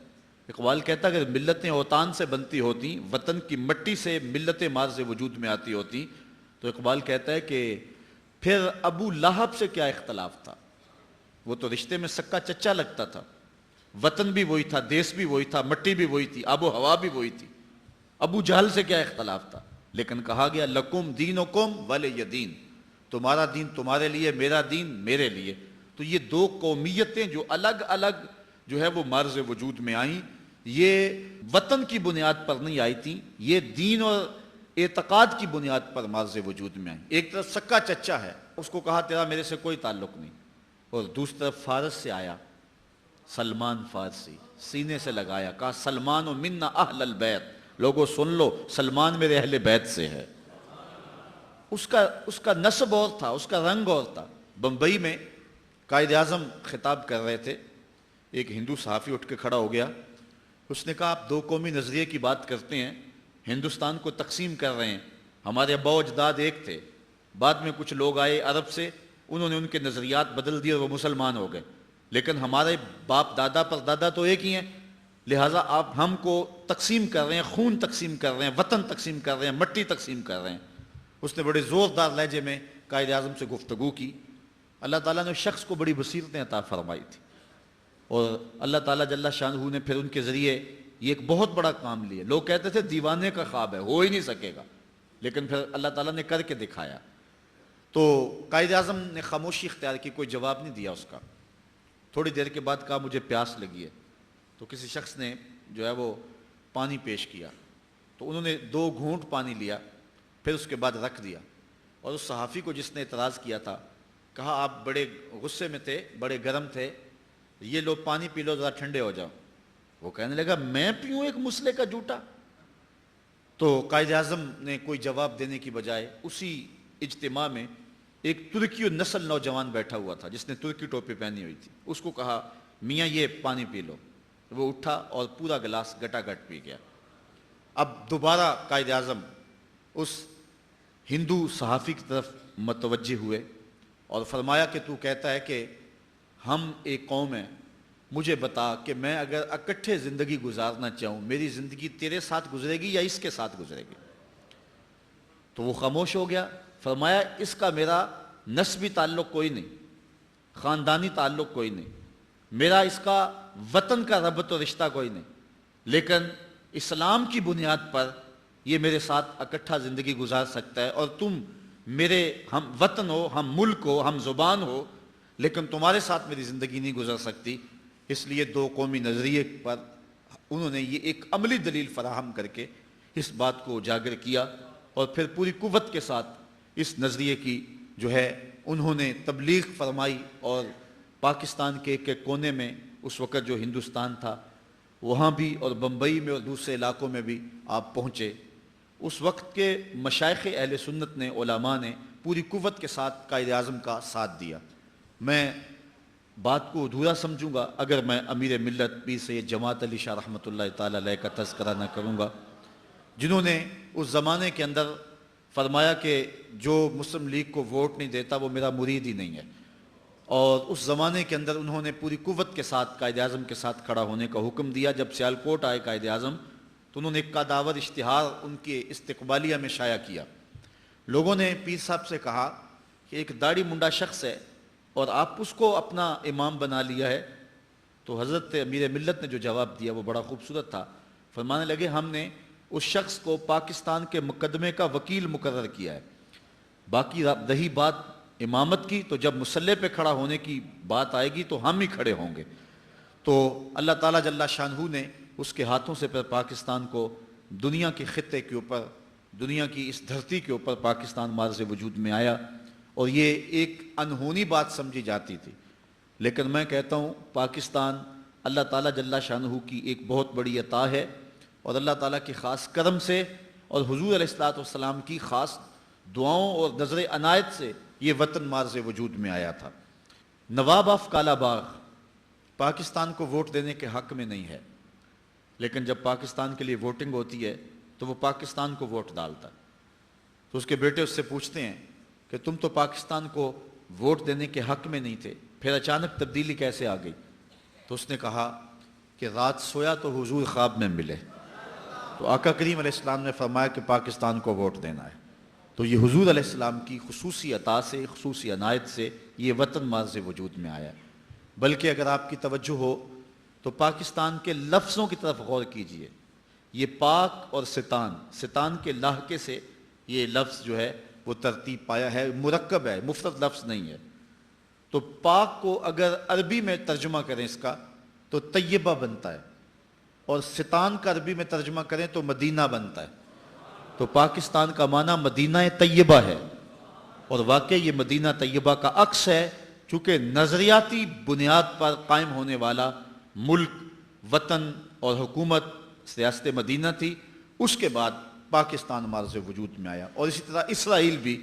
S1: اقبال کہتا ہے اگر ملتیں اوطان سے بنتی ہوتی، وطن کی مٹی سے ملتیں مارز وجود میں آتی ہوتی، تو اقبال کہتا ہے کہ پھر ابو لہب سے کیا اختلاف تھا، وہ تو رشتے میں سکا چچا لگتا تھا، وطن بھی وہی تھا، دیس بھی وہی تھا، مٹی بھی وہی تھی، آب و ہوا بھی وہی تھی، ابو جہل سے کیا اختلاف تھا۔ لیکن کہا گیا لکم دینکم ولی دین، تمہارا دین تمہارے لیے، میرا دین میرے لیے۔ تو یہ دو قومیتیں جو الگ الگ جو ہے وہ مرز وجود میں آئیں، یہ وطن کی بنیاد پر نہیں آئی تھیں، یہ دین اور اعتقاد کی بنیاد پر مرز وجود میں آئیں۔ ایک طرف سکا چچا ہے، اس کو کہا تیرا میرے سے کوئی تعلق نہیں، اور دوسری طرف فارس سے آیا سلمان فارسی، سینے سے لگایا، کہا سلمان و منا اہل البیت، لوگوں سن لو سلمان میرے اہل بیت سے ہے۔ اس کا نسب اور تھا، اس کا رنگ اور تھا۔ بمبئی میں قائد اعظم خطاب کر رہے تھے، ایک ہندو صحافی اٹھ کے کھڑا ہو گیا، اس نے کہا آپ دو قومی نظریے کی بات کرتے ہیں، ہندوستان کو تقسیم کر رہے ہیں، ہمارے ابا و اجداد ایک تھے، بعد میں کچھ لوگ آئے عرب سے، انہوں نے ان کے نظریات بدل دیے اور وہ مسلمان ہو گئے، لیکن ہمارے باپ دادا پر دادا تو ایک ہی ہیں، لہٰذا آپ ہم کو تقسیم کر رہے ہیں، خون تقسیم کر رہے ہیں، وطن تقسیم کر رہے ہیں، مٹی تقسیم کر رہے ہیں۔ اس نے بڑے زوردار لہجے میں قائد اعظم سے گفتگو کی۔ اللہ تعالیٰ نے شخص کو بڑی بصیرتیں عطا فرمائی تھی، اور اللہ تعالیٰ جل شانہ نے پھر ان کے ذریعے یہ ایک بہت بڑا کام لیا۔ لوگ کہتے تھے دیوانے کا خواب ہے، ہو ہی نہیں سکے گا، لیکن پھر اللہ تعالیٰ نے کر کے دکھایا۔ تو قائد اعظم نے خاموشی اختیار کی، کوئی جواب نہیں دیا اس کا۔ تھوڑی دیر کے بعد کہا مجھے پیاس لگی ہے، تو کسی شخص نے جو ہے وہ پانی پیش کیا، تو انہوں نے 2 گھونٹ پانی لیا، پھر اس کے بعد رکھ دیا، اور اس صحافی کو جس نے اعتراض کیا تھا کہا آپ بڑے غصے میں تھے، بڑے گرم تھے، یہ لو پانی پی لو ذرا ٹھنڈے ہو جاؤ۔ وہ کہنے لگا میں پیوں ایک مسلے کا جوٹا؟ تو قائد اعظم نے کوئی جواب دینے کی بجائے اسی اجتماع میں ایک ترکی نسل نوجوان بیٹھا ہوا تھا جس نے ترکی ٹوپی پہنی ہوئی تھی، اس کو کہا میاں یہ پانی پی لو۔ وہ اٹھا اور پورا گلاس گٹا گٹ پی گیا۔ اب دوبارہ قائد اعظم اس ہندو صحافی کی طرف متوجہ ہوئے اور فرمایا کہ تو کہتا ہے کہ ہم ایک قوم ہیں، مجھے بتا کہ میں اگر اکٹھے زندگی گزارنا چاہوں، میری زندگی تیرے ساتھ گزرے گی یا اس کے ساتھ گزرے گی؟ تو وہ خاموش ہو گیا۔ فرمایا اس کا میرا نسبی تعلق کوئی نہیں، خاندانی تعلق کوئی نہیں، میرا اس کا وطن کا ربط و رشتہ کوئی نہیں، لیکن اسلام کی بنیاد پر یہ میرے ساتھ اکٹھا زندگی گزار سکتا ہے، اور تم میرے ہم وطن ہو، ہم ملک ہو، ہم زبان ہو، لیکن تمہارے ساتھ میری زندگی نہیں گزر سکتی۔ اس لیے 2 قومی نظریے پر انہوں نے یہ ایک عملی دلیل فراہم کر کے اس بات کو اجاگر کیا، اور پھر پوری قوت کے ساتھ اس نظریے کی جو ہے انہوں نے تبلیغ فرمائی، اور پاکستان کے ایک کونے میں اس وقت جو ہندوستان تھا وہاں بھی، اور بمبئی میں اور دوسرے علاقوں میں بھی آپ پہنچے۔ اس وقت کے مشائخ اہل سنت نے، علماء نے پوری قوت کے ساتھ قائد اعظم کا ساتھ دیا۔ میں بات کو ادھورا سمجھوں گا اگر میں امیر ملت پیر سید جماعت علی شاہ رحمۃ اللہ تعالی علیہ کا تذکرہ نہ کروں گا، جنہوں نے اس زمانے کے اندر فرمایا کہ جو مسلم لیگ کو ووٹ نہیں دیتا وہ میرا مرید ہی نہیں ہے، اور اس زمانے کے اندر انہوں نے پوری قوت کے ساتھ قائد اعظم کے ساتھ کھڑا ہونے کا حکم دیا۔ جب سیالکوٹ آئے قائد اعظم تو انہوں نے ایک قداور اشتہار ان کے استقبالیہ میں شائع کیا۔ لوگوں نے پیر صاحب سے کہا کہ ایک داڑھی منڈا شخص ہے اور آپ اس کو اپنا امام بنا لیا ہے۔ تو حضرت امیر ملت نے جو جواب دیا وہ بڑا خوبصورت تھا۔ فرمانے لگے ہم نے اس شخص کو پاکستان کے مقدمے کا وکیل مقرر کیا ہے، باقی رہی بات امامت کی تو جب مصلی پہ کھڑا ہونے کی بات آئے گی تو ہم ہی کھڑے ہوں گے. تو اللہ تعالیٰ جل شانہ نے اس کے ہاتھوں سے پھر پاکستان کو دنیا کے خطے کے اوپر، دنیا کی اس دھرتی کے اوپر پاکستان معرض وجود میں آیا. اور یہ ایک انہونی بات سمجھی جاتی تھی، لیکن میں کہتا ہوں پاکستان اللہ تعالیٰ جل شانہ کی ایک بہت بڑی عطا ہے، اور اللہ تعالیٰ کے خاص کرم سے اور حضور علیہ الصلوۃ والسلام کی خاص دعاؤں اور نظر عنایت سے یہ وطن معرض وجود میں آیا تھا. نواب آف کالا باغ پاکستان کو ووٹ دینے کے حق میں نہیں ہے، لیکن جب پاکستان کے لیے ووٹنگ ہوتی ہے تو وہ پاکستان کو ووٹ ڈالتا ہے. تو اس کے بیٹے اس سے پوچھتے ہیں کہ تم تو پاکستان کو ووٹ دینے کے حق میں نہیں تھے، پھر اچانک تبدیلی کیسے آ گئی؟ تو اس نے کہا کہ رات سویا تو حضور خواب میں ملے. تو آقا کریم علیہ السلام نے فرمایا کہ پاکستان کو ووٹ دینا ہے. تو یہ حضور علیہ السلام کی خصوصی عطا سے، خصوصی عنایت سے یہ وطن معرض وجود میں آیا. بلکہ اگر آپ کی توجہ ہو تو پاکستان کے لفظوں کی طرف غور کیجئے. یہ پاک اور ستان، ستان کے لاحقے سے یہ لفظ جو ہے وہ ترتیب پایا ہے، مرکب ہے، مفرد لفظ نہیں ہے. تو پاک کو اگر عربی میں ترجمہ کریں اس کا تو طیبہ بنتا ہے، اور ستان کا عربی میں ترجمہ کریں تو مدینہ بنتا ہے. تو پاکستان کا معنی مدینہ طیبہ ہے، اور واقعی یہ مدینہ طیبہ کا عکس ہے، چونکہ نظریاتی بنیاد پر قائم ہونے والا ملک، وطن اور حکومت ریاست مدینہ تھی. اس کے بعد پاکستان معرض وجود میں آیا، اور اسی طرح اسرائیل بھی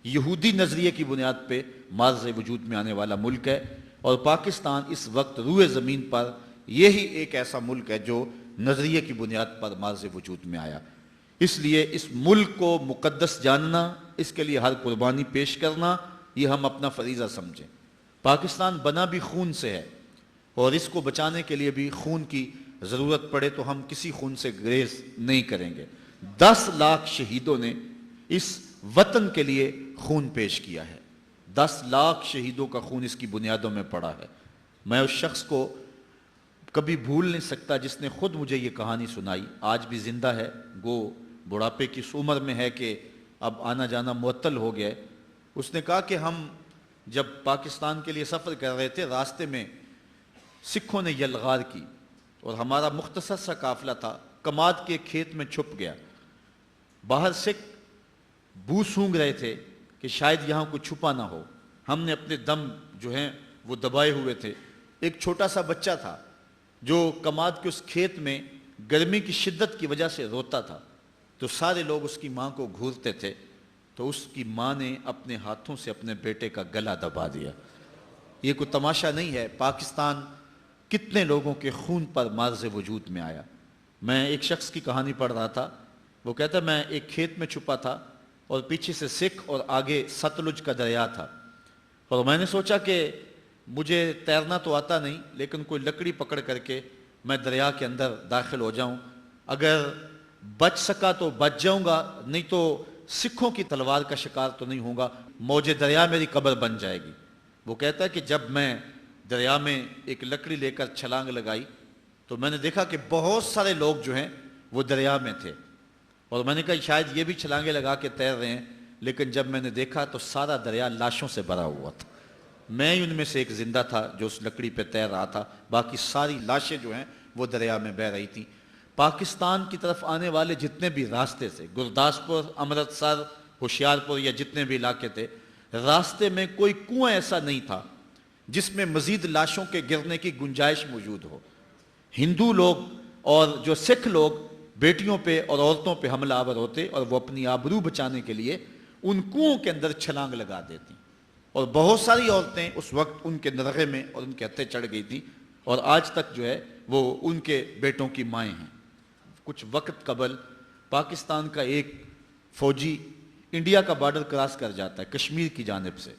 S1: یہودی نظریے کی بنیاد پہ معرض وجود میں آنے والا ملک ہے. اور پاکستان اس وقت روئے زمین پر یہی ایک ایسا ملک ہے جو نظریے کی بنیاد پر معرض وجود میں آیا. اس لیے اس ملک کو مقدس جاننا، اس کے لیے ہر قربانی پیش کرنا، یہ ہم اپنا فریضہ سمجھیں. پاکستان بنا بھی خون سے ہے، اور اس کو بچانے کے لیے بھی خون کی ضرورت پڑے تو ہم کسی خون سے گریز نہیں کریں گے. 10 لاکھ شہیدوں نے اس وطن کے لیے خون پیش کیا ہے. 10 لاکھ شہیدوں کا خون اس کی بنیادوں میں پڑا ہے. میں اس شخص کو کبھی بھول نہیں سکتا جس نے خود مجھے یہ کہانی سنائی، آج بھی زندہ ہے، گو بڑھاپے کی اس عمر میں ہے کہ اب آنا جانا معطل ہو گیا ہے. اس نے کہا کہ ہم جب پاکستان کے لیے سفر کر رہے تھے، راستے میں سکھوں نے یلغار کی، اور ہمارا مختصر سا قافلہ تھا، کماد کے کھیت میں چھپ گیا. باہر سکھ بو سونگھ رہے تھے کہ شاید یہاں کوئی چھپا نہ ہو. ہم نے اپنے دم جو ہیں وہ دبائے ہوئے تھے. ایک چھوٹا سا بچہ تھا جو کماد کے اس کھیت میں گرمی کی شدت کی وجہ سے روتا تھا. تو سارے لوگ اس کی ماں کو گھورتے تھے، تو اس کی ماں نے اپنے ہاتھوں سے اپنے بیٹے کا گلا دبا دیا. یہ کوئی تماشا نہیں ہے، پاکستان کتنے لوگوں کے خون پر معرض وجود میں آیا. میں ایک شخص کی کہانی پڑھ رہا تھا، وہ کہتا ہے میں ایک کھیت میں چھپا تھا، اور پیچھے سے سکھ اور آگے ستلج کا دریا تھا. اور میں نے سوچا کہ مجھے تیرنا تو آتا نہیں، لیکن کوئی لکڑی پکڑ کر کے میں دریا کے اندر داخل ہو جاؤں. اگر بچ سکا تو بچ جاؤں گا، نہیں تو سکھوں کی تلوار کا شکار تو نہیں ہوں گا، موج دریا میری قبر بن جائے گی. وہ کہتا ہے کہ جب میں دریا میں ایک لکڑی لے کر چھلانگ لگائی تو میں نے دیکھا کہ بہت سارے لوگ جو ہیں وہ دریا میں تھے، اور میں نے کہا شاید یہ بھی چھلانگیں لگا کے تیر رہے ہیں. لیکن جب میں نے دیکھا تو سارا دریا لاشوں سے بھرا ہوا تھا. میں ہی ان میں سے ایک زندہ تھا جو اس لکڑی پہ تیر رہا تھا، باقی ساری لاشیں جو ہیں وہ دریا میں بہہ رہی تھیں. پاکستان کی طرف آنے والے جتنے بھی راستے تھے، گرداسپور، امرتسر، ہوشیارپور یا جتنے بھی علاقے تھے، راستے میں کوئی کنواں ایسا نہیں تھا جس میں مزید لاشوں کے گرنے کی گنجائش موجود ہو. ہندو لوگ اور جو سکھ لوگ بیٹیوں پہ اور عورتوں پہ حملہ آور ہوتے، اور وہ اپنی آبرو بچانے کے لیے ان کنوؤں کے اندر چھلانگ لگا دیتی. اور بہت ساری عورتیں اس وقت ان کے نرغے میں اور ان کے ہتھے چڑھ گئی تھی، اور آج تک جو ہے وہ ان کے بیٹوں کی مائیں ہیں. کچھ وقت قبل پاکستان کا ایک فوجی انڈیا کا بارڈر کراس کر جاتا ہے کشمیر کی جانب سے.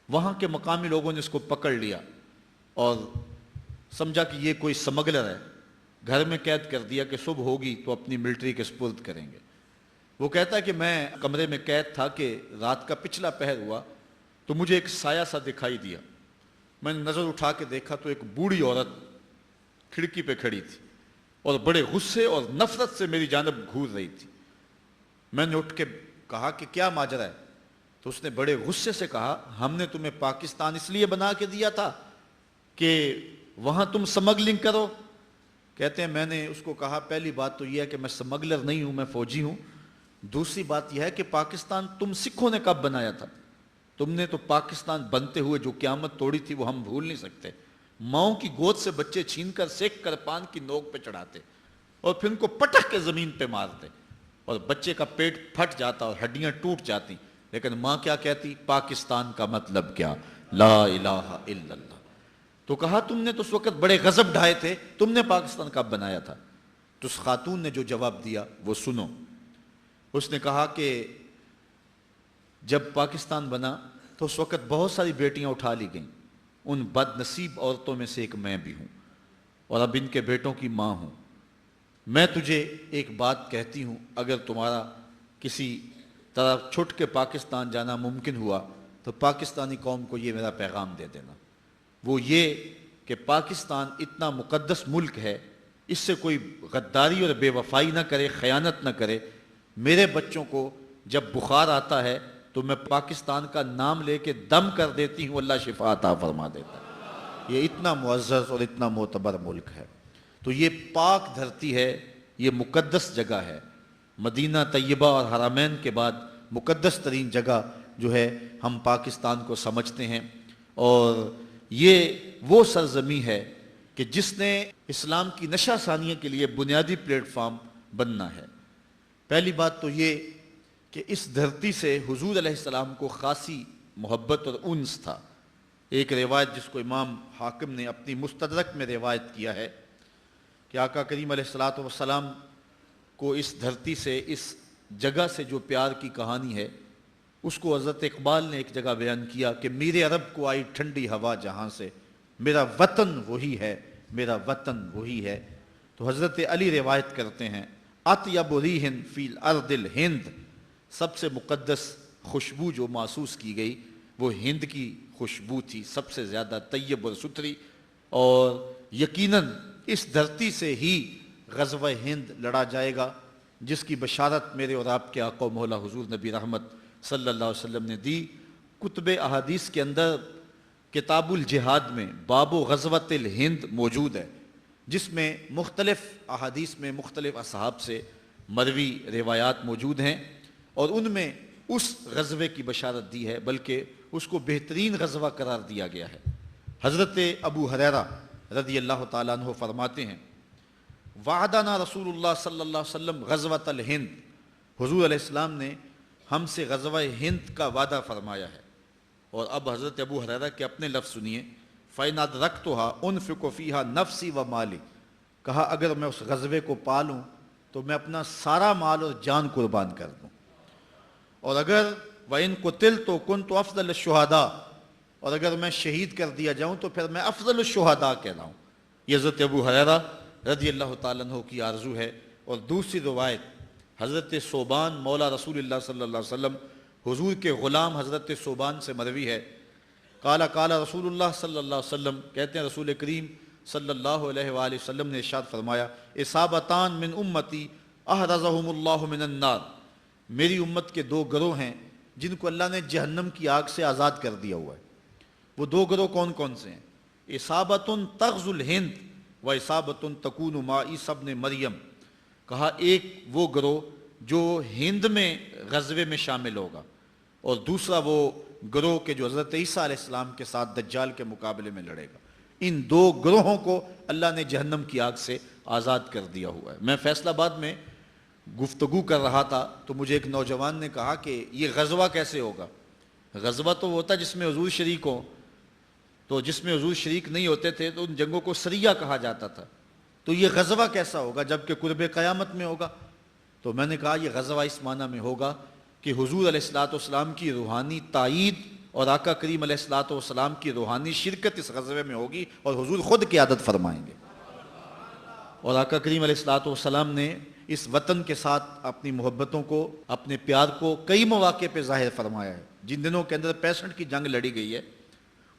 S1: وہاں کے مقامی لوگوں نے اس کو پکڑ لیا اور سمجھا کہ یہ کوئی سمگلر ہے. گھر میں قید کر دیا کہ صبح ہوگی تو اپنی ملٹری کے سپرد کریں گے. وہ کہتا ہے کہ میں کمرے میں قید تھا کہ رات کا پچھلا پہر ہوا تو مجھے ایک سایہ سا دکھائی دیا. میں نے نظر اٹھا کے دیکھا تو ایک بوڑھی عورت کھڑکی پہ کھڑی تھی اور بڑے غصے اور نفرت سے میری جانب گھور رہی تھی. میں نے اٹھ کے کہا کہ کیا ماجرا ہے؟ تو اس نے بڑے غصے سے کہا ہم نے تمہیں پاکستان اس لیے بنا کے دیا تھا کہ وہاں تم سمگلنگ کرو؟ کہتے ہیں میں نے اس کو کہا پہلی بات تو یہ ہے کہ میں سمگلر نہیں ہوں، میں فوجی ہوں۔ دوسری بات یہ ہے کہ پاکستان تم سکھوں نے کب بنایا تھا؟ تم نے تو پاکستان بنتے ہوئے جو قیامت توڑی تھی وہ ہم بھول نہیں سکتے۔ ماؤں کی گود سے بچے چھین کر سیک کر پان کی نوک پہ چڑھاتے اور پھر ان کو پٹک کے زمین پہ مارتے اور بچے کا پیٹ پھٹ جاتا اور ہڈیاں ٹوٹ جاتی، لیکن ماں کیا کہتی؟ پاکستان کا مطلب کیا؟ لا الہ الا اللہ۔ تو کہا تم نے تو اس وقت بڑے غضب ڈھائے تھے، تم نے پاکستان کب بنایا تھا؟ تو اس خاتون نے جو جواب دیا وہ سنو۔ اس نے کہا کہ جب پاکستان بنا تو اس وقت بہت ساری بیٹیاں اٹھا لی گئیں، ان بد نصیب عورتوں میں سے ایک میں بھی ہوں، اور اب ان کے بیٹوں کی ماں ہوں۔ میں تجھے ایک بات کہتی ہوں، اگر تمہارا کسی طرح چھٹ کے پاکستان جانا ممکن ہوا تو پاکستانی قوم کو یہ میرا پیغام دے دینا، وہ یہ کہ پاکستان اتنا مقدس ملک ہے، اس سے کوئی غداری اور بے وفائی نہ کرے، خیانت نہ کرے۔ میرے بچوں کو جب بخار آتا ہے تو میں پاکستان کا نام لے کے دم کر دیتی ہوں، اللہ شفا عطا فرما دیتا ہے۔ یہ اتنا معزز اور اتنا معتبر ملک ہے۔ تو یہ پاک دھرتی ہے، یہ مقدس جگہ ہے۔ مدینہ طیبہ اور حرمین کے بعد مقدس ترین جگہ جو ہے ہم پاکستان کو سمجھتے ہیں، اور یہ وہ سرزمین ہے کہ جس نے اسلام کی نشہ ثانیہ کے لیے بنیادی پلیٹ فارم بننا ہے۔ پہلی بات تو یہ کہ اس دھرتی سے حضور علیہ السلام کو خاصی محبت اور انس تھا۔ ایک روایت جس کو امام حاکم نے اپنی مستدرک میں روایت کیا ہے کہ آقا کریم علیہ السلام کو اس دھرتی سے، اس جگہ سے جو پیار کی کہانی ہے، اس کو حضرت اقبال نے ایک جگہ بیان کیا کہ میرے عرب کو آئی ٹھنڈی ہوا جہاں سے، میرا وطن وہی ہے، میرا وطن وہی ہے۔ تو حضرت علی روایت کرتے ہیں اطیب ریح فی الارض الہند، سب سے مقدس خوشبو جو محسوس کی گئی وہ ہند کی خوشبو تھی، سب سے زیادہ طیب اور ستھری، اور یقیناً اس دھرتی سے ہی غزوہ ہند لڑا جائے گا، جس کی بشارت میرے اور آپ کے آقا و مولا حضور نبی رحمت صلی اللہ علیہ وسلم نے دی۔ کتب احادیث کے اندر کتاب الجہاد میں باب غزوۃ الہند موجود ہے، جس میں مختلف احادیث میں مختلف اصحاب سے مروی روایات موجود ہیں، اور ان میں اس غزوے کی بشارت دی ہے، بلکہ اس کو بہترین غزوہ قرار دیا گیا ہے۔ حضرت ابو ہریرہ رضی اللہ تعالیٰ عنہ فرماتے ہیں وعدنا رسول اللہ صلی اللہ علیہ وسلم غزوۃ الہند، حضور علیہ السلام نے ہم سے غزوہ ہند کا وعدہ فرمایا ہے۔ اور اب حضرت ابو ہریرہ کے اپنے لفظ سنیے، فَإِنْ أَدْرَكْتُهَا أُنْفِقُ فِيهَا نَفْسِي وَمَالِي، کہا اگر میں اس غزوے کو پالوں تو میں اپنا سارا مال اور جان قربان کر دوں، اور اگر وَإِنْ قُتِلْتُ كُنْتُ أَفْضَلَ الشُّهَدَاء، اور اگر میں شہید کر دیا جاؤں تو پھر میں افضل الشہداء کہلاؤں۔ یہ حضرت ابو ہریرہ رضی اللہ تعالیٰ عنہ کی آرزو ہے۔ اور دوسری روایت حضرت ثوبان مولا رسول اللہ صلی اللہ علیہ وسلم، حضور کے غلام حضرت ثوبان سے مروی ہے، قال قال رسول اللہ صلی اللہ علیہ وسلم، کہتے ہیں رسول کریم صلی اللہ علیہ وآلہ وسلم نے ارشاد فرمایا اصابتان من امتی احرزہم اللہ من النار، میری امت کے دو گروہ ہیں جن کو اللہ نے جہنم کی آگ سے آزاد کر دیا ہوا ہے۔ وہ دو گروہ کون کون سے ہیں؟ اصابت تغزو الہند و اصابت تکون مع عیسی ابن مریم، کہا ایک وہ گروہ جو ہند میں غزوے میں شامل ہوگا، اور دوسرا وہ گروہ کے جو حضرت عیسیٰ علیہ السلام کے ساتھ دجال کے مقابلے میں لڑے گا۔ ان دو گروہوں کو اللہ نے جہنم کی آگ سے آزاد کر دیا ہوا ہے۔ میں فیصل آباد میں گفتگو کر رہا تھا تو مجھے ایک نوجوان نے کہا کہ یہ غزوہ کیسے ہوگا؟ غزوہ تو ہوتا جس میں حضور شریک ہوں، تو جس میں حضور شریک نہیں ہوتے تھے تو ان جنگوں کو سریہ کہا جاتا تھا، تو یہ غزوہ کیسا ہوگا جبکہ قرب قیامت میں ہوگا؟ تو میں نے کہا یہ غزوہ اس معنی میں ہوگا کہ حضور علیہ السلام کی روحانی تائید اور آقا کریم علیہ السلام کی روحانی شرکت اس غزوے میں ہوگی، اور حضور خود قیادت فرمائیں گے۔ اور آقا کریم علیہ السلام نے اس وطن کے ساتھ اپنی محبتوں کو، اپنے پیار کو کئی مواقع پہ ظاہر فرمایا ہے۔ جن دنوں کے اندر 65 کی جنگ لڑی گئی ہے،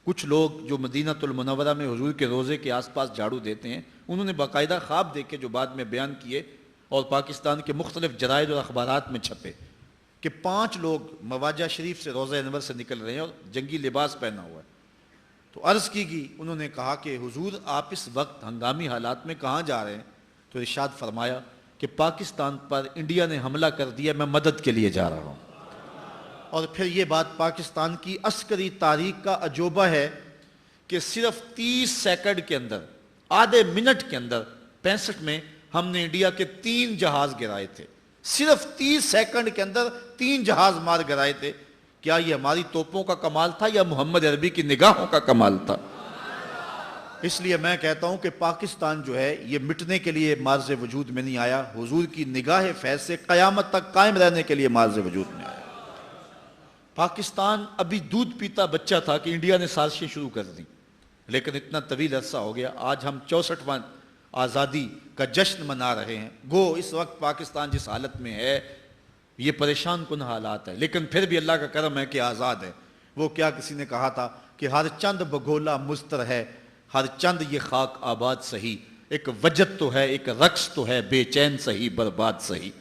S1: کچھ لوگ جو مدینہ المنورہ میں حضور کے روضے کے آس پاس جھاڑو دیتے ہیں، انہوں نے باقاعدہ خواب دیکھے جو بعد میں بیان کیے اور پاکستان کے مختلف جرائد اور اخبارات میں چھپے۔ کہ 5 لوگ مواجہ شریف سے روضہ انور سے نکل رہے ہیں اور جنگی لباس پہنا ہوا ہے. تو عرض کی گئی، انہوں نے کہا کہ حضور آپ اس وقت ہنگامی حالات میں کہاں جا رہے ہیں؟ تو ارشاد فرمایا کہ پاکستان پر انڈیا نے حملہ کر دیا، میں مدد کے لیے جا رہا ہوں. اور پھر یہ بات پاکستان کی عسکری تاریخ کا عجوبہ ہے کہ صرف 30 سیکنڈ کے اندر، آدھے منٹ کے اندر 65 میں ہم نے انڈیا کے 3 جہاز گرائے تھے. صرف 30 سیکنڈ کے اندر 3 جہاز مار گرائے تھے. کیا یہ ہماری توپوں کا کمال تھا یا محمد عربی کی نگاہوں کا کمال تھا؟ اس لیے میں کہتا ہوں کہ پاکستان جو ہے یہ مٹنے کے لیے مارز وجود میں نہیں آیا، حضور کی نگاہ فیض سے قیامت تک قائم رہنے کے لیے مارز وجود میں آیا. پاکستان ابھی دودھ پیتا بچہ تھا کہ انڈیا نے سازشیں شروع کر دیں، لیکن اتنا طویل عرصہ ہو گیا. آج ہم 64واں آزادی کا جشن منا رہے ہیں. گو اس وقت پاکستان جس حالت میں ہے یہ پریشان کن حالات ہے، لیکن پھر بھی اللہ کا کرم ہے کہ آزاد ہے. وہ کیا کسی نے کہا تھا کہ ہر چند بگولا مستر ہے، ہر چند یہ خاک آباد سہی، ایک وجد تو ہے ایک رقص تو ہے، بے چین سہی برباد سہی.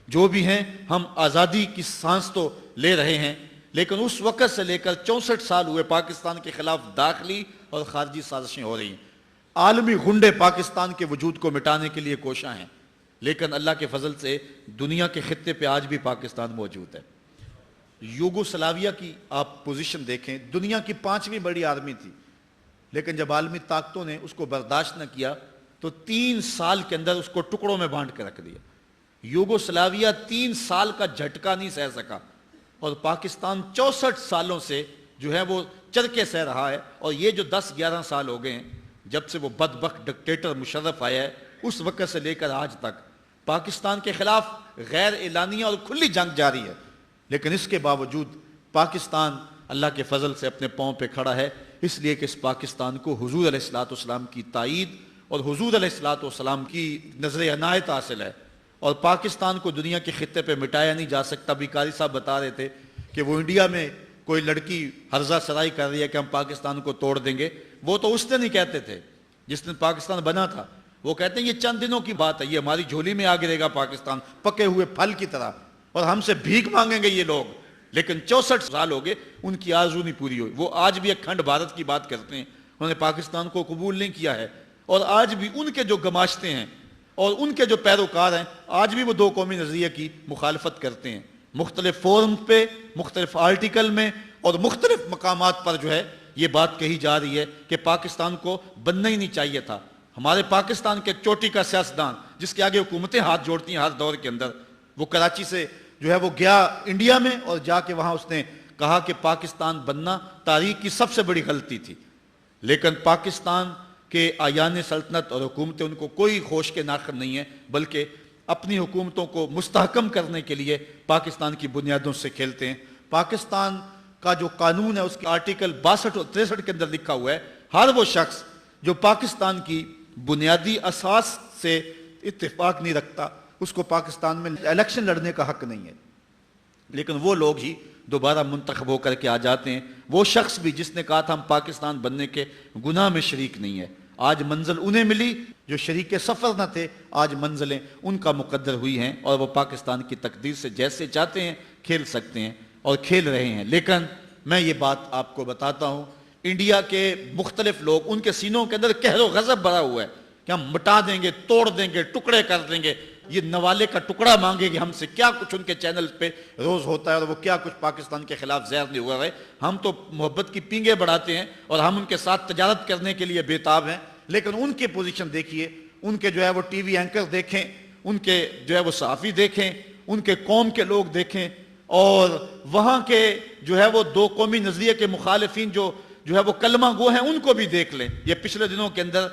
S1: جو بھی ہیں ہم آزادی کی سانس تو لے رہے ہیں، لیکن اس وقت سے لے کر 64 سال ہوئے پاکستان کے خلاف داخلی اور خارجی سازشیں ہو رہی ہیں. عالمی غنڈے پاکستان کے وجود کو مٹانے کے لیے کوشاں ہیں، لیکن اللہ کے فضل سے دنیا کے خطے پہ آج بھی پاکستان موجود ہے. یوگوسلاویہ کی آپ پوزیشن دیکھیں، دنیا کی 5ویں بڑی آرمی تھی، لیکن جب عالمی طاقتوں نے اس کو برداشت نہ کیا تو 3 سال کے اندر اس کو ٹکڑوں میں بانٹ کے رکھ دیا. یوگوسلاویہ 3 سال کا جھٹکا نہیں سہ سکا، اور پاکستان 64 سالوں سے جو ہے وہ چرکے سہ رہا ہے. اور یہ جو 10-11 سال ہو گئے ہیں جب سے وہ بدبخت ڈکٹیٹر مشرف آیا ہے، اس وقت سے لے کر آج تک پاکستان کے خلاف غیر اعلانیہ اور کھلی جنگ جاری ہے. لیکن اس کے باوجود پاکستان اللہ کے فضل سے اپنے پاؤں پہ کھڑا ہے، اس لیے کہ اس پاکستان کو حضور علیہ السلام کی تائید اور حضور علیہ السلام کی نظر عنایت حاصل ہے. اور پاکستان کو دنیا کے خطے پہ مٹایا نہیں جا سکتا. بیکاری صاحب بتا رہے تھے کہ وہ انڈیا میں کوئی لڑکی حرزہ سرائی کر رہی ہے کہ ہم پاکستان کو توڑ دیں گے. وہ تو اس نے نہیں کہتے تھے جس نے پاکستان بنا تھا، وہ کہتے ہیں یہ چند دنوں کی بات ہے، یہ ہماری جھولی میں آ گرے گا پاکستان پکے ہوئے پھل کی طرح، اور ہم سے بھیک مانگیں گے یہ لوگ. لیکن 64 سال ہو گئے ان کی آرزو نہیں پوری ہوئی. وہ آج بھی اکھنڈ بھارت کی بات کرتے ہیں، انہوں نے پاکستان کو قبول نہیں کیا ہے. اور آج بھی ان کے جو گماشتے ہیں اور ان کے جو پیروکار ہیں آج بھی وہ 2 قومی نظریے کی مخالفت کرتے ہیں. مختلف فورم پہ، مختلف آرٹیکل میں اور مختلف مقامات پر جو ہے یہ بات کہی جا رہی ہے کہ پاکستان کو بننا ہی نہیں چاہیے تھا. ہمارے پاکستان کے چوٹی کا سیاستدان جس کے آگے حکومتیں ہاتھ جوڑتی ہیں ہر دور کے اندر، وہ کراچی سے جو ہے وہ گیا انڈیا میں اور جا کے وہاں اس نے کہا کہ پاکستان بننا تاریخ کی سب سے بڑی غلطی تھی. لیکن پاکستان کے آیان سلطنت اور حکومتیں ان کو کوئی ہوش کے ناخن نہیں ہیں، بلکہ اپنی حکومتوں کو مستحکم کرنے کے لیے پاکستان کی بنیادوں سے کھیلتے ہیں. پاکستان کا جو قانون ہے اس کے آرٹیکل 62 اور 63 کے اندر لکھا ہوا ہے ہر وہ شخص جو پاکستان کی بنیادی اساس سے اتفاق نہیں رکھتا اس کو پاکستان میں الیکشن لڑنے کا حق نہیں ہے. لیکن وہ لوگ ہی دوبارہ منتخب ہو کر کے آ جاتے ہیں. وہ شخص بھی جس نے کہا تھا ہم پاکستان بننے کے گناہ میں شریک نہیں ہے، آج منزل انہیں ملی جو شریک سفر نہ تھے. آج منزلیں ان کا مقدر ہوئی ہیں اور وہ پاکستان کی تقدیر سے جیسے چاہتے ہیں کھیل سکتے ہیں اور کھیل رہے ہیں. لیکن میں یہ بات آپ کو بتاتا ہوں، انڈیا کے مختلف لوگ ان کے سینوں کے اندر قہر و غضب بھرا ہوا ہے کہ ہم مٹا دیں گے، توڑ دیں گے، ٹکڑے کر دیں گے. یہ نوالے کا ٹکڑا مانگے گی ہم سے. کیا کچھ ان کے چینل پہ روز ہوتا ہے اور وہ کیا کچھ پاکستان کے خلاف زہر نہیں ہوا ہے. ہم تو محبت کی پینگیں بڑھاتے ہیں اور ہم ان کے ساتھ تجارت کرنے کے لیے بےتاب ہیں. لیکن ان کی پوزیشن دیکھیے، ان کے جو ہے وہ ٹی وی اینکر دیکھیں، ان کے جو ہے وہ صحافی دیکھیں، ان کے قوم کے لوگ دیکھیں، اور وہاں کے جو ہے وہ 2 قومی نظریے کے مخالفین جو ہے وہ کلمہ گو ہیں ان کو بھی دیکھ لیں. یہ پچھلے دنوں کے اندر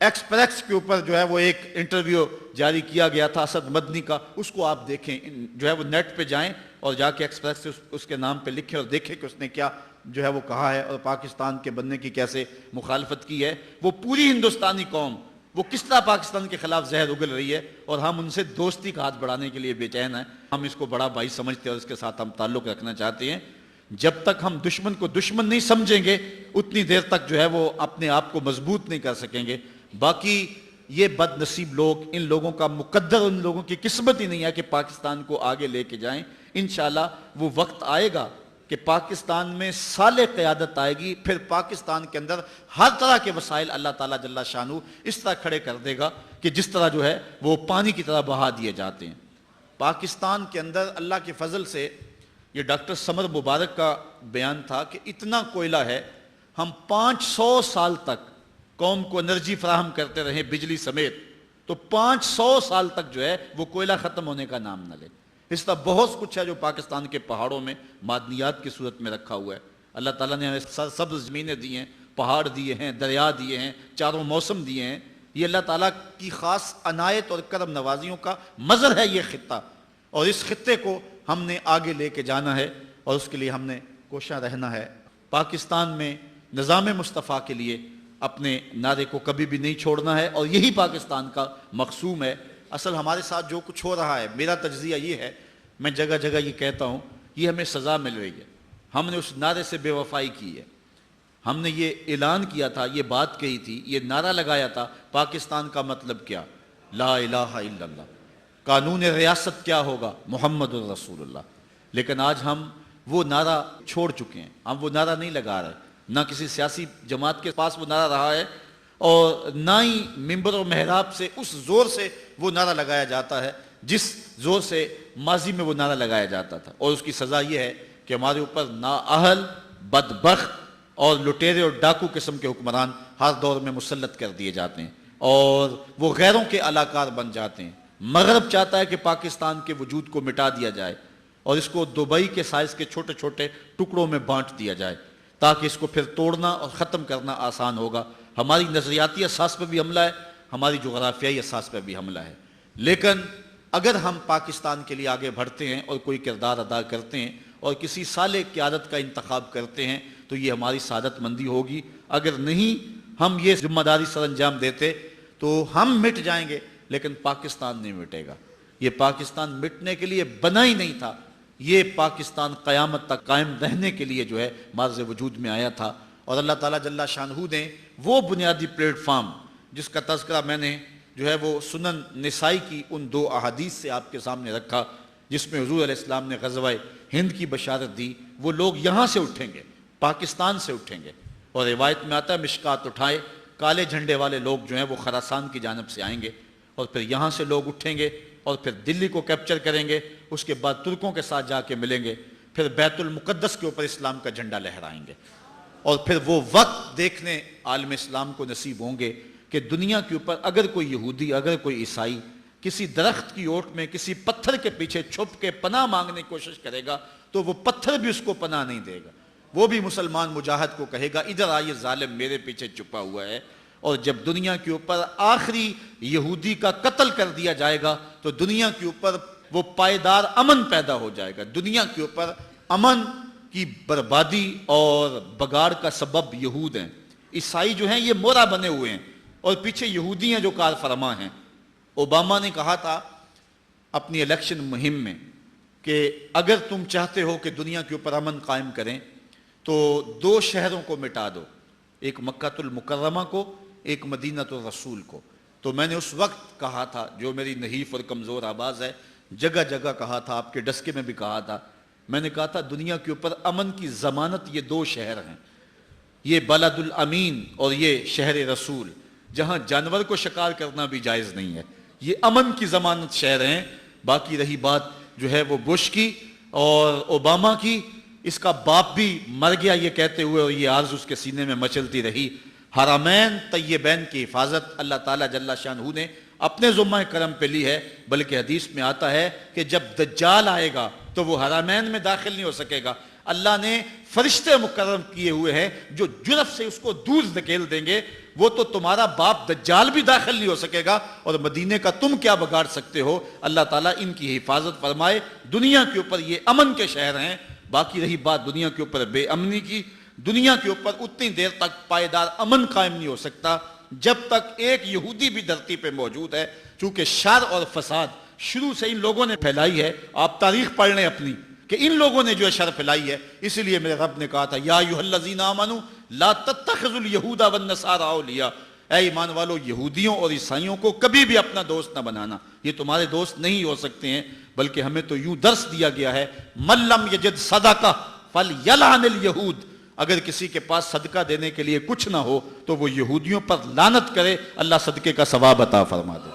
S1: ایکسپریس کے اوپر جو ہے وہ ایک انٹرویو جاری کیا گیا تھا اسد مدنی کا، اس کو آپ دیکھیں. جو ہے وہ نیٹ پہ جائیں اور جا کے ایکسپریس سے اس کے نام پہ لکھیں اور دیکھیں کہ اس نے کیا جو ہے وہ کہا ہے اور پاکستان کے بننے کی کیسے مخالفت کی ہے. وہ پوری ہندوستانی قوم وہ کس طرح پاکستان کے خلاف زہر اگل رہی ہے اور ہم ان سے دوستی کا ہاتھ بڑھانے کے لیے بے چین ہیں. ہم اس کو بڑا بھائی سمجھتے ہیں اور اس کے ساتھ ہم تعلق رکھنا چاہتے ہیں. جب تک ہم دشمن کو دشمن نہیں سمجھیں گے اتنی دیر تک جو ہے وہ اپنے آپ کو مضبوط نہیں کر سکیں گے. باقی
S3: یہ بد نصیب لوگ، ان لوگوں کا مقدر، ان لوگوں کی قسمت ہی نہیں ہے کہ پاکستان کو آگے لے کے جائیں۔ انشاءاللہ وہ وقت آئے گا کہ پاکستان میں صالح قیادت آئے گی، پھر پاکستان کے اندر ہر طرح کے وسائل اللہ تعالیٰ جل شانہ اس طرح کھڑے کر دے گا کہ جس طرح جو ہے وہ پانی کی طرح بہا دیے جاتے ہیں۔ پاکستان کے اندر اللہ کے فضل سے، یہ ڈاکٹر سمر مبارک کا بیان تھا کہ اتنا کوئلہ ہے، ہم 500 سال تک قوم کو انرجی فراہم کرتے رہیں بجلی سمیت، تو 500 سال تک جو ہے وہ کوئلہ ختم ہونے کا نام نہ لے۔ اس طرح بہت کچھ ہے جو پاکستان کے پہاڑوں میں معدنیات کی صورت میں رکھا ہوا ہے۔ اللہ تعالیٰ نے ہمیں سبز زمینیں دی ہیں، پہاڑ دیے ہیں، دریا دیے ہیں، چاروں موسم دیے ہیں۔ یہ اللہ تعالیٰ کی خاص عنایت اور کرم نوازیوں کا مظہر ہے یہ خطہ، اور اس خطے کو ہم نے آگے لے کے جانا ہے، اور اس کے لیے ہم نے کوشاں رہنا ہے۔ پاکستان میں نظام مصطفیٰ کے لیے اپنے نعرے کو کبھی بھی نہیں چھوڑنا ہے، اور یہی پاکستان کا مقصوم ہے۔ اصل ہمارے ساتھ جو کچھ ہو رہا ہے، میرا تجزیہ یہ ہے، میں جگہ جگہ یہ کہتا ہوں، یہ ہمیں سزا مل رہی ہے۔ ہم نے اس نعرے سے بے وفائی کی ہے، ہم نے یہ اعلان کیا تھا، یہ بات کہی تھی، یہ نعرہ لگایا تھا، پاکستان کا مطلب کیا؟ لا الہ الا اللہ۔ قانون ریاست کیا ہوگا؟ محمد الرسول اللہ۔ لیکن آج ہم وہ نعرہ چھوڑ چکے ہیں، ہم وہ نعرہ نہیں لگا رہے، نہ کسی سیاسی جماعت کے پاس وہ نعرہ رہا ہے، اور نہ ہی ممبر و محراب سے اس زور سے وہ نعرہ لگایا جاتا ہے جس زور سے ماضی میں وہ نعرہ لگایا جاتا تھا۔ اور اس کی سزا یہ ہے کہ ہمارے اوپر نااہل، بدبخت اور لٹیرے اور ڈاکو قسم کے حکمران ہر دور میں مسلط کر دیے جاتے ہیں، اور وہ غیروں کے علاقار بن جاتے ہیں۔ مغرب چاہتا ہے کہ پاکستان کے وجود کو مٹا دیا جائے اور اس کو دبئی کے سائز کے چھوٹے چھوٹے ٹکڑوں میں بانٹ دیا جائے، تاکہ اس کو پھر توڑنا اور ختم کرنا آسان ہوگا۔ ہماری نظریاتی اساس پہ بھی حملہ ہے، ہماری جغرافیائی اساس پہ بھی حملہ ہے۔ لیکن اگر ہم پاکستان کے لیے آگے بڑھتے ہیں اور کوئی کردار ادا کرتے ہیں اور کسی صالح قیادت کا انتخاب کرتے ہیں تو یہ ہماری سعادت مندی ہوگی۔ اگر نہیں ہم یہ ذمہ داری سر انجام دیتے تو ہم مٹ جائیں گے، لیکن پاکستان نہیں مٹے گا۔ یہ پاکستان مٹنے کے لیے بنا ہی نہیں تھا، یہ پاکستان قیامت تک قائم رہنے کے لیے جو ہے معرض وجود میں آیا تھا۔ اور اللہ تعالیٰ جل شانہ نے وہ بنیادی پلیٹ فارم جس کا تذکرہ میں نے جو ہے وہ سنن نسائی کی ان 2 احادیث سے آپ کے سامنے رکھا، جس میں حضور علیہ السلام نے غزوہ ہند کی بشارت دی، وہ لوگ یہاں سے اٹھیں گے، پاکستان سے اٹھیں گے۔ اور روایت میں آتا ہے مشکات اٹھائے کالے جھنڈے والے لوگ جو ہیں وہ خراسان کی جانب سے آئیں گے، اور پھر یہاں سے لوگ اٹھیں گے اور پھر دلی کو کیپچر کریں گے، اس کے بعد ترکوں کے ساتھ جا کے ملیں گے، پھر بیت المقدس کے اوپر اسلام کا جھنڈا لہرائیں گے۔ اور پھر وہ وقت دیکھنے عالم اسلام کو نصیب ہوں گے کہ دنیا کے اوپر اگر کوئی یہودی، اگر کوئی عیسائی کسی درخت کی اوٹ میں کسی پتھر کے پیچھے چھپ کے پناہ مانگنے کی کوشش کرے گا تو وہ پتھر بھی اس کو پناہ نہیں دے گا، وہ بھی مسلمان مجاہد کو کہے گا ادھر آئیے ظالم میرے پیچھے چھپا ہوا ہے۔ اور جب دنیا کے اوپر آخری یہودی کا قتل کر دیا جائے گا تو دنیا کے اوپر وہ پائیدار امن پیدا ہو جائے گا۔ دنیا کے اوپر امن کی بربادی اور بگاڑ کا سبب یہود ہیں، عیسائی جو ہیں یہ مورا بنے ہوئے ہیں، اور پیچھے یہودی ہیں جو کار فرما ہیں۔ اوباما نے کہا تھا اپنی الیکشن مہم میں کہ اگر تم چاہتے ہو کہ دنیا کے اوپر امن قائم کریں تو 2 شہروں کو مٹا دو، ایک مکہ المکرمہ کو، ایک مدینہ الرسول کو۔ تو میں نے اس وقت کہا تھا، جو میری نحیف اور کمزور آواز ہے، جگہ جگہ کہا تھا، آپ کے ڈسکے میں بھی کہا تھا، میں نے کہا تھا دنیا کے اوپر امن کی ضمانت یہ 2 شہر ہیں، یہ بلد الامین اور یہ شہر رسول، جہاں جانور کو شکار کرنا بھی جائز نہیں ہے۔ یہ امن کی ضمانت شہر ہیں۔ باقی رہی بات جو ہے وہ بش کی اور اوباما کی، اس کا باپ بھی مر گیا یہ کہتے ہوئے، اور یہ آرزو اس کے سینے میں مچلتی رہی۔ حرمین طیبین کی حفاظت اللہ تعالیٰ جل شانہ نے اپنے ذمہ کرم پہ لی ہے، بلکہ حدیث میں آتا ہے کہ جب دجال آئے گا تو وہ حرمین میں داخل نہیں ہو سکے گا۔ اللہ نے فرشتے مقرر کیے ہوئے ہیں جو جرف سے اس کو دور دھکیل دیں گے، وہ تو تمہارا باپ دجال بھی داخل نہیں ہو سکے گا، اور مدینے کا تم کیا بگاڑ سکتے ہو۔ اللہ تعالیٰ ان کی حفاظت فرمائے۔ دنیا کے اوپر یہ امن کے شہر ہیں۔ باقی رہی بات دنیا کے اوپر بے امنی کی، دنیا کے اوپر اتنی دیر تک پائیدار امن قائم نہیں ہو سکتا جب تک ایک یہودی بھی دھرتی پہ موجود ہے، چونکہ شر اور فساد شروع سے ان لوگوں نے پھیلائی ہے۔ آپ تاریخ پڑھ لیں اپنی کہ ان لوگوں نے جو شر پھیلائی ہے، اسی لیے میرے رب نے کہا تھا یا ایھا الذین آمنوا لا تتخذوا اليہود والنصارى اولیاء، اے ایمان والو یہودیوں اور عیسائیوں کو کبھی بھی اپنا دوست نہ بنانا، یہ تمہارے دوست نہیں ہو سکتے ہیں، بلکہ ہمیں تو یوں درس دیا گیا ہے من لم یجد صدقہ فلیلعن الیہود، اگر کسی کے پاس صدقہ دینے کے لیے کچھ نہ ہو تو وہ یہودیوں پر لعنت کرے، اللہ صدقے کا ثواب عطا فرما دے۔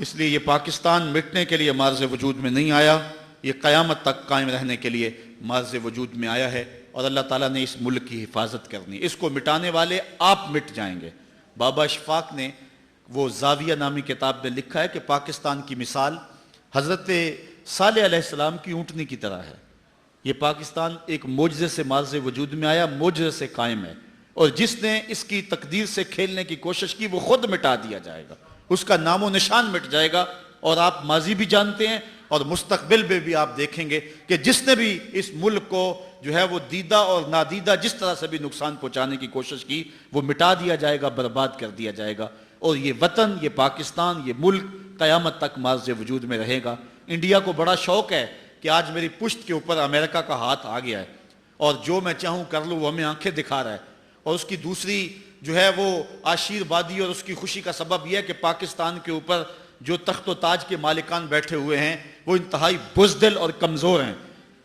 S3: اس لیے یہ پاکستان مٹنے کے لیے مارز وجود میں نہیں آیا، یہ قیامت تک قائم رہنے کے لیے مارز وجود میں آیا ہے، اور اللہ تعالیٰ نے اس ملک کی حفاظت کرنی، اس کو مٹانے والے آپ مٹ جائیں گے۔ بابا اشفاق نے وہ زاویہ نامی کتاب میں لکھا ہے کہ پاکستان کی مثال حضرت صالح علیہ السلام کی اونٹنی کی طرح ہے، یہ پاکستان ایک معجزے سے مارز وجود میں آیا، معجزے سے قائم ہے، اور جس نے اس کی تقدیر سے کھیلنے کی کوشش کی وہ خود مٹا دیا جائے گا، اس کا نام و نشان مٹ جائے گا، اور آپ ماضی بھی جانتے ہیں اور مستقبل میں بھی آپ دیکھیں گے کہ جس نے بھی اس ملک کو جو ہے وہ دیدہ اور نادیدہ جس طرح سے بھی نقصان پہنچانے کی کوشش کی وہ مٹا دیا جائے گا، برباد کر دیا جائے گا، اور یہ وطن، یہ پاکستان، یہ ملک قیامت تک مارز وجود میں رہے گا۔ انڈیا کو بڑا شوق ہے کہ آج میری پشت کے اوپر امریکہ کا ہاتھ آ گیا ہے اور جو میں چاہوں کر لوں، وہ ہمیں آنکھیں دکھا رہا ہے، اور اس کی دوسری جو ہے وہ آشیروادی اور اس کی خوشی کا سبب یہ ہے کہ پاکستان کے اوپر جو تخت و تاج کے مالکان بیٹھے ہوئے ہیں وہ انتہائی بزدل اور کمزور ہیں،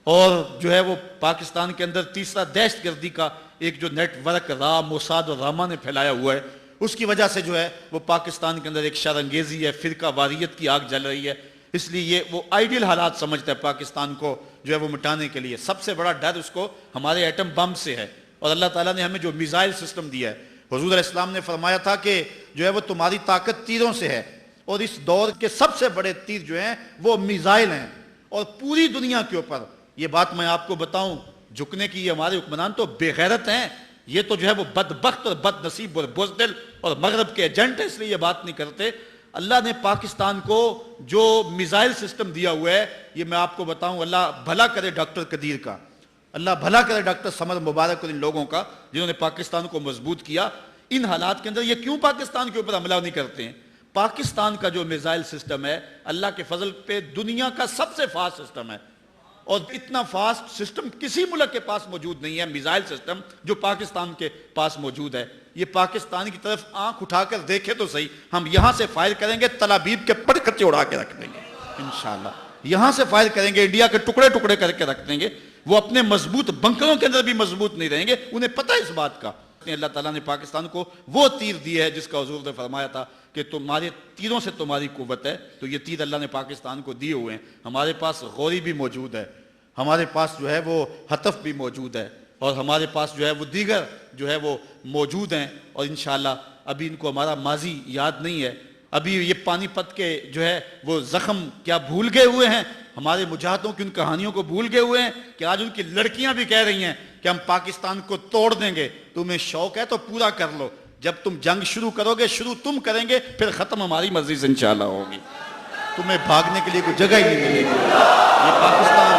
S3: اور جو ہے وہ پاکستان کے اندر تیسرا دہشت گردی کا ایک جو نیٹ ورک را، موساد اور راما نے پھیلایا ہوا ہے، اس کی وجہ سے جو ہے وہ پاکستان کے اندر ایک شرانگیزی ہے، فرقہ واریت کی آگ جل رہی ہے، اس لیے یہ وہ آئیڈیل حالات سمجھتا ہے پاکستان کو جو ہے وہ مٹانے کے لیے۔ سب سے بڑا ڈر اس کو ہمارے ایٹم بم سے ہے، اور اللہ تعالیٰ نے ہمیں جو میزائل سسٹم دیا ہے، حضور علیہ السلام نے فرمایا تھا کہ جو ہے وہ تمہاری طاقت تیروں سے ہے، اور اس دور کے سب سے بڑے تیر جو ہیں وہ میزائل ہیں، اور پوری دنیا کے اوپر یہ بات میں آپ کو بتاؤں، جھکنے کی یہ ہمارے حکمران تو بے غیرت ہیں، یہ تو جو ہے وہ بدبخت اور بد نصیب اور بزدل اور مغرب کے ایجنٹ ہیں، اس لیے یہ بات نہیں کرتے۔ اللہ نے پاکستان کو جو میزائل سسٹم دیا ہوا ہے، یہ میں آپ کو بتاؤں، اللہ بھلا کرے ڈاکٹر قدیر کا، اللہ بھلا کرے ڈاکٹر سمر مبارک اور ان لوگوں کا جنہوں نے پاکستان کو مضبوط کیا۔ ان حالات کے اندر یہ کیوں پاکستان کے اوپر حملہ نہیں کرتے ہیں؟ پاکستان کا جو میزائل سسٹم ہے اللہ کے فضل پہ دنیا کا سب سے فاسٹ سسٹم ہے، اور اتنا فاسٹ سسٹم کسی ملک کے پاس موجود نہیں ہے، میزائل سسٹم جو پاکستان کے پاس موجود ہے۔ یہ پاکستان کی طرف آنکھ اٹھا کر دیکھے تو صحیح، ہم یہاں سے فائر کریں گے تلابیب کے پرکچے اڑا کے رکھ دیں گے انشاءاللہ، یہاں سے فائر کریں گے انڈیا کے ٹکڑے ٹکڑے کر کے رکھ دیں گے، وہ اپنے مضبوط بنکروں کے اندر بھی مضبوط نہیں رہیں گے، انہیں پتہ ہے اس بات کا۔ اللہ تعالیٰ نے پاکستان کو وہ تیر دیا ہے جس کا حضور نے فرمایا تھا کہ تمہارے تیروں سے تمہاری قوت ہے، تو یہ تیر اللہ نے پاکستان کو دیے ہوئے ہیں۔ ہمارے پاس غوری بھی موجود ہے، ہمارے پاس جو ہے وہ حتف بھی موجود ہے، اور ہمارے پاس جو ہے وہ دیگر جو ہے وہ موجود ہیں، اور انشاءاللہ ابھی ان کو ہمارا ماضی یاد نہیں ہے، ابھی یہ پانی پت کے جو ہے وہ زخم کیا بھول گئے ہوئے ہیں، ہمارے مجاہدوں کی ان کہانیوں کو بھول گئے ہوئے ہیں کہ آج ان کی لڑکیاں بھی کہہ رہی ہیں کہ ہم پاکستان کو توڑ دیں گے، تمہیں شوق ہے تو پورا کر لو، جب تم جنگ شروع کرو گے، شروع تم کریں گے، پھر ختم ہماری مرضی سے انشاءاللہ ہوگی، تمہیں بھاگنے کے لیے کوئی جگہ ہی نہیں ملے گی۔ یہ پاکستان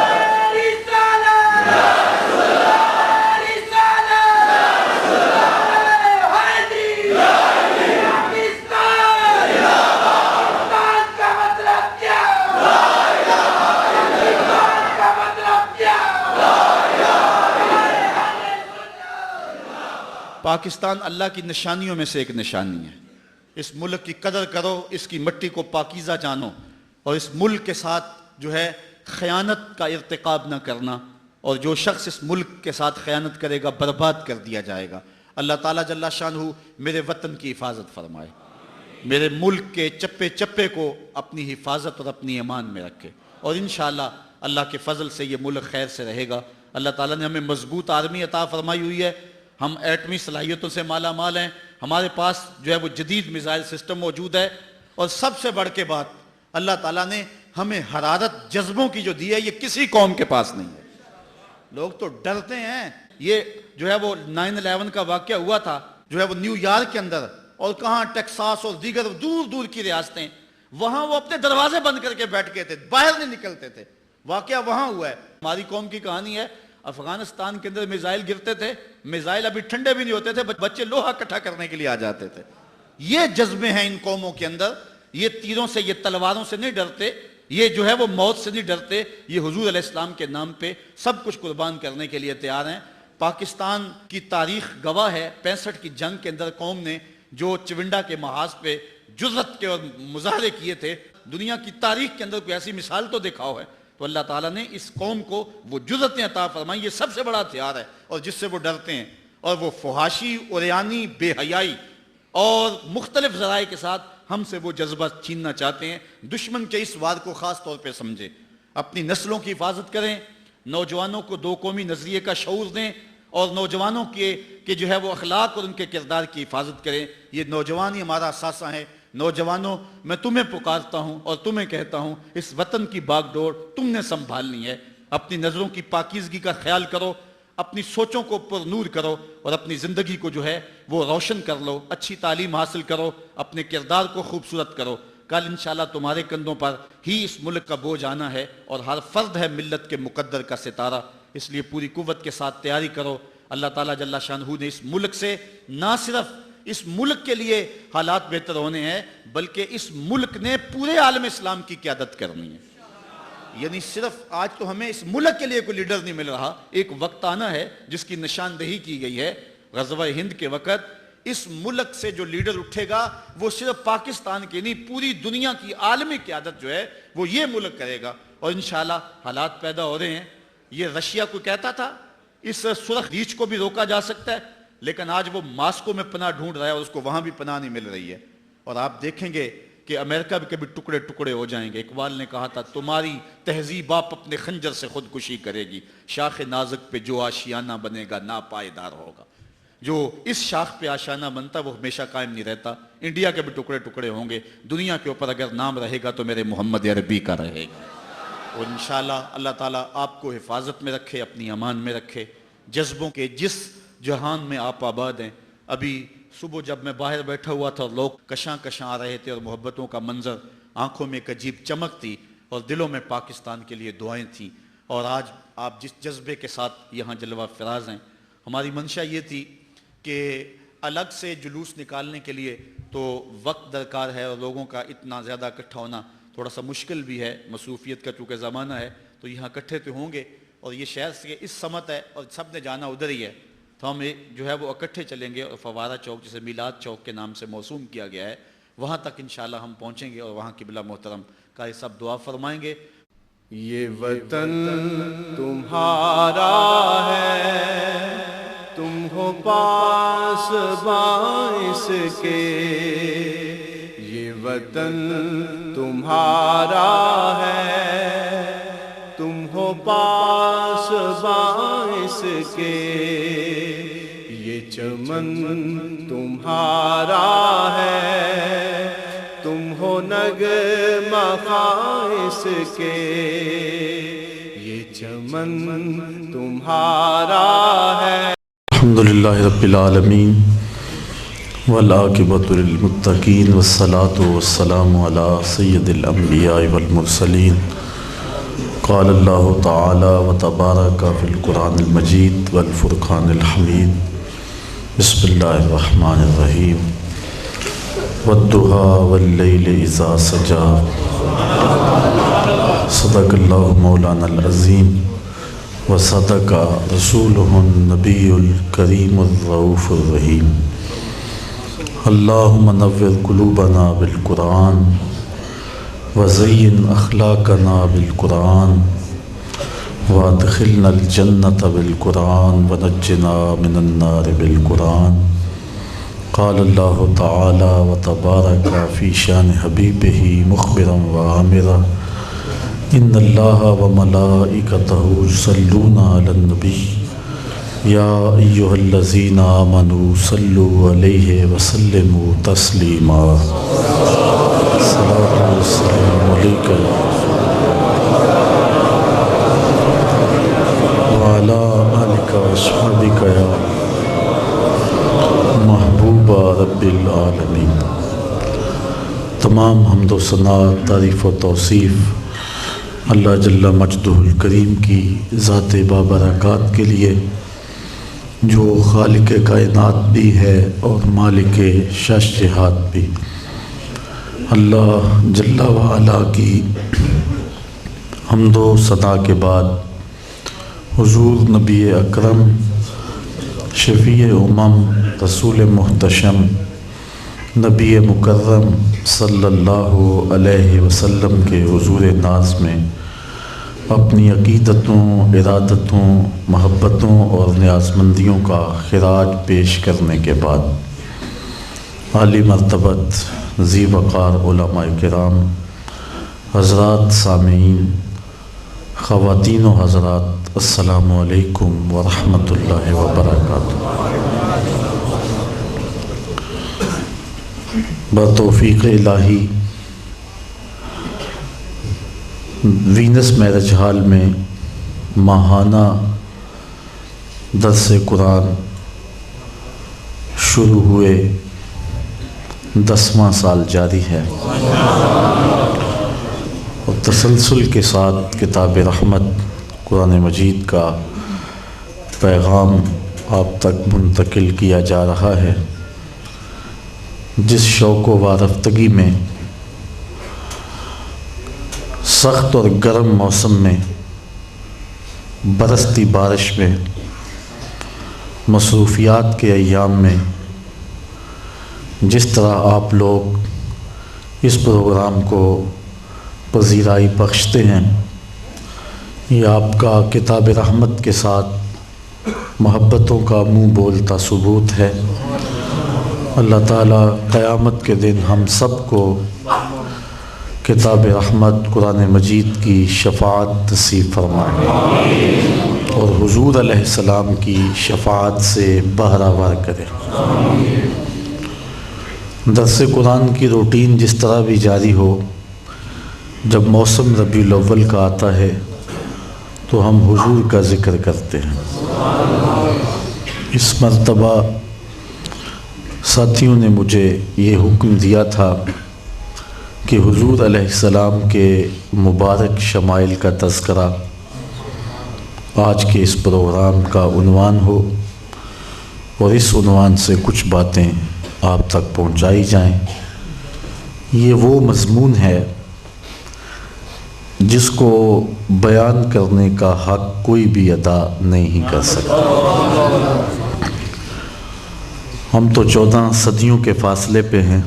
S3: پاکستان اللہ کی نشانیوں میں سے ایک نشانی ہے، اس ملک کی قدر کرو، اس کی مٹی کو پاکیزہ جانو، اور اس ملک کے ساتھ جو ہے خیانت کا ارتکاب نہ کرنا، اور جو شخص اس ملک کے ساتھ خیانت کرے گا برباد کر دیا جائے گا۔ اللہ تعالیٰ جل شانہ میرے وطن کی حفاظت فرمائے، میرے ملک کے چپے چپے کو اپنی حفاظت اور اپنی امان میں رکھے، اور انشاءاللہ اللہ کے فضل سے یہ ملک خیر سے رہے گا۔ اللہ تعالیٰ نے ہمیں مضبوط آرمی عطا فرمائی ہوئی ہے، ہم ایٹمی صلاحیتوں سے مالا مال ہیں، ہمارے پاس جو ہے وہ جدید میزائل سسٹم موجود ہے، اور سب سے بڑھ کے بات اللہ تعالیٰ نے ہمیں حرارت جذبوں کی جو دی ہے یہ کسی قوم کے پاس نہیں ہے۔ لوگ تو ڈرتے ہیں، یہ جو ہے وہ 9/11 کا واقعہ ہوا تھا جو ہے وہ نیو یارک کے اندر، اور کہاں ٹیکساس اور دیگر دور دور کی ریاستیں، وہاں وہ اپنے دروازے بند کر کے بیٹھ گئے تھے، باہر نہیں نکلتے تھے، واقعہ وہاں ہوا ہے۔ ہماری قوم کی کہانی ہے، افغانستان کے اندر میزائل گرتے تھے، میزائل ابھی ٹھنڈے بھی نہیں ہوتے تھے، بچے لوہا اکٹھا کرنے کے لیے آ جاتے تھے۔ یہ جذبے ہیں ان قوموں کے اندر، یہ تیروں سے، یہ تلواروں سے نہیں ڈرتے، یہ جو ہے وہ موت سے نہیں ڈرتے، یہ حضور علیہ السلام کے نام پہ سب کچھ قربان کرنے کے لیے تیار ہیں۔ پاکستان کی تاریخ گواہ ہے، 65 کی جنگ کے اندر قوم نے جو چونڈا کے محاذ پہ جرأت کے اور مظاہرے کیے تھے، دنیا کی تاریخ کے اندر کوئی ایسی مثال تو دکھاؤ ہے، تو اللہ تعالیٰ نے اس قوم کو وہ جرأتیں عطا فرمائی. یہ سب سے بڑا ہتھیار ہے اور جس سے وہ ڈرتے ہیں، اور وہ فحاشی، عریانی، بے حیائی اور مختلف ذرائع کے ساتھ ہم سے وہ جذبہ چھیننا چاہتے ہیں. دشمن کے اس وار کو خاص طور پہ سمجھیں، اپنی نسلوں کی حفاظت کریں، نوجوانوں کو دو قومی نظریے کا شعور دیں، اور نوجوانوں کے جو ہے وہ اخلاق اور ان کے کردار کی حفاظت کریں. یہ نوجوان ہی ہمارا اثاثہ ہے. نوجوانوں، میں تمہیں پکارتا ہوں اور تمہیں کہتا ہوں، اس وطن کی باغ ڈور تم نے سنبھالنی ہے. اپنی نظروں کی پاکیزگی کا خیال کرو، اپنی سوچوں کو پر نور کرو، اور اپنی زندگی کو جو ہے وہ روشن کر لو. اچھی تعلیم حاصل کرو، اپنے کردار کو خوبصورت کرو. کل انشاءاللہ تمہارے کندھوں پر ہی اس ملک کا بوجھ آنا ہے، اور ہر فرد ہے ملت کے مقدر کا ستارہ. اس لیے پوری قوت کے ساتھ تیاری کرو. اللہ تعالیٰ جل شانہ نے اس ملک سے نہ صرف اس ملک کے لیے حالات بہتر ہونے ہیں، بلکہ اس ملک نے پورے عالم اسلام کی قیادت کرنی ہے. یعنی صرف آج تو ہمیں اس ملک کے لیے کوئی لیڈر نہیں مل رہا، ایک وقت آنا ہے جس کی نشاندہی کی گئی ہے. غزوہ ہند کے وقت اس ملک سے جو لیڈر اٹھے گا وہ صرف پاکستان کے نہیں، پوری دنیا کی عالمی قیادت جو ہے وہ یہ ملک کرے گا. اور انشاءاللہ حالات پیدا ہو رہے ہیں. یہ رشیا کو کہتا تھا اس سرخ ریچھ کو بھی روکا جا سکتا ہے، لیکن آج وہ ماسکو میں پناہ ڈھونڈ رہا ہے اور اس کو وہاں بھی پناہ نہیں مل رہی ہے. اور آپ دیکھیں گے کہ امریکہ بھی کبھی ٹکڑے ٹکڑے ہو جائیں گے. اقبال نے کہا تھا، تمہاری تہذیب آپ اپنے خنجر سے خودکشی کرے گی، شاخ نازک پہ جو آشیانہ بنے گا ناپائیدار ہوگا. جو اس شاخ پہ آشیانہ بنتا وہ ہمیشہ قائم نہیں رہتا. انڈیا کے بھی ٹکڑے ٹکڑے ہوں گے، دنیا کے اوپر اگر نام رہے گا تو میرے محمد عربی کا رہے گا. اور انشاءاللہ اللہ تعالیٰ آپ کو حفاظت میں رکھے، اپنی امان میں رکھے. جذبوں کے جس جہان میں آپ آباد ہیں، ابھی صبح جب میں باہر بیٹھا ہوا تھا اور لوگ کشاں کشاں آ رہے تھے اور محبتوں کا منظر، آنکھوں میں ایک عجیب چمک تھی اور دلوں میں پاکستان کے لیے دعائیں تھیں. اور آج آپ جس جذبے کے ساتھ یہاں جلوہ فراز ہیں، ہماری منشا یہ تھی کہ الگ سے جلوس نکالنے کے لیے تو وقت درکار ہے، اور لوگوں کا اتنا زیادہ اکٹھا ہونا تھوڑا سا مشکل بھی ہے. مصروفیت کا چونکہ زمانہ ہے تو یہاں اکٹھے تو ہوں گے، اور یہ شہر سے اس سمت ہے اور سب نے جانا ادھر ہی ہے، تو ہم جو ہے وہ اکٹھے چلیں گے. اور فوارہ چوک جسے میلاد چوک کے نام سے موسوم کیا گیا ہے، وہاں تک انشاءاللہ ہم پہنچیں گے اور وہاں قبلہ محترم کا یہ سب دعا فرمائیں گے.
S2: یہ وطن تمہارا ہے، تم ہو پاس باعث کے. یہ وطن تمہارا ہے، تم ہو پاس باعث کے. یہ چمن تمہارا ہے، تم ہو نغمہ خاص کے. یہ چمن تمہارا ہے.
S1: الحمدللہ رب العالمین والعاقبۃ للمتقین والصلاة والسلام علی سید الانبیاء والمرسلین. قال اللہ تعالی وتبارک فی القرآن المجید والفرقان الحمید. بسم اللہ الرحمن الرحیم. والضحیٰ واللیل اذا سجا. صدق اللہ مولانا العظیم وصدق رسولہ النبی الکریم الرؤوف الرحیم. اللہم نور قلوبنا بالقرآن وزین اخلاقنا بالقرآن وادخلنا الجنة بالقرآن ونجنا من النار بالقرآن. قال اللہ تعالی وتبارک فی شان حبیبہ مخبرا وعامرا ان اللہ وملائکتہ یصلون علی النبی یا ایہا الذین آمنوا صلوا علیہ وسلموا تسلیما. صلاۃ والسلام علیکہ وعلی آلک واصحابک یا محبوب رب العالمین. تمام حمد و ثنا، تعریف و توصیف اللہ جل مجدہ الکریم کی ذات بابرکات کے لیے، جو خالق کائنات بھی ہے اور مالک شش جہات بھی. اللہ جل وعلا کی حمد و ثنا کے بعد حضور نبی اکرم شفیع امم رسول محتشم نبی مکرم صلی اللہ علیہ وسلم کے حضور ناز میں اپنی عقیدتوں، ارادتوں، محبتوں اور نیازمندیوں کا خراج پیش کرنے کے بعد عالی مرتبت ذی وقار علماء کرام، حضرات سامعین، خواتین و حضرات، السلام علیکم ورحمۃ اللہ وبرکاتہ۔ بتوفیق الہی وینس میرج ہال میں ماہانہ درس قرآن شروع ہوئے 10واں سال جاری ہے اور تسلسل کے ساتھ کتاب رحمت قرآن مجید کا پیغام آپ تک منتقل کیا جا رہا ہے، جس شوق و وارفتگی میں سخت اور گرم موسم میں، برستی بارش میں، مصروفیات کے ایام میں جس طرح آپ لوگ اس پروگرام کو پذیرائی بخشتے ہیں، یہ آپ کا کتاب رحمت کے ساتھ محبتوں کا منہ بولتا ثبوت ہے۔ اللہ تعالیٰ قیامت کے دن ہم سب کو کتاب رحمت قرآن مجید کی شفاعت نصیب فرمائے اور حضور علیہ السلام کی شفاعت سے بہرہور کرے۔ درس قرآن کی روٹین جس طرح بھی جاری ہو، جب موسم ربیع الاول کا آتا ہے تو ہم حضور کا ذکر کرتے ہیں۔ اس مرتبہ ساتھیوں نے مجھے یہ حکم دیا تھا کہ حضور علیہ السلام کے مبارک شمائل کا تذکرہ آج کے اس پروگرام کا عنوان ہو اور اس عنوان سے کچھ باتیں آپ تک پہنچائی جائیں۔ یہ وہ مضمون ہے جس کو بیان کرنے کا حق کوئی بھی ادا نہیں کر سکتا۔ ہم تو 14 صدیوں کے فاصلے پہ ہیں۔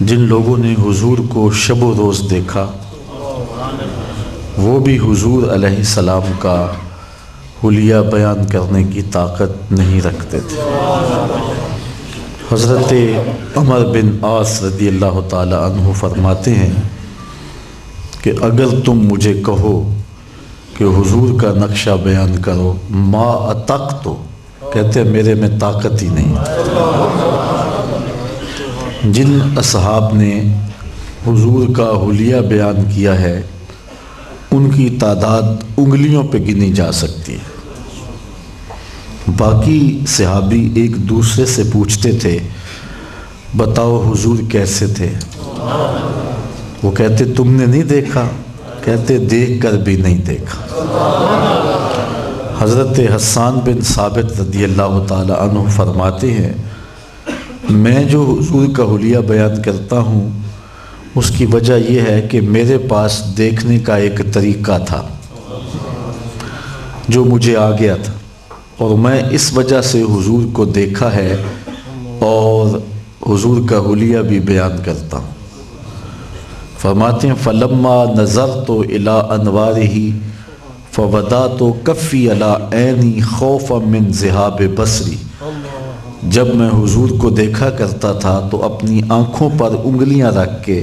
S1: جن لوگوں نے حضور کو شب و روز دیکھا، وہ بھی حضور علیہ السلام کا حلیہ بیان کرنے کی طاقت نہیں رکھتے تھے۔ حضرت عمر بن عاص رضی اللہ تعالی عنہ فرماتے ہیں کہ اگر تم مجھے کہو کہ حضور کا نقشہ بیان کرو، ما اطقت، کہتے ہیں میرے میں طاقت ہی نہیں۔ جن اصحاب نے حضور کا حلیہ بیان کیا ہے، ان کی تعداد انگلیوں پہ گنی جا سکتی ہے۔ باقی صحابی ایک دوسرے سے پوچھتے تھے، بتاؤ حضور کیسے تھے؟ وہ کہتے تم نے نہیں دیکھا؟ کہتے دیکھ کر بھی نہیں دیکھا۔ حضرت حسان بن ثابت رضی اللہ تعالی عنہ فرماتے ہیں، میں جو حضور کا حلیہ بیان کرتا ہوں اس کی وجہ یہ ہے کہ میرے پاس دیکھنے کا ایک طریقہ تھا جو مجھے آ گیا تھا، اور میں اس وجہ سے حضور کو دیکھا ہے اور حضور کا حلیہ بھی بیان کرتا ہوں۔ فرماتے ہیں فلما نظرت الی انوارہ فوضعت کفی علی عینی خوفا من ذہاب بصری، جب میں حضور کو دیکھا کرتا تھا تو اپنی آنکھوں پر انگلیاں رکھ کے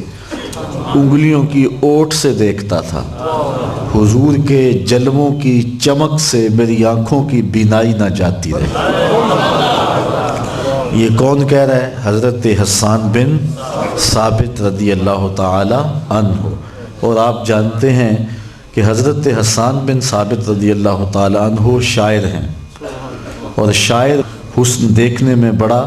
S1: انگلیوں کی اوٹ سے دیکھتا تھا، حضور کے جلووں کی چمک سے میری آنکھوں کی بینائی نہ جاتی رہے۔ یہ کون کہہ رہا ہے؟ حضرت حسان بن ثابت رضی اللہ تعالی عنہ۔ اور آپ جانتے ہیں کہ حضرت حسان بن ثابت رضی اللہ تعالی عنہ شاعر ہیں، اور شاعر حسن دیکھنے میں بڑا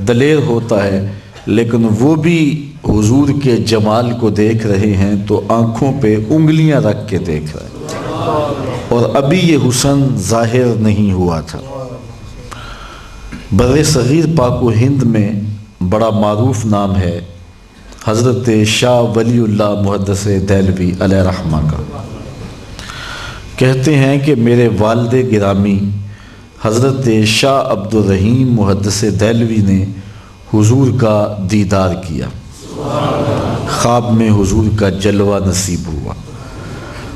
S1: دلیر ہوتا ہے، لیکن وہ بھی حضور کے جمال کو دیکھ رہے ہیں تو آنکھوں پہ انگلیاں رکھ کے دیکھ رہے ہیں، اور ابھی یہ حسن ظاہر نہیں ہوا تھا۔ بر صغیر پاک و ہند میں بڑا معروف نام ہے حضرت شاہ ولی اللہ محدث دہلوی علیہ رحمہ کا۔ کہتے ہیں کہ میرے والد گرامی حضرت شاہ عبد الرحیم محدث دہلوی نے حضور کا دیدار کیا، خواب میں حضور کا جلوہ نصیب ہوا،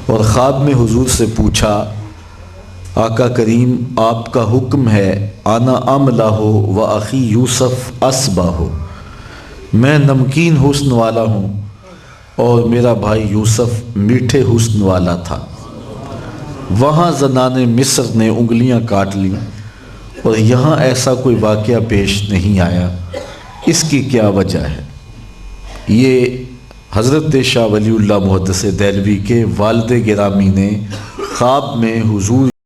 S1: اور خواب میں حضور سے پوچھا آقا کریم آپ کا حکم ہے انا املا ہو و اخی یوسف اسبا ہو، میں نمکین حسن والا ہوں اور میرا بھائی یوسف میٹھے حسن والا تھا۔ وہاں زنان مصر نے انگلیاں کاٹ لیں اور یہاں ایسا کوئی واقعہ پیش نہیں آیا، اس کی کیا وجہ ہے؟ یہ حضرت شاہ ولی اللہ محدث دہلوی کے والد گرامی نے خواب میں حضور